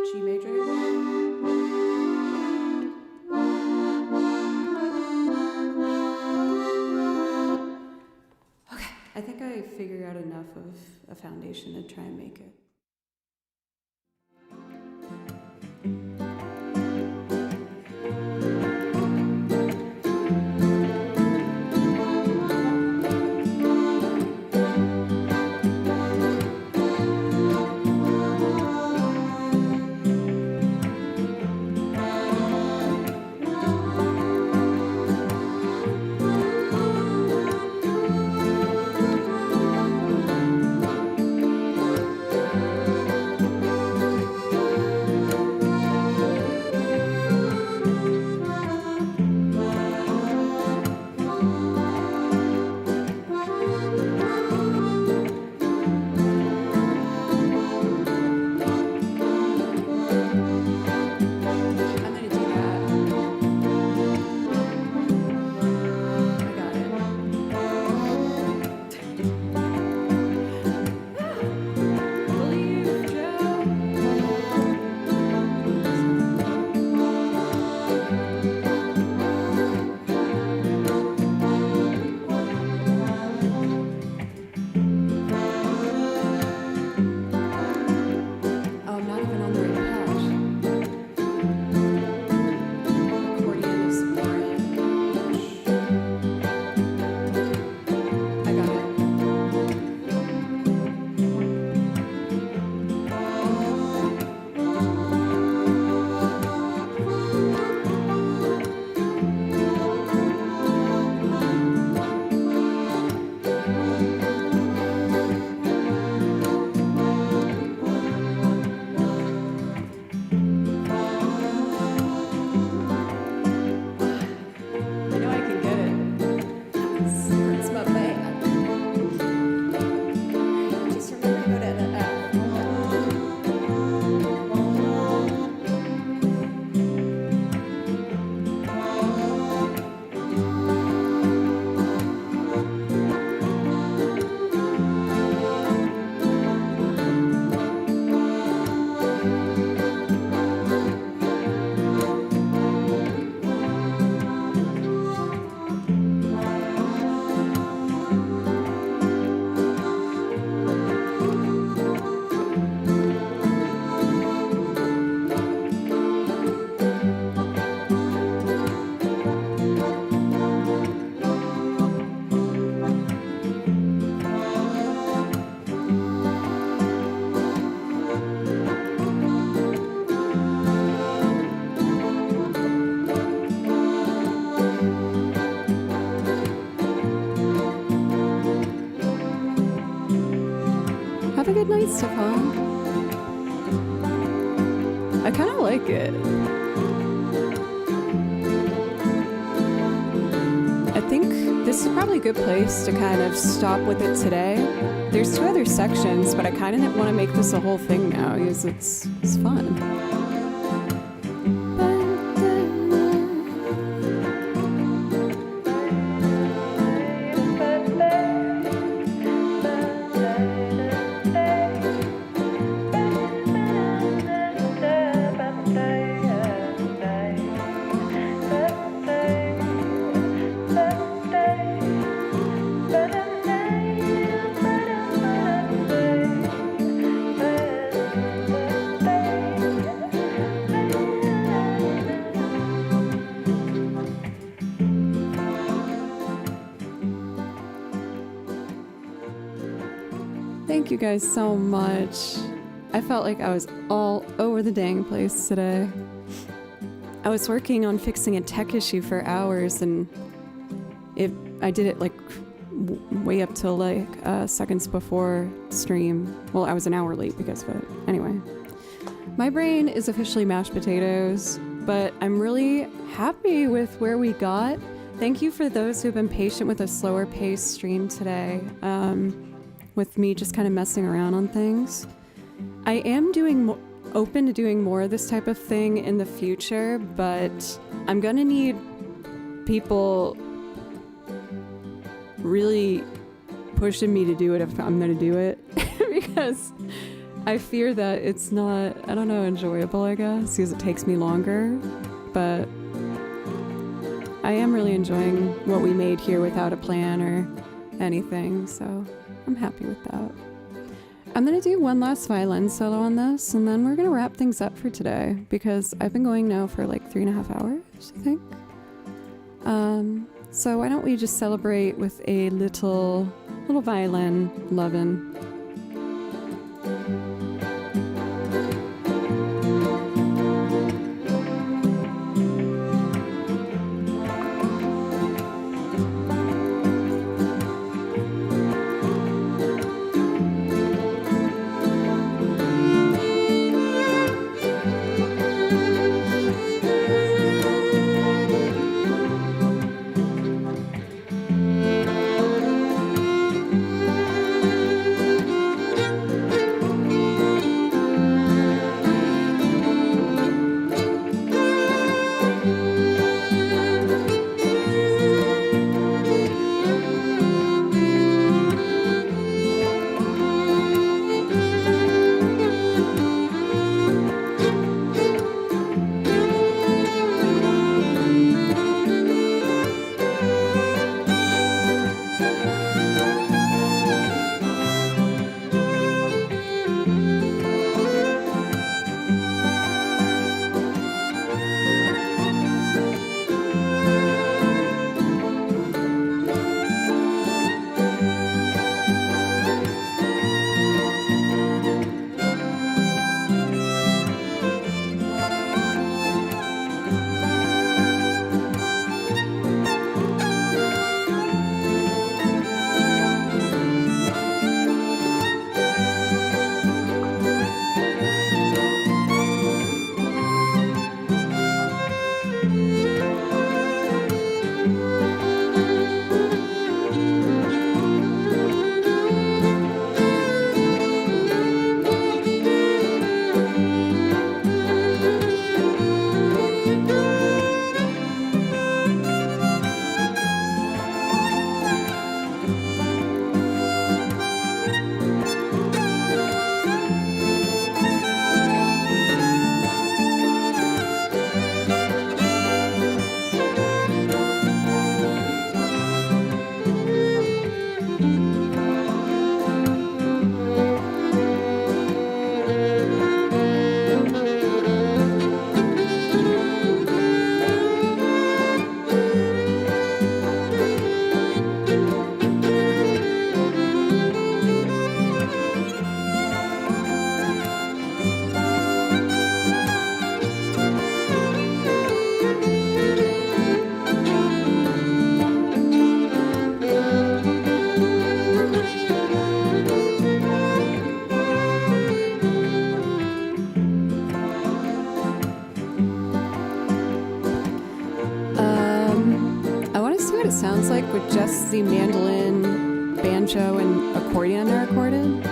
G major. Okay, I think I figured out enough of a foundation to try and make it. Have a good night, Stefan. I kind of like it. I think this is probably a good place to kind of stop with it today. There's 2 other sections, but I kind of want to make this a whole thing now because it's fun. Thank you guys so much. I felt like I was all over the dang place today. I was working on fixing a tech issue for hours, and I did it like way up till like seconds before stream. Well, I was an hour late because of it. Anyway, my brain is officially mashed potatoes, but I'm really happy with where we got. Thank you for those who've been patient with a slower paced stream today, with me just kind of messing around on things. I am open to doing more of this type of thing in the future, but I'm gonna need people really pushing me to do it if I'm gonna do it because I fear that it's not, I don't know, enjoyable, I guess, because it takes me longer, but I am really enjoying what we made here without a plan or anything, so I'm happy with that. I'm gonna do one last violin solo on this, and then we're gonna wrap things up for today because I've been going now for like 3.5 hours, I think. So why don't we just celebrate with a little violin lovin'. Sounds like with just the mandolin, banjo, and accordion are recorded.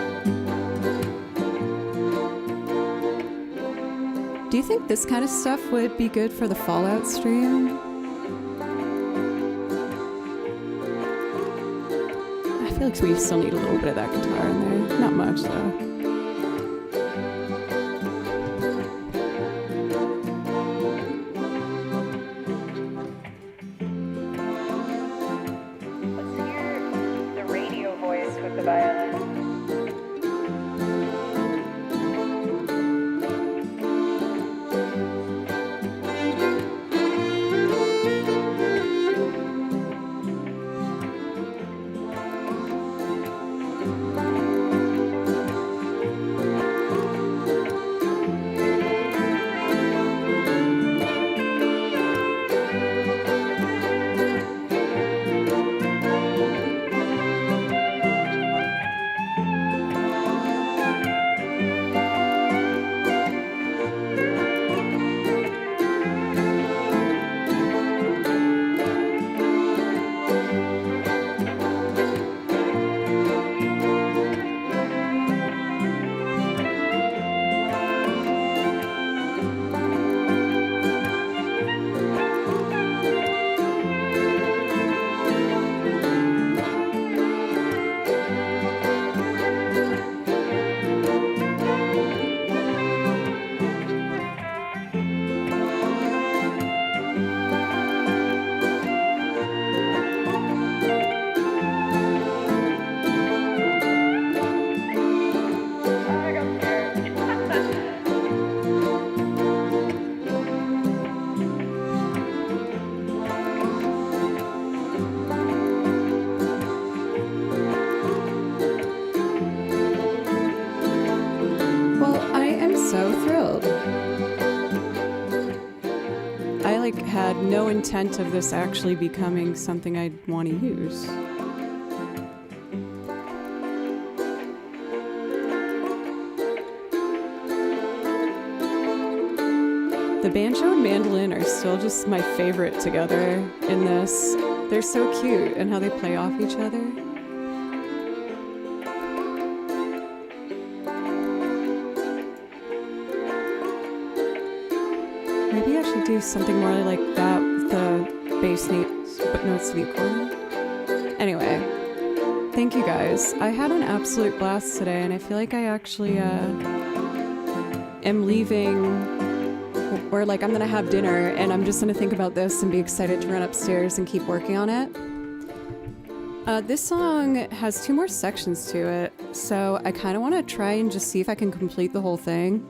Do you think this kind of stuff would be good for the Fallout stream? I feel like we still need a little bit of that guitar in there. Not much though. no intent of this actually becoming something I'd want to use. The banjo and mandolin are still just my favorite together in this. They're so cute and how they play off each other. Maybe I should do something more like that with the bass notes, but notes to the accordion. Anyway, thank you guys. I had an absolute blast today, and I feel like I actually am leaving, or like I'm gonna have dinner, and I'm just gonna think about this and be excited to run upstairs and keep working on it. This song has 2 more sections to it, so I kind of want to try and just see if I can complete the whole thing.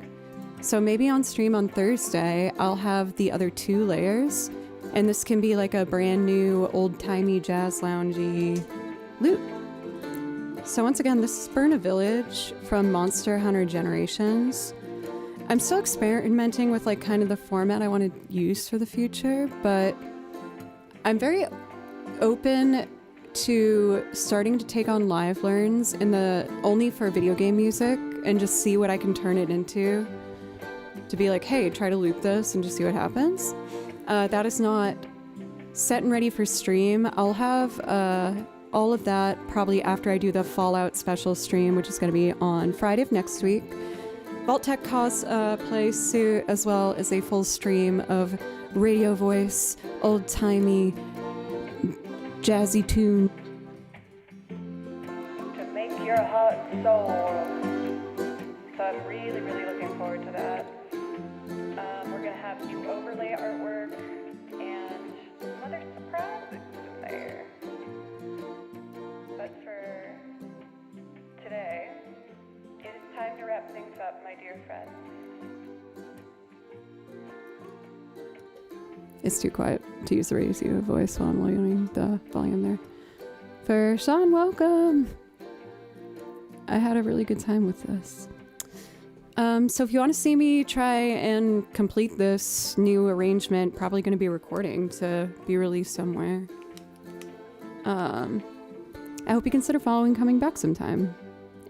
So maybe on stream on Thursday, I'll have the other 2 layers, and this can be like a brand new old-timey jazz loungy loop. So once again, this is Burn a Village from Monster Hunter Generations. I'm still experimenting with like kind of the format I want to use for the future, but I'm very open to starting to take on live learns only for video game music and just see what I can turn it into. To be like, hey, try to loop this and just see what happens. That is not set and ready for stream. I'll have all of that probably after I do the Fallout special stream, which is going to be on Friday of next week. Vault-Tec cosplay suit, as well as a full stream of radio voice, old-timey, jazzy tune. To make your heart soar. So I'm really, really looking forward to that. We're going to have new overlay artwork and some other surprises in there. But for today, it is time to wrap things up, my dear friends. It's too quiet to use the radio voice while I'm lowering the volume there. For Sean, welcome! I had a really good time with this. So if you want to see me try and complete this new arrangement, probably going to be recording to be released somewhere. I hope you consider following coming back sometime.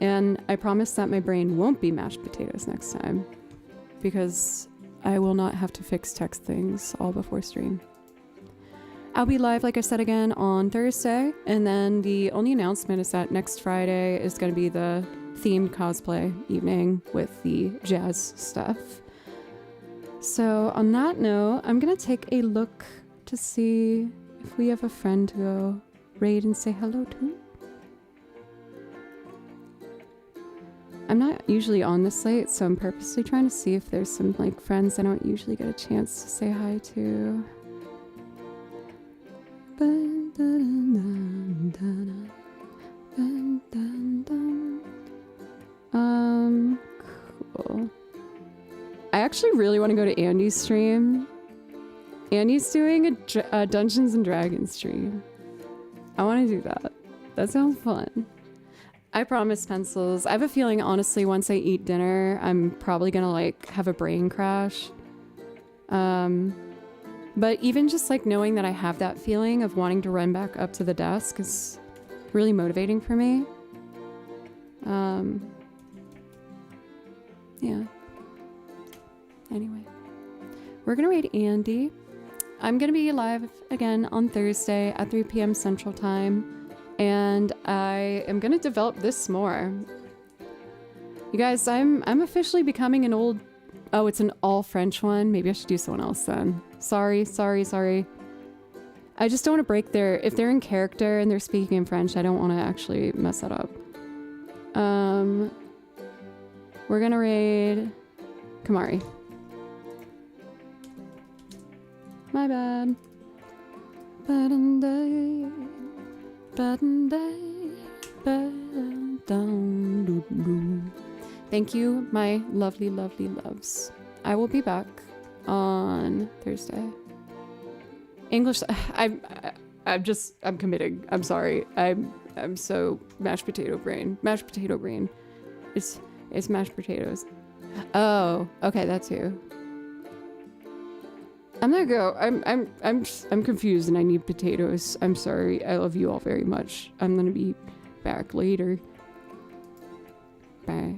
And I promise that my brain won't be mashed potatoes next time, because I will not have to fix text things all before stream. I'll be live, like I said, again on Thursday, and then the only announcement is that next Friday is going to be the themed cosplay evening with the jazz stuff. So on that note, I'm going to take a look to see if we have a friend to go raid and say hello to. I'm not usually on this late, so I'm purposely trying to see if there's some like friends I don't usually get a chance to say hi to. Cool. I actually really want to go to Andy's stream. Andy's doing a Dungeons and Dragons stream. I want to do that. That sounds fun. I promise, pencils. I have a feeling, honestly, once I eat dinner, I'm probably gonna like have a brain crash. But even just like knowing that I have that feeling of wanting to run back up to the desk is really motivating for me. Yeah. Anyway, we're gonna raid Andy. I'm gonna be live again on Thursday at 3 p.m. Central Time, and I am gonna develop this more. You guys, I'm officially becoming an old... Oh, it's an all French one. Maybe I should do someone else then. Sorry. I just don't want to break their... If they're in character and they're speaking in French, I don't want to actually mess that up. We're gonna raid Kamari. My bad. Thank you, my lovely, lovely loves. I will be back on Thursday. English, I'm committing. I'm sorry. I'm so mashed potato brain. Mashed potato brain. It's mashed potatoes. Oh, okay, that's you. I'm gonna go. I'm confused and I need potatoes. I'm sorry. I love you all very much. I'm gonna be back later. Bye.